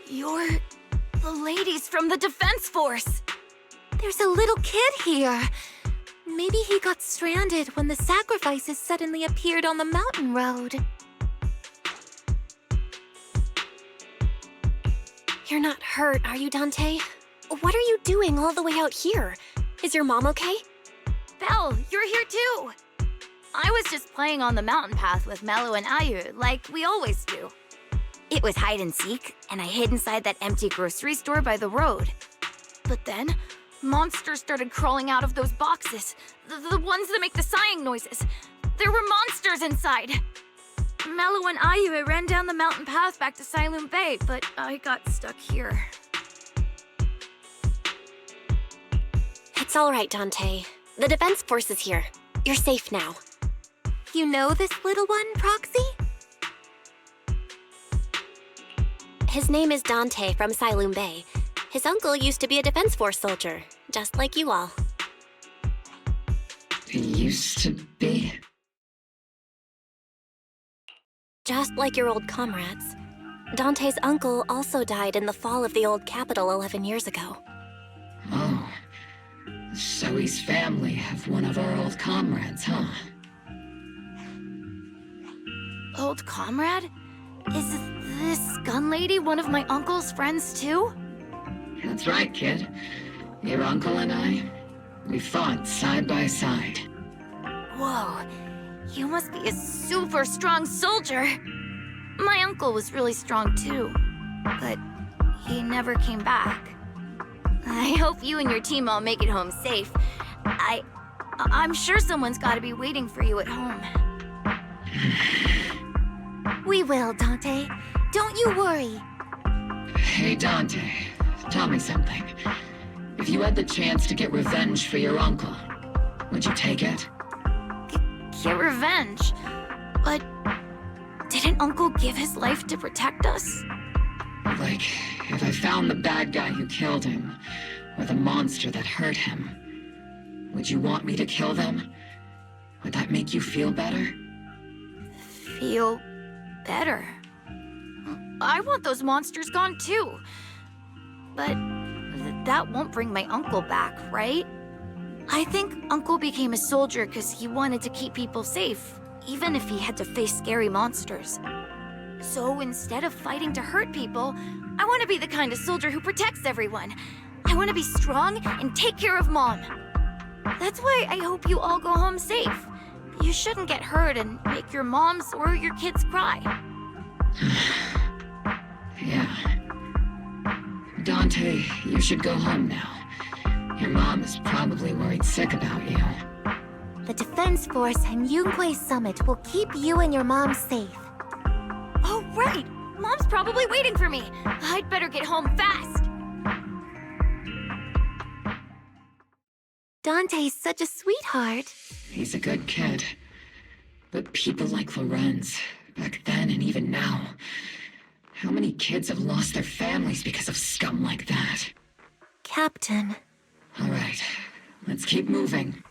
You're the ladies from the Defense Force. There's a little kid here. Maybe he got stranded when the sacrifices suddenly appeared on the mountain road. You're not hurt, are you, Dante? What are you doing all the way out here? Is your mom okay? Belle, you're here too! I was just playing on the mountain path with Melo and Ayu, like we always do. It was hide and seek, and I hid inside that empty grocery store by the road. But then, monsters started crawling out of those boxes. The ones that make the sighing noises. There were monsters inside! Melo and Ayu ran down the mountain path back to Siloon Bay, but I got stuck here. It's all right, Dante. The Defense Force is here. You're safe now. You know this little one, Proxy? His name is Dante from Siloon Bay. His uncle used to be a Defense Force soldier, just like you all. He used to be? Just like your old comrades. Dante's uncle also died in the fall of the old capital 11 years ago. Oh. So his family have one of our old comrades, huh? Old comrade? Is this gun lady one of my uncle's friends too? That's right, kid. Your uncle and I, we fought side by side. Whoa, you must be a super strong soldier. My uncle was really strong too, but he never came back. I hope you and your team all make it home safe. I'm sure someone's gotta be waiting for you at home. We will, Dante. Don't you worry. Hey, Dante. Tell me something. If you had the chance to get revenge for your uncle, would you take it? Get revenge? But didn't Uncle give his life to protect us? Like, if I found the bad guy who killed him, or the monster that hurt him, would you want me to kill them? Would that make you feel better? Feel better? I want those monsters gone too. But that won't bring my uncle back, right? I think Uncle became a soldier because he wanted to keep people safe, even if he had to face scary monsters. So instead of fighting to hurt people, I want to be the kind of soldier who protects everyone. I want to be strong and take care of Mom. That's why I hope you all go home safe. You shouldn't get hurt and make your moms or your kids cry. Yeah. Dante, you should go home now. Your mom is probably worried sick about you. The Defense Force and Yunque Summit will keep you and your mom safe. Oh, right! Mom's probably waiting for me. I'd better get home fast. Dante's such a sweetheart. He's a good kid. But people like Lorenz, back then and even now, how many kids have lost their families because of scum like that? Captain. All right, let's keep moving.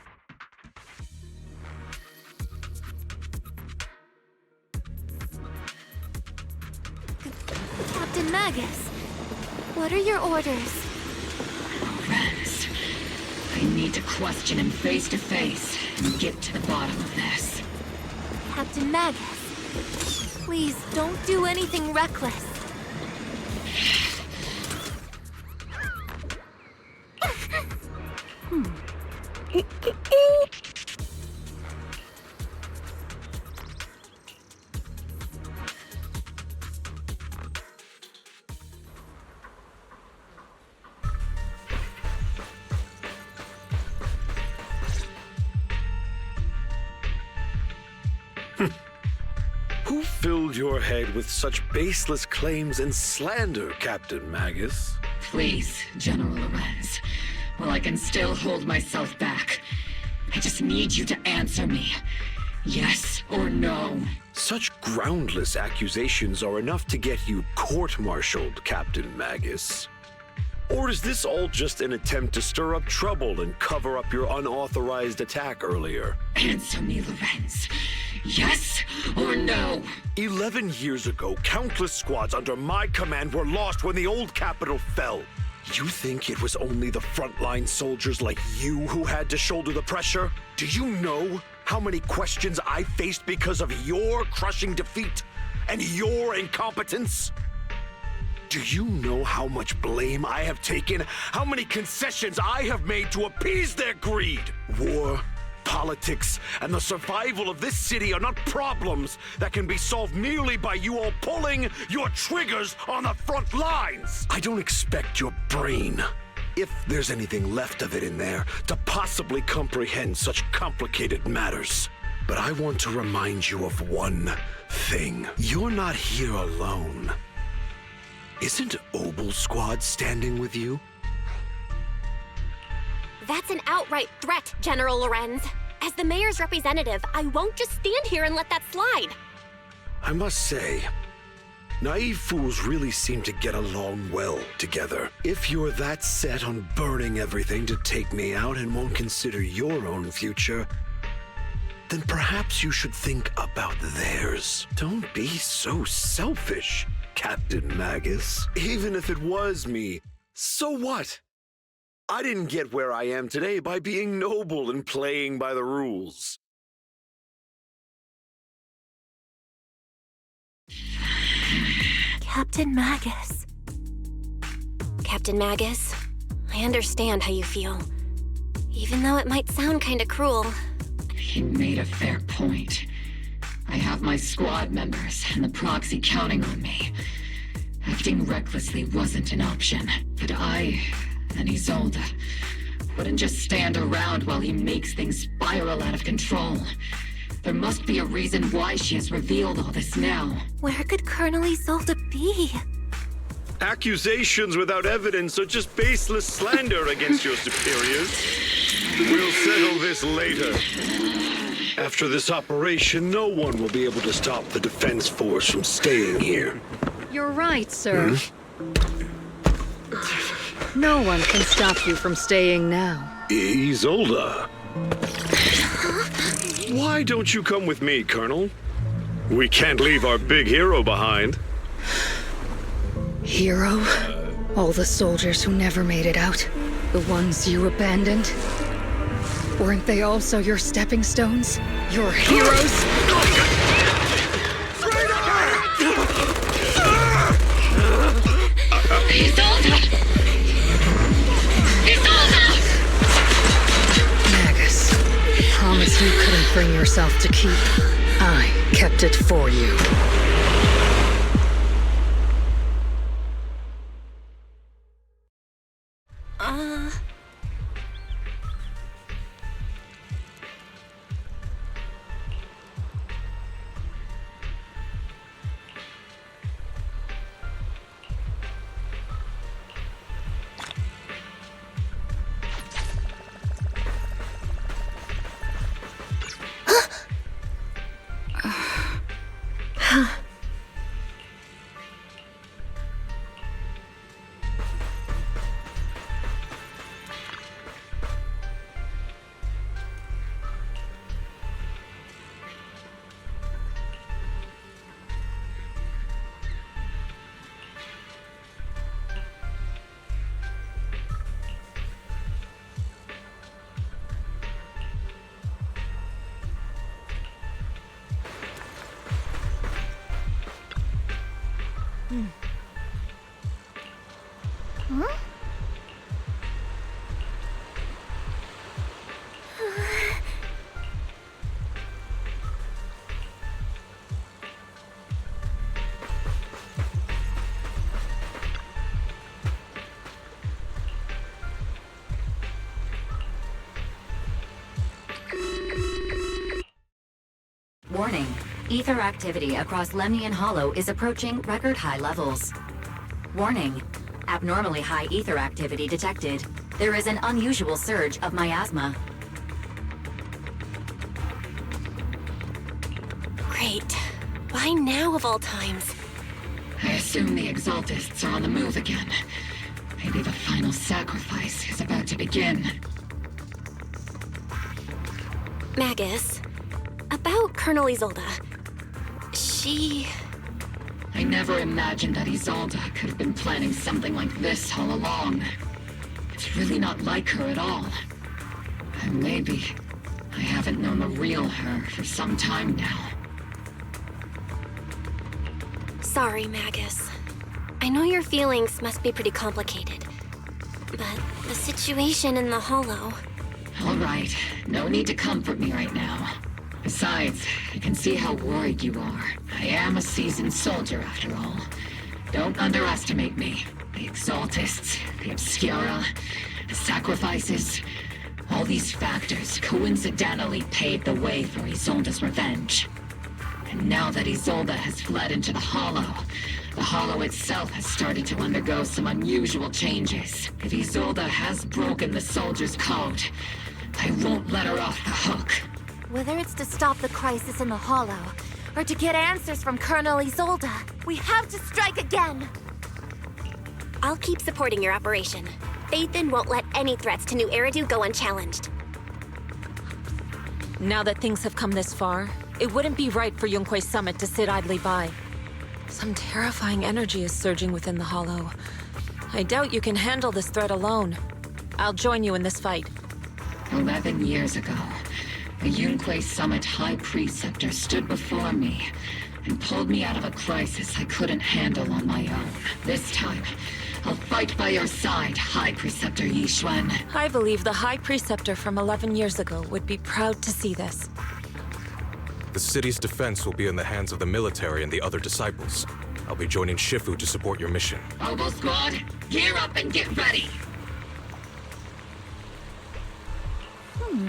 Captain Magus, what are your orders? Lorenz, I need to question him face to face and get to the bottom of this. Captain Magus, please don't do anything reckless. Who filled your head with such baseless claims and slander, Captain Magus? Please, General Lorenz. While I can still hold myself back, I just need you to answer me. Yes or no? Such groundless accusations are enough to get you court-martialed, Captain Magus. Or is this all just an attempt to stir up trouble and cover up your unauthorized attack earlier? Answer me, Lorenz. Yes or no? 11 years ago, countless squads under my command were lost when the old capital fell. You think it was only the frontline soldiers like you who had to shoulder the pressure? Do you know how many questions I faced because of your crushing defeat and your incompetence? Do you know how much blame I have taken? How many concessions I have made to appease their greed? War, politics, and the survival of this city are not problems that can be solved merely by you all pulling your triggers on the front lines. I don't expect your brain, if there's anything left of it in there, to possibly comprehend such complicated matters. But I want to remind you of one thing. You're not here alone. Isn't Obel Squad standing with you? That's an outright threat, General Lorenz. As the mayor's representative, I won't just stand here and let that slide. I must say, naive fools really seem to get along well together. If you're that set on burning everything to take me out and won't consider your own future, then perhaps you should think about theirs. Don't be so selfish, Captain Magus. Even if it was me, so what? I didn't get where I am today by being noble and playing by the rules. Captain Magus. Captain Magus, I understand how you feel. Even though it might sound kinda cruel. He made a fair point. I have my squad members and the proxy counting on me. Acting recklessly wasn't an option, but I And Isolde wouldn't just stand around while he makes things spiral out of control. There must be a reason why she has revealed all this now. Where could Colonel Isolde be? Accusations without evidence are just baseless slander against your superiors. We'll settle this later. After this operation, no one will be able to stop the Defense Force from staying here. You're right, sir. No one can stop you from staying now. Isolde. Why don't you come with me, Colonel? We can't leave our big hero behind. Hero? All the soldiers who never made it out? The ones you abandoned? Weren't they also your stepping stones? Your heroes? Magus, promise you couldn't bring yourself to keep. I kept it for you. Warning. Ether activity across Lemnian Hollow is approaching record-high levels. Warning. Abnormally high ether activity detected. There is an unusual surge of miasma. Great. Why now of all times? I assume the Exaltists are on the move again. Maybe the final sacrifice is about to begin. Magus, about Colonel Isolde. I never imagined that Isolde could have been planning something like this all along. It's really not like her at all. And maybe I haven't known the real her for some time now. Sorry, Magus. I know your feelings must be pretty complicated. But the situation in the Hollow... All right, no need to comfort me right now. Besides, I can see how worried you are. I am a seasoned soldier, after all. Don't underestimate me. The Exaltists, the Obscura, the sacrifices... all these factors coincidentally paved the way for Isolde's revenge. And now that Isolde has fled into the Hollow itself has started to undergo some unusual changes. If Isolde has broken the soldier's code, I won't let her off the hook. Whether it's to stop the crisis in the Hollow, or to get answers from Colonel Isolde, we have to strike again! I'll keep supporting your operation. Phaethon won't let any threats to New Eridu go unchallenged. Now that things have come this far, it wouldn't be right for Yunque's summit to sit idly by. Some terrifying energy is surging within the Hollow. I doubt you can handle this threat alone. I'll join you in this fight. 11 years ago, the Yunque Summit High Preceptor stood before me and pulled me out of a crisis I couldn't handle on my own. This time, I'll fight by your side, High Preceptor Yixuan. I believe the High Preceptor from 11 years ago would be proud to see this. The city's defense will be in the hands of the military and the other disciples. I'll be joining Shifu to support your mission. Oboe Squad, gear up and get ready! The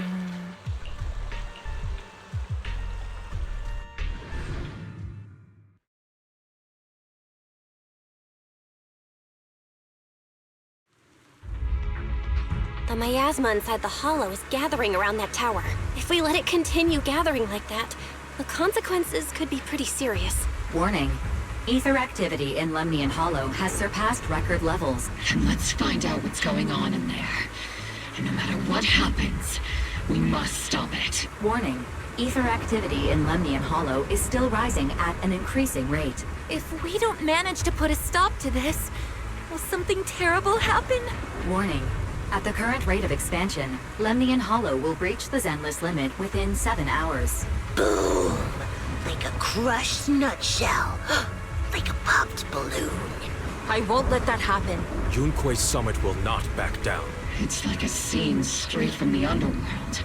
miasma inside the hollow is gathering around that tower. If we let it continue gathering like that, the consequences could be pretty serious. Warning. Ether activity in Lemnian Hollow has surpassed record levels. Then let's find out what's going on in there. And no matter what happens, we must stop it. Warning. Ether activity in Lemnian Hollow is still rising at an increasing rate. If we don't manage to put a stop to this, will something terrible happen? Warning. At the current rate of expansion, Lemnian Hollow will breach the ZENLESS limit within 7 hours. Boom! Like a crushed nutshell. Like a popped balloon. I won't let that happen. Yunque's summit will not back down. It's like a scene straight from the underworld.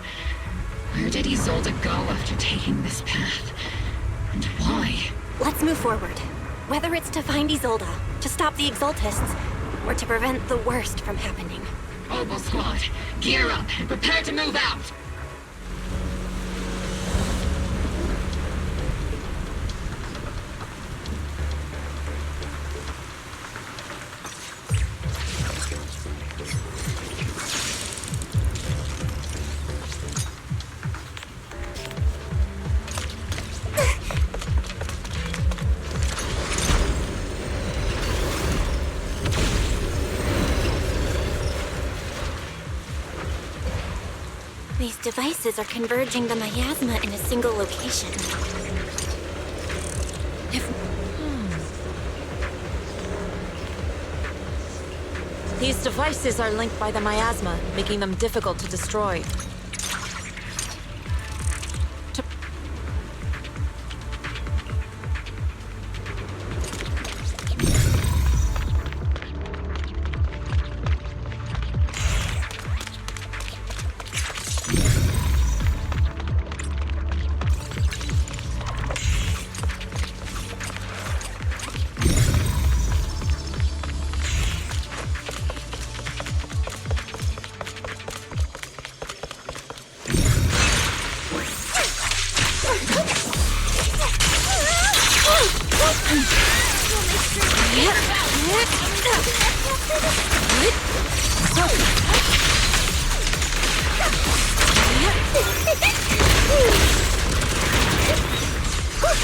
Where did Isolde go after taking this path? And why? Let's move forward. Whether it's to find Isolde, to stop the Exaltists, or to prevent the worst from happening. Oboe Squad, gear up and prepare to move out! These devices are converging the miasma in a single location. These devices are linked by the miasma, making them difficult to destroy.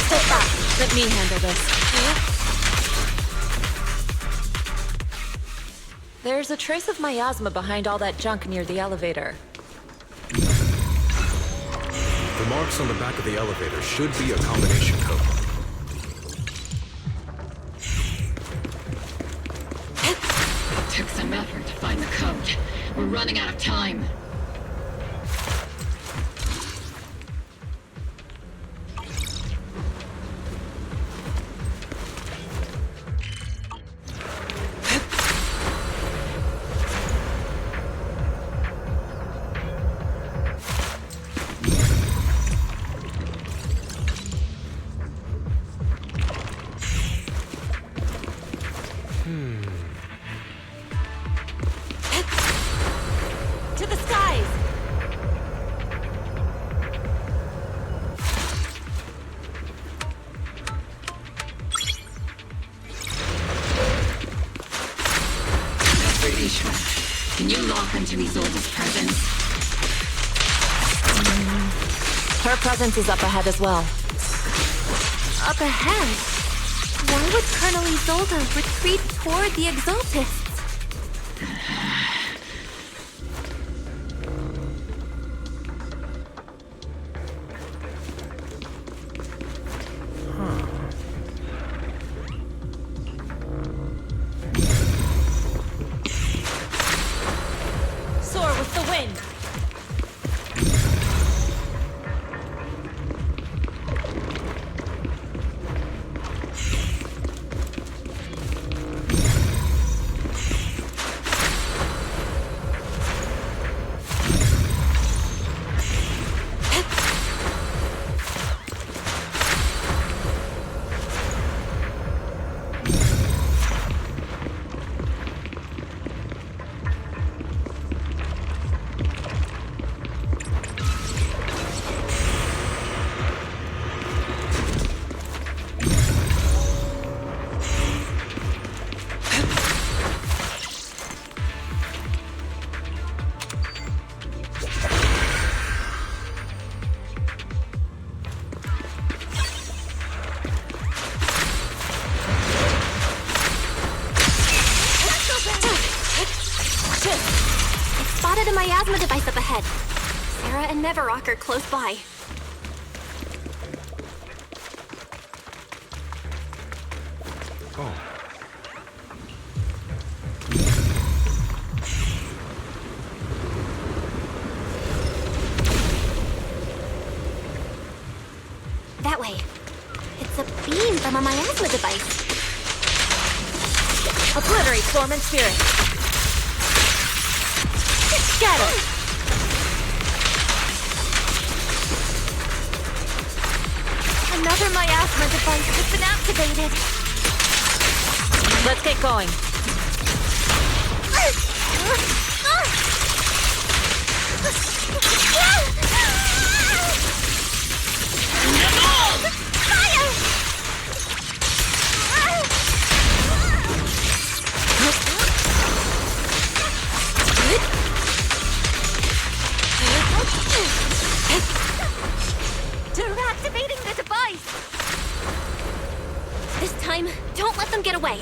Step back. Let me handle this. There's a trace of miasma behind all that junk near the elevator. The marks on the back of the elevator should be a combination code. It took some effort to find the code. We're running out of time. To the skies! Can you lock into Isolde's presence? Her presence is up ahead as well. Up ahead? Why would Colonel Isolde retreat toward the Exaltists? Soar with the wind! Spotted a miasma device up ahead. Sarah and Neverrock are close by. Oh. That way. It's a beam from a miasma device. Obliterate form and spirit. Scatter. Another miasma device has been activated. Let's get going. They're activating the device! This time, don't let them get away.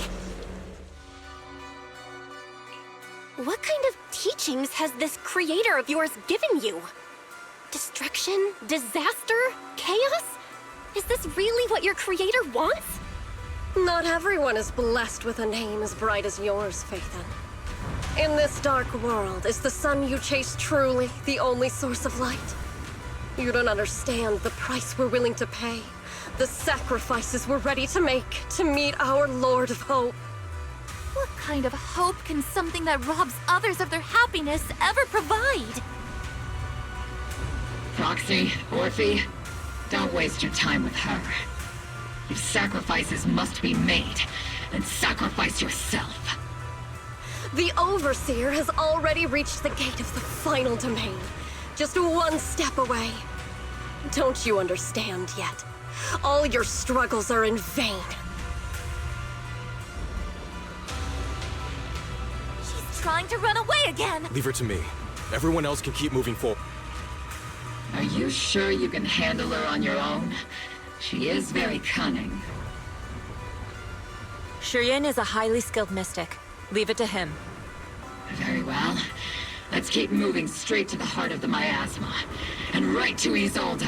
What kind of teachings has this creator of yours given you? Destruction? Disaster? Chaos? Is this really what your creator wants? Not everyone is blessed with a name as bright as yours, Phaethon. In this dark world, is the sun you chase truly the only source of light? You don't understand the price we're willing to pay, the sacrifices we're ready to make to meet our Lord of Hope. What kind of hope can something that robs others of their happiness ever provide? Proxy, Orphe, don't waste your time with her. If sacrifices must be made, then sacrifice yourself. The Overseer has already reached the gate of the final domain, just one step away. Don't you understand yet? All your struggles are in vain. She's trying to run away again! Leave her to me. Everyone else can keep moving forward. Are you sure you can handle her on your own? She is very cunning. Shurien is a highly skilled mystic. Leave it to him. Very well. Let's keep moving straight to the heart of the miasma, and right to Isolde.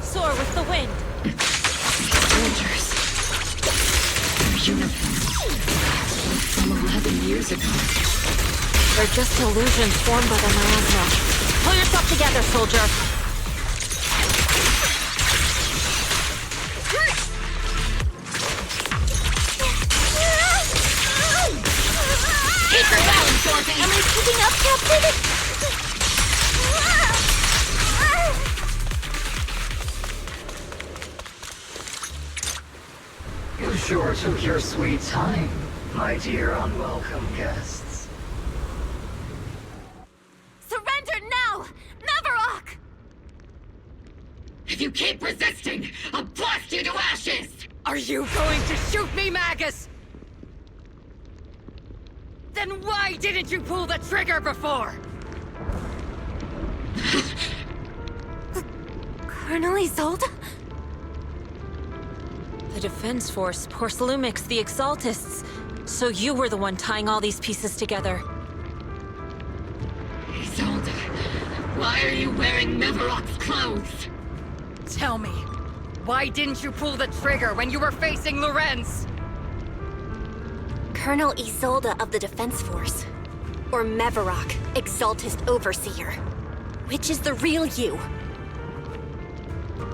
Soar with the wind. Soldiers. Their uniforms from 11 years ago. They're just illusions formed by the miasma. Pull yourself together, soldier. Keep your balance, Orphe! Am I keeping up, Captain? You sure took your sweet time, my dear unwelcome guests. Surrender now! Neverrock! If you keep resisting, I'll blast you to ashes! Are you going to shoot me, Magus? Then why didn't you pull the trigger before? Colonel Isolde? The Defense Force, Porcelumix, the Exaltists. So you were the one tying all these pieces together. Isolde, why are you wearing Neverrock's clothes? Tell me, why didn't you pull the trigger when you were facing Lorenz? Colonel Isolde of the Defense Force. Or Meverrock, Exaltist Overseer. Which is the real you?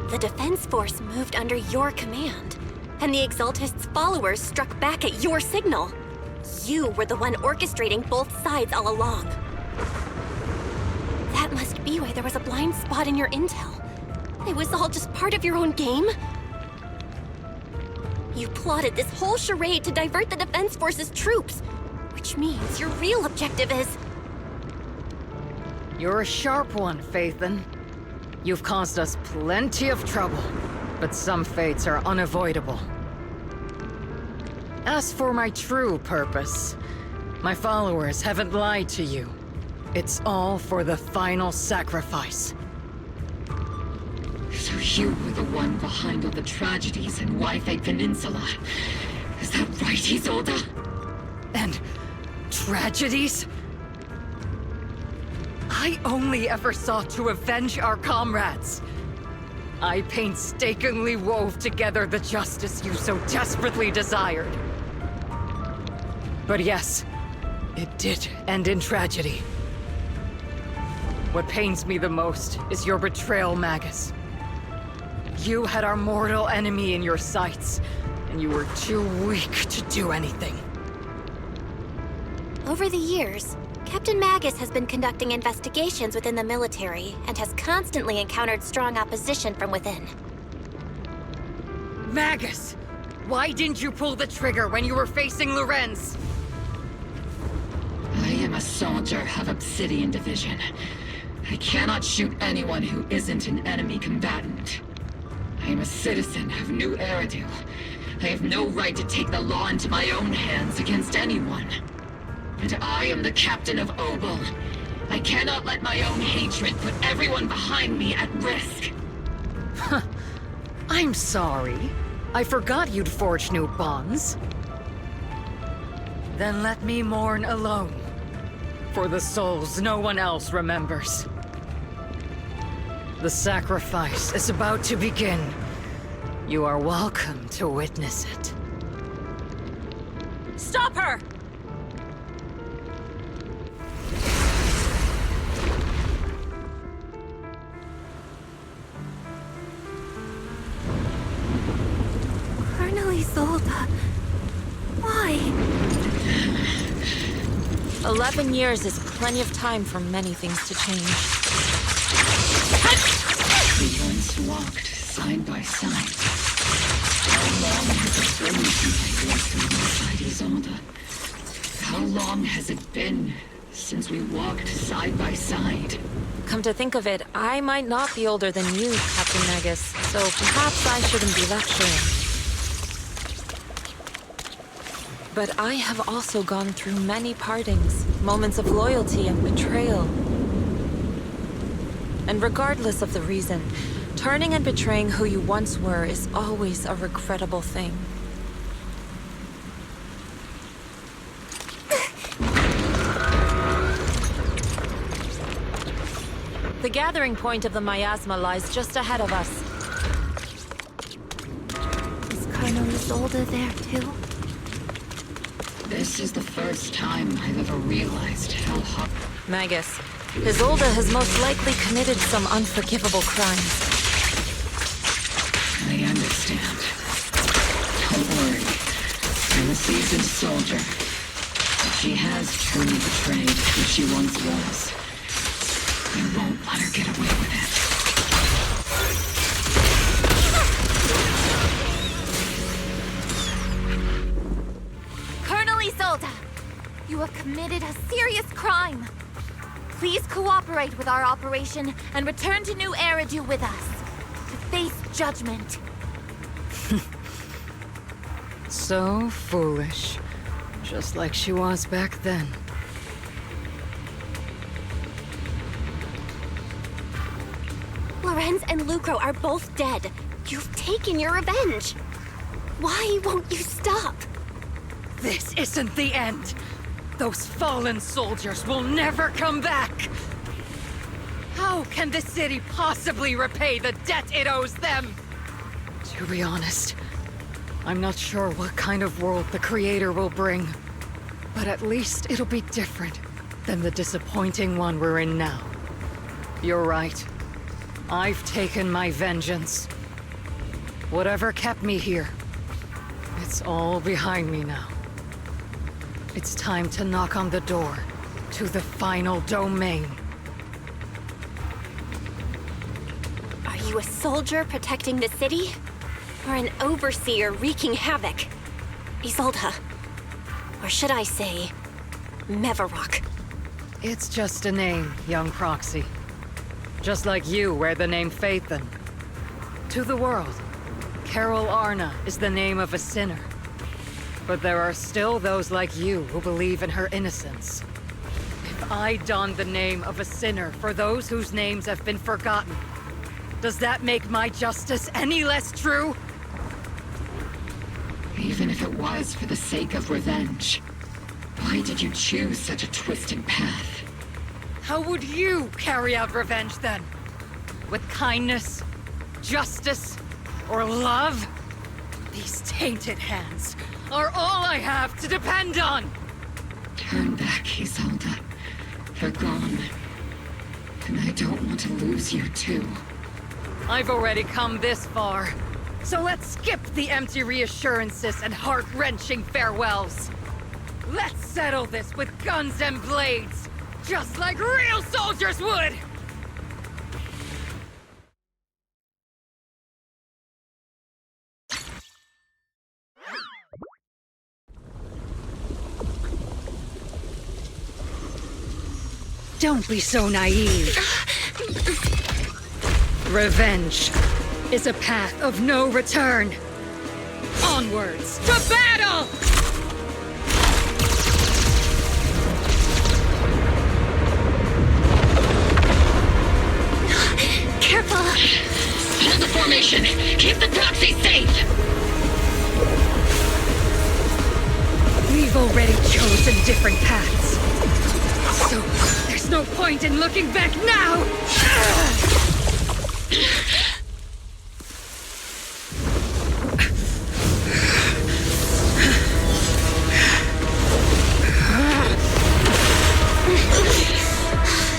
The Defense Force moved under your command, and the Exaltist's followers struck back at your signal. You were the one orchestrating both sides all along. That must be why there was a blind spot in your intel. It was all just part of your own game? You plotted this whole charade to divert the Defense Force's troops, which means your real objective is... You're a sharp one, Phaethon. You've caused us plenty of trouble, but some fates are unavoidable. As for my true purpose, my followers haven't lied to you. It's all for the final sacrifice. So you were the one behind all the tragedies in Wi-Fi Peninsula. Is that right, Isolde? And tragedies? I only ever sought to avenge our comrades. I painstakingly wove together the justice you so desperately desired. But yes, it did end in tragedy. What pains me the most is your betrayal, Magus. You had our mortal enemy in your sights, and you were too weak to do anything. Over the years, Captain Magus has been conducting investigations within the military and has constantly encountered strong opposition from within. Magus! Why didn't you pull the trigger when you were facing Lorenz? I am a soldier of Obsidian Division. I cannot shoot anyone who isn't an enemy combatant. I am a citizen of New Eridu. I have no right to take the law into my own hands against anyone. And I am the captain of Obel. I cannot let my own hatred put everyone behind me at risk. I'm sorry. I forgot you'd forged new bonds. Then let me mourn alone. For the souls no one else remembers. The sacrifice is about to begin. You are welcome to witness it. Stop her! Colonel Isolde. Why? 11 years is plenty of time for many things to change. We once walked side by side. How long has it been since I walked through my side, Isolde? How long has it been since we walked side by side? Come to think of it, I might not be older than you, Captain Magus, so perhaps I shouldn't be lecturing. But I have also gone through many partings, moments of loyalty and betrayal. And regardless of the reason, turning and betraying who you once were is always a regrettable thing. The gathering point of the miasma lies just ahead of us. Is Colonel Isolde there too? This is the first time I've ever realized how hot... Magus, Isolde has most likely committed some unforgivable crimes. I understand. Don't worry. I'm a seasoned soldier. But she has truly betrayed who she once was. I won't let her get away with it. Colonel Isolde, you have committed a serious crime. Please cooperate with our operation and return to New Eridu with us to face judgment. So foolish. Just like she was back then. Lorenz and Lucro are both dead. You've taken your revenge. Why won't you stop? This isn't the end. Those fallen soldiers will never come back. How can the city possibly repay the debt it owes them? To be honest, I'm not sure what kind of world the Creator will bring. But at least it'll be different than the disappointing one we're in now. You're right. I've taken my vengeance. Whatever kept me here, it's all behind me now. It's time to knock on the door to the final domain. Are you a soldier protecting the city? Or an overseer wreaking havoc? Isolde. Or should I say, Mevarok? It's just a name, young proxy. Just like you wear the name Phaethon. To the world, Carol Arna is the name of a sinner. But there are still those like you who believe in her innocence. If I don the name of a sinner for those whose names have been forgotten, does that make my justice any less true? Even if it was for the sake of revenge, why did you choose such a twisted path? How would you carry out revenge then? With kindness, justice, or love? These tainted hands are all I have to depend on! Turn back, Isolde. They're gone. And I don't want to lose you too. I've already come this far. So let's skip the empty reassurances and heart-wrenching farewells. Let's settle this with guns and blades, just like real soldiers would! Don't be so naive. Revenge is a path of no return. Onwards to battle! Careful! Hold the formation! Keep the proxy safe! We've already chosen different paths. So, there's no point in looking back now!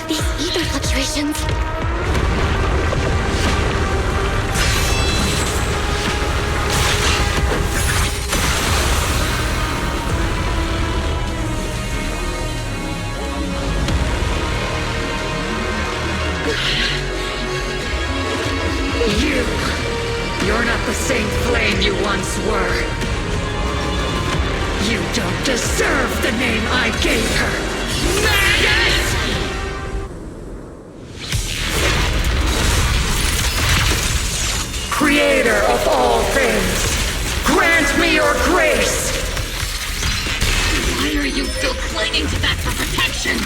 These ether fluctuations. You're not the same flame you once were. You don't deserve the name I gave her. Maggot! Creator of all things, grant me your grace! Why are you still clinging to that for protection?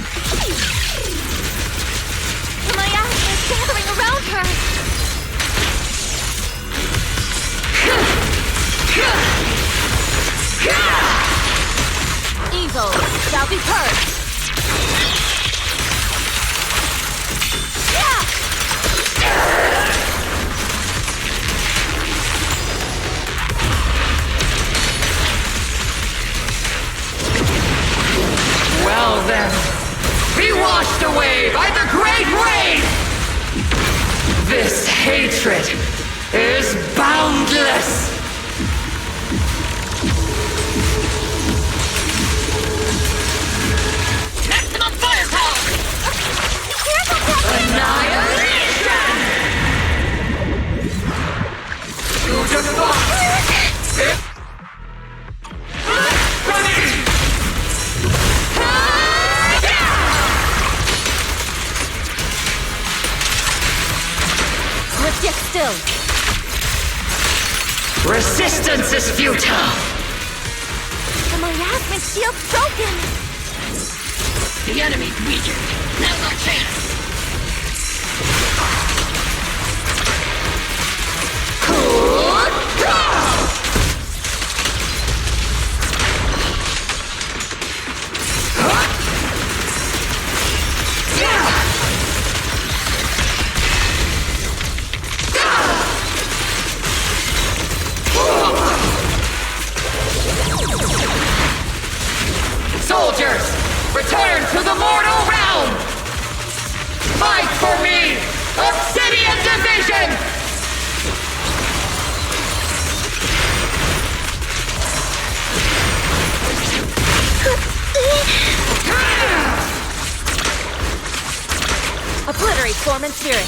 My eye is gathering around her. Evil shall be purged. Well then, be washed away by the great rain! This hatred is boundless! Maximum firepower! Annihilation! You defy! Sit still. Resistance is futile! The miasmic shield's broken! The enemy's weakened. Now's our chance! Soldiers, return to the mortal realm! Fight for me, Obsidian Division! Obliterate form and spirit.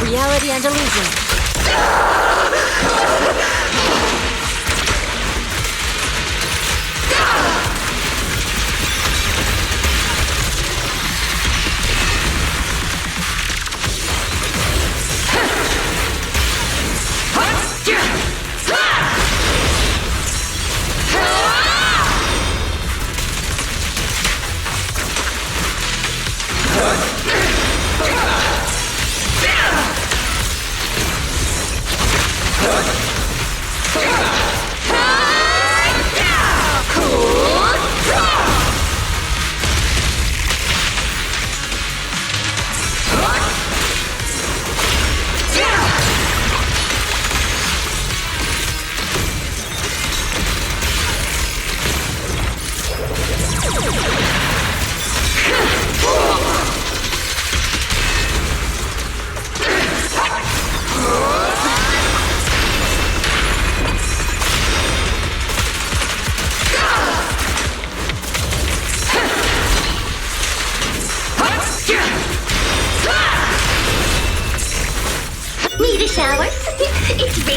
Reality and illusion.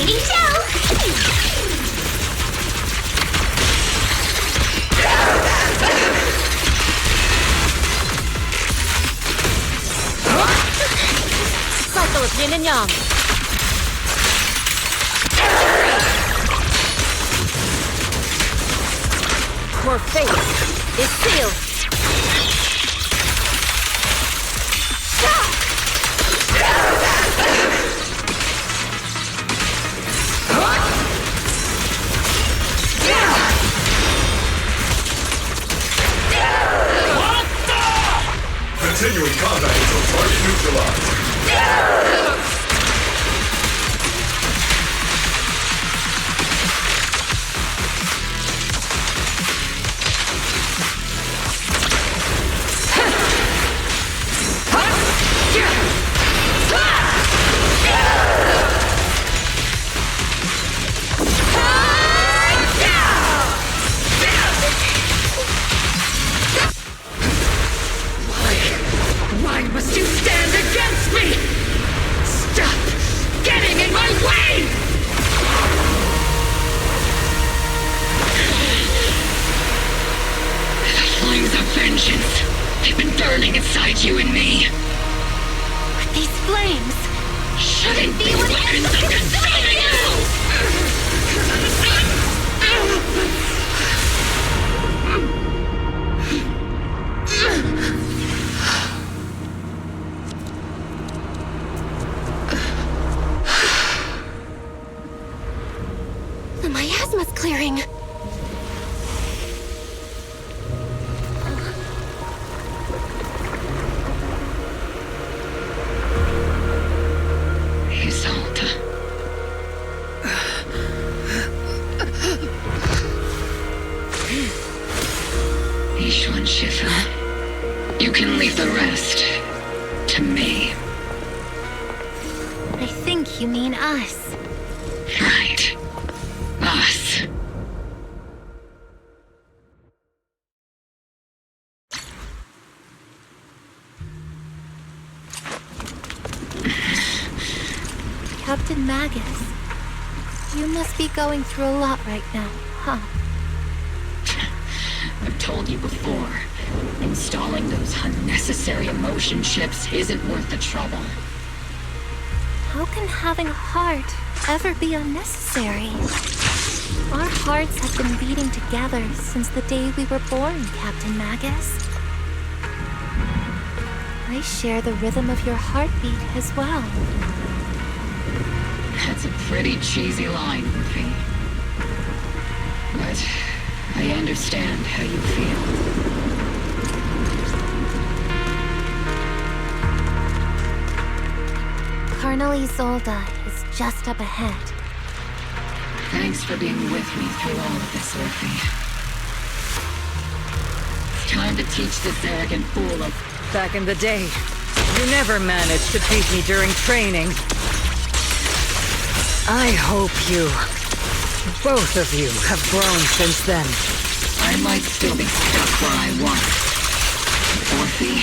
Lady Shell! Cycle of yin and yang. Your fate is sealed. Continuing combat until target neutralized. Why must you stand against me? Stop getting in my way! The flames of vengeance, they've been burning inside you and me. But these flames shouldn't be weapons that consume The miasma's clearing. Isolde. Ishwan Shifa. You can leave the rest to me. I think you mean us. Right. Us. Captain Magus, you must be going through a lot right now, huh? I've told you before, installing those unnecessary emotion chips isn't worth the trouble. How can having a heart ever be unnecessary? Our hearts have been beating together since the day we were born, Captain Magus. I share the rhythm of your heartbeat as well. That's a pretty cheesy line, Murphy. But I understand how you feel. Colonel Isolde is just up ahead. Thanks for being with me through all of this, Murphy. It's time to teach this arrogant fool of... Back in the day, you never managed to beat me during training. I hope you, both of you, have grown since then. I might still be stuck where I was. Murphy.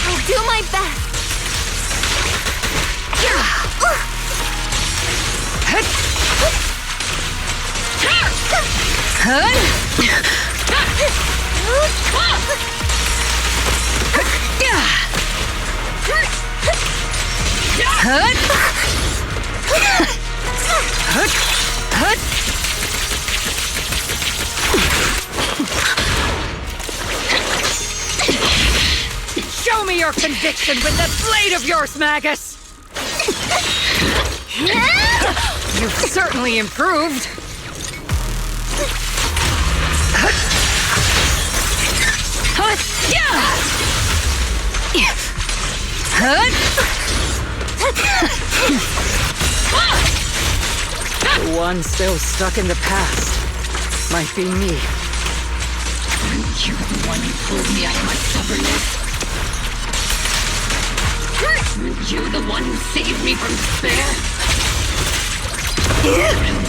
I'll do my best. Show me your conviction with that blade of yours, Magus! You've certainly improved. The one still stuck in the past might be me. You're the one who pulled me out of my stubbornness. You're the one who saved me from despair. And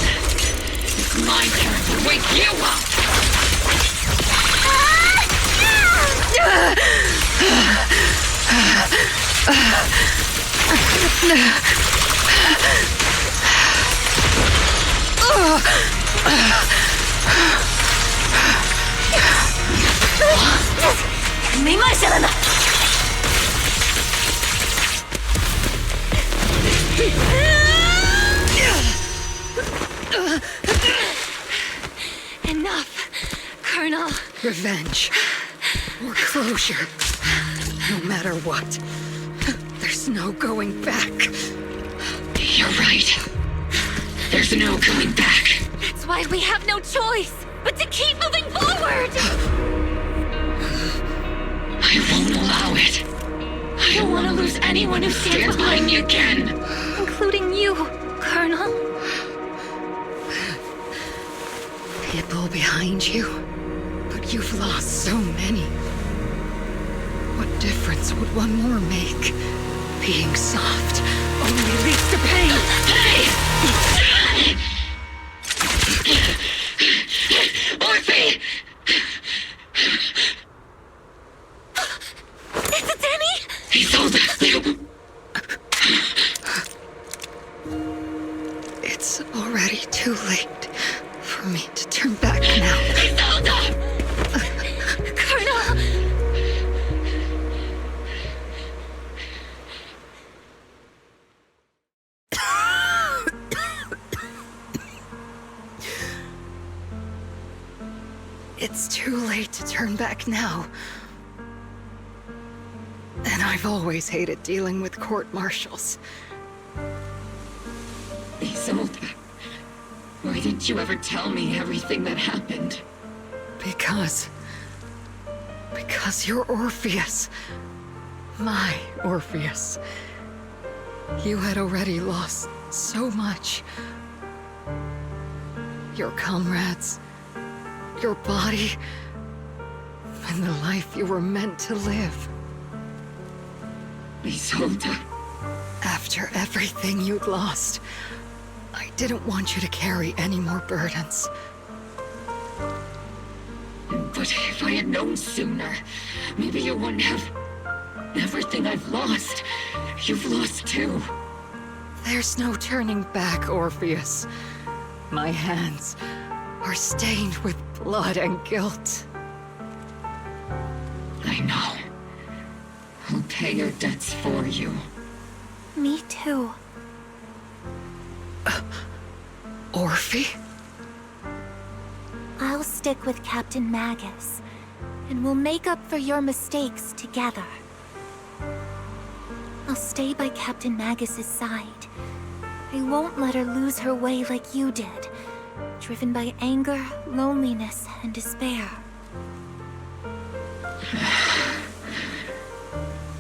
it's my turn to wake you up. Enough, Colonel. Revenge. Or closure. No matter what. There's no going back. You're right. There's no going back. That's why we have no choice but to keep moving forward! I won't allow it. I don't want to lose anyone who stands behind me again. Including you, Colonel. People behind you, but you've lost so many. What difference would one more make? Being soft only leads to pain. Orphe! Is it Danny? He told us to. It's already too late for me to turn back now. Colonel! It's too late to turn back now. And I've always hated dealing with court-martials. Isolde, why didn't you ever tell me everything that happened? Because you're Orpheus. My Orpheus. You had already lost so much. Your comrades, your body, and the life you were meant to live. Isolde. After everything you'd lost, I didn't want you to carry any more burdens. But if I had known sooner, maybe you wouldn't have... Everything I've lost, you've lost too. There's no turning back, Orpheus. My hands are stained with blood and guilt. I know. I'll pay your debts for you. Me too. Orphe? I'll stick with Captain Magus, and we'll make up for your mistakes together. I'll stay by Captain Magus's side. I won't let her lose her way like you did, driven by anger, loneliness, and despair.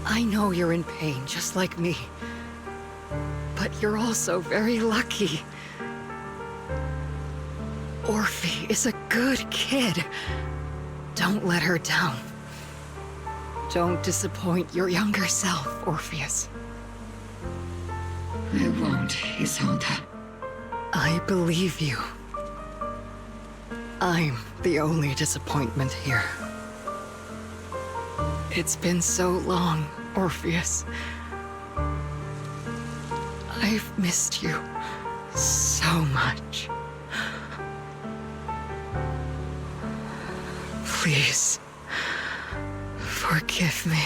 I know you're in pain, just like me. But you're also very lucky. Orphe is a good kid. Don't let her down. Don't disappoint your younger self, Orpheus. I won't, Isolde. I believe you. I'm the only disappointment here. It's been so long, Orpheus. I've missed you so much. Please, forgive me.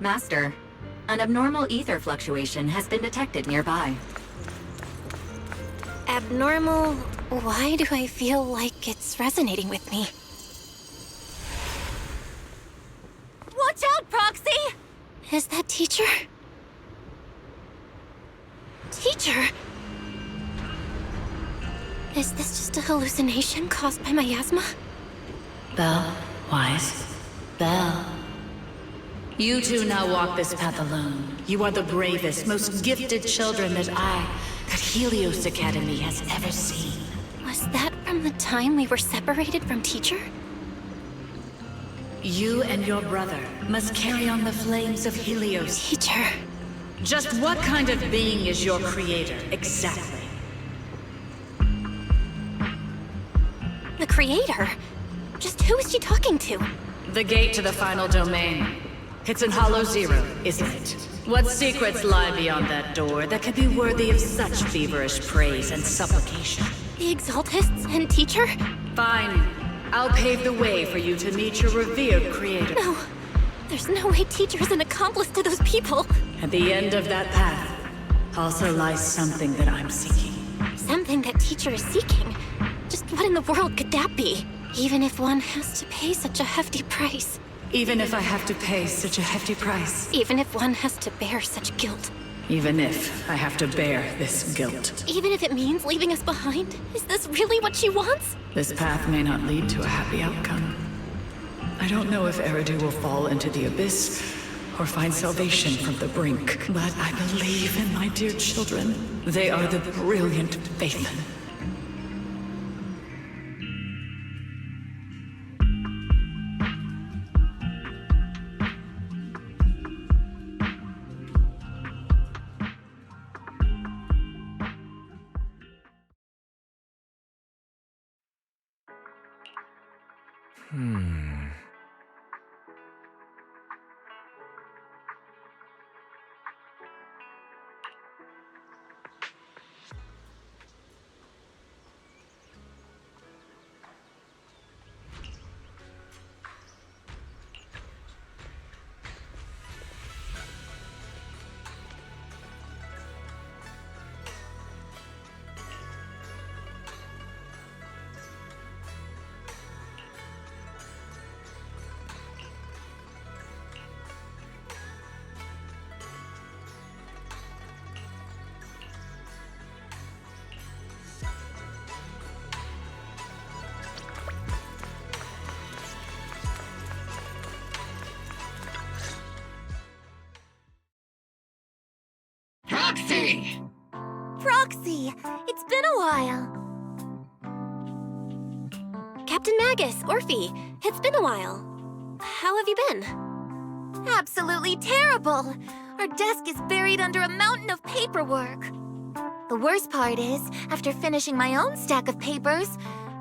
Master, an abnormal ether fluctuation has been detected nearby. Abnormal? Why do I feel like it's resonating with me? Watch out, Proxy! Is that Teacher? Teacher? Is this just a hallucination caused by miasma? Belle, Wise, Belle. You two now walk this path alone. You are the bravest, most gifted children that Helios Academy has ever seen. Was that from the time we were separated from Teacher? You and your brother must carry on the flames of Helios. Teacher. Just what kind of being is your creator, exactly? The creator? Just who is she talking to? The gate to the final domain. It's in Hollow Zero, isn't it? What secrets lie beyond that door that could be worthy of such feverish praise and supplication? The Exaltists and Teacher? Fine. I'll pave the way for you to meet your revered creator. No. There's no way Teacher is an accomplice to those people. At the end of that path also lies something that I'm seeking. Something that Teacher is seeking? Just what in the world could that be? Even if one has to pay such a hefty price. Even if I have to pay such a hefty price. Even if one has to bear such guilt. Even if I have to bear this guilt. Even if it means leaving us behind? Is this really what she wants? This path may not lead to a happy outcome. I don't know if Eridu will fall into the abyss or find salvation from the brink, but I believe in my dear children. They are the brilliant Phaethon. Proxy! Proxy! It's been a while. Captain Magus, Orphe, it's been a while. How have you been? Absolutely terrible! Our desk is buried under a mountain of paperwork. The worst part is, after finishing my own stack of papers,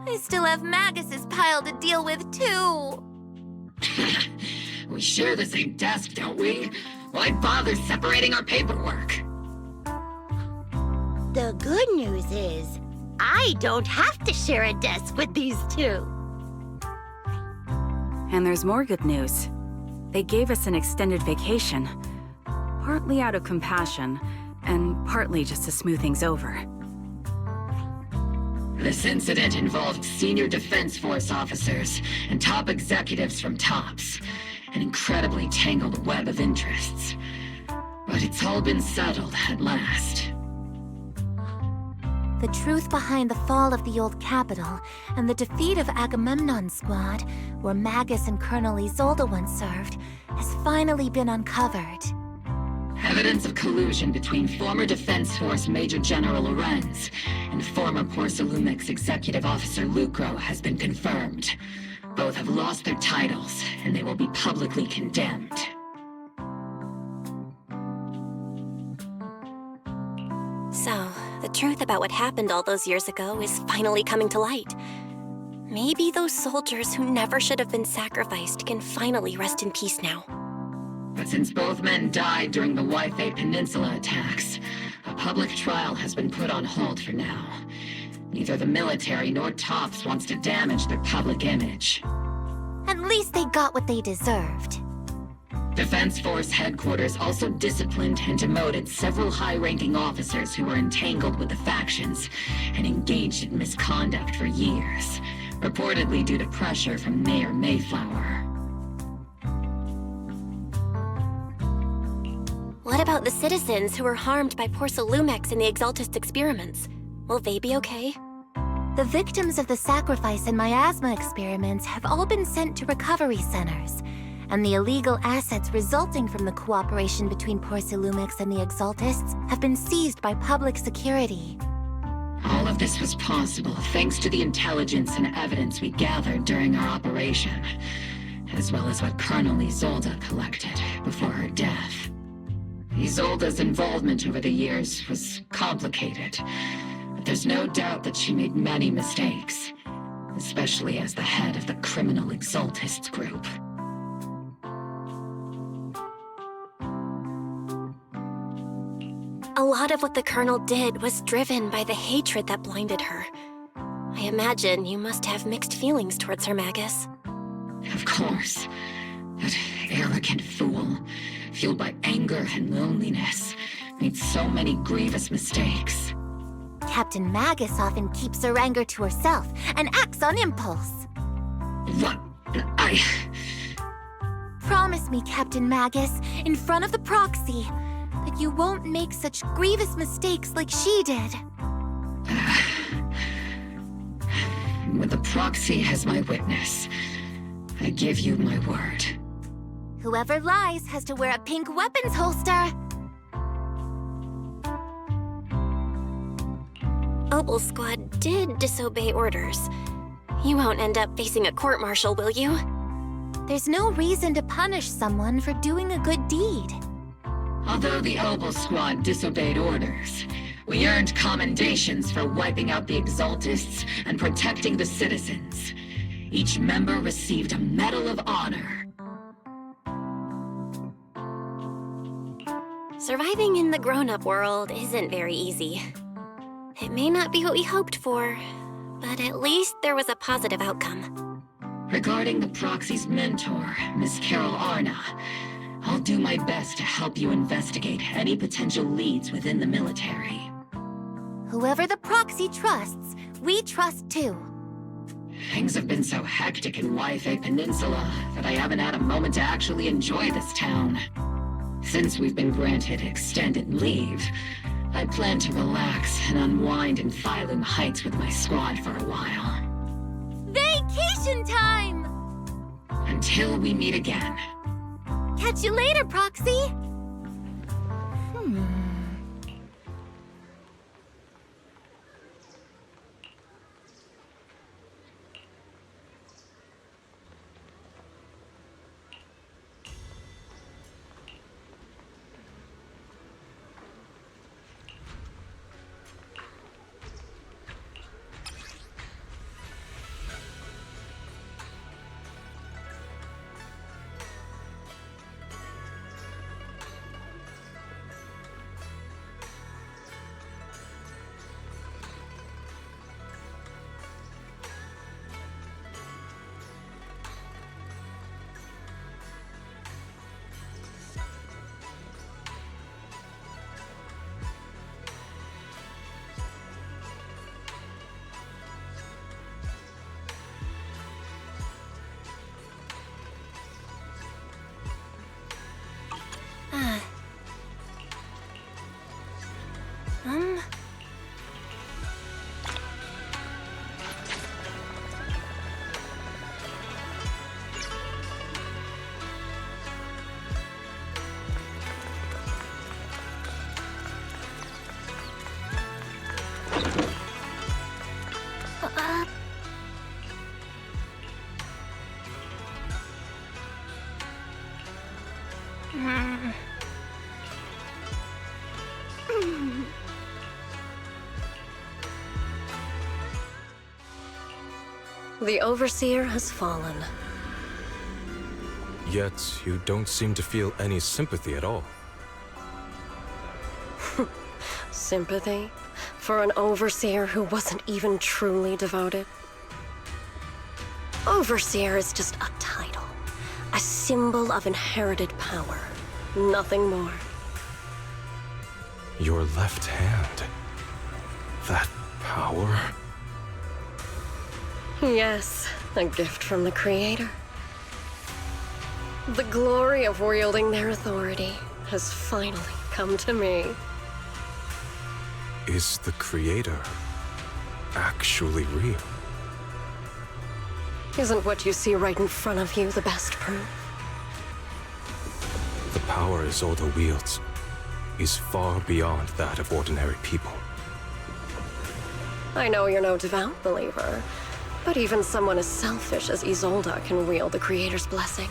I still have Magus's pile to deal with, too. We share the same desk, don't we? Why bother separating our paperwork? The good news is, I don't have to share a desk with these two. And there's more good news. They gave us an extended vacation. Partly out of compassion, and partly just to smooth things over. This incident involved senior Defense Force officers and top executives from TOPS. An incredibly tangled web of interests. But it's all been settled at last. The truth behind the fall of the old capital and the defeat of Agamemnon's squad, where Magus and Colonel Isolde once served, has finally been uncovered. Evidence of collusion between former Defense Force Major General Lorenz and former Porcelumix Executive Officer Lucro has been confirmed. Both have lost their titles, and they will be publicly condemned. So, the truth about what happened all those years ago is finally coming to light. Maybe those soldiers who never should have been sacrificed can finally rest in peace now. But since both men died during the Waifei Peninsula attacks, a public trial has been put on hold for now. Neither the military nor TOPS wants to damage their public image. At least they got what they deserved. Defense Force headquarters also disciplined and demoted several high-ranking officers who were entangled with the factions and engaged in misconduct for years, reportedly due to pressure from Mayor Mayflower. What about the citizens who were harmed by Porcelumix and the Exaltist experiments? Will they be okay? The victims of the sacrifice and miasma experiments have all been sent to recovery centers, and the illegal assets resulting from the cooperation between Porcelumix and the Exaltists have been seized by public security. All of this was possible thanks to the intelligence and evidence we gathered during our operation. as well as what Colonel Isolde collected before her death. Isolde's involvement over the years was complicated, but there's no doubt that she made many mistakes, especially as the head of the criminal Exaltists group. A lot of what the Colonel did was driven by the hatred that blinded her. I imagine you must have mixed feelings towards her, Magus. Of course. That arrogant fool, fueled by anger and loneliness, made so many grievous mistakes. Captain Magus often keeps her anger to herself and acts on impulse. What? Promise me, Captain Magus, in front of the proxy, that you won't make such grievous mistakes like she did. With the proxy as my witness, I give you my word. Whoever lies has to wear a pink weapons holster. Opal Squad did disobey orders. You won't end up facing a court-martial, will you? There's no reason to punish someone for doing a good deed. Although the Opal Squad disobeyed orders, we earned commendations for wiping out the Exaltists and protecting the citizens. Each member received a Medal of Honor. Surviving in the grown-up world isn't very easy. It may not be what we hoped for, but at least there was a positive outcome. Regarding the proxy's mentor, Miss Carol Arna, I'll do my best to help you investigate any potential leads within the military. Whoever the proxy trusts, we trust too. Things have been so hectic in Waifei Peninsula that I haven't had a moment to actually enjoy this town. Since we've been granted extended leave, I plan to relax and unwind in Phylum Heights with my squad for a while. Vacation time! Until we meet again. Catch you later, Proxy! The Overseer has fallen. Yet, you don't seem to feel any sympathy at all. Sympathy? For an Overseer who wasn't even truly devoted? Overseer is just a title. A symbol of inherited power. Nothing more. Your left hand. That power? Yes, a gift from the Creator. The glory of wielding their authority has finally come to me. Is the Creator actually real? Isn't what you see right in front of you the best proof? The power Isolde wields is far beyond that of ordinary people. I know you're no devout believer, But even someone as selfish as Isolde can wield the Creator's blessing.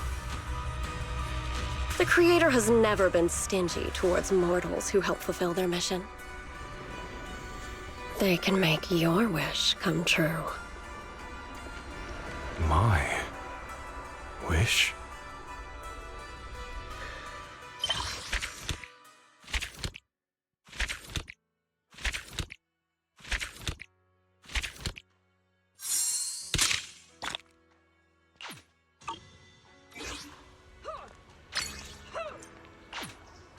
The Creator has never been stingy towards mortals who help fulfill their mission. They can make your wish come true. My wish?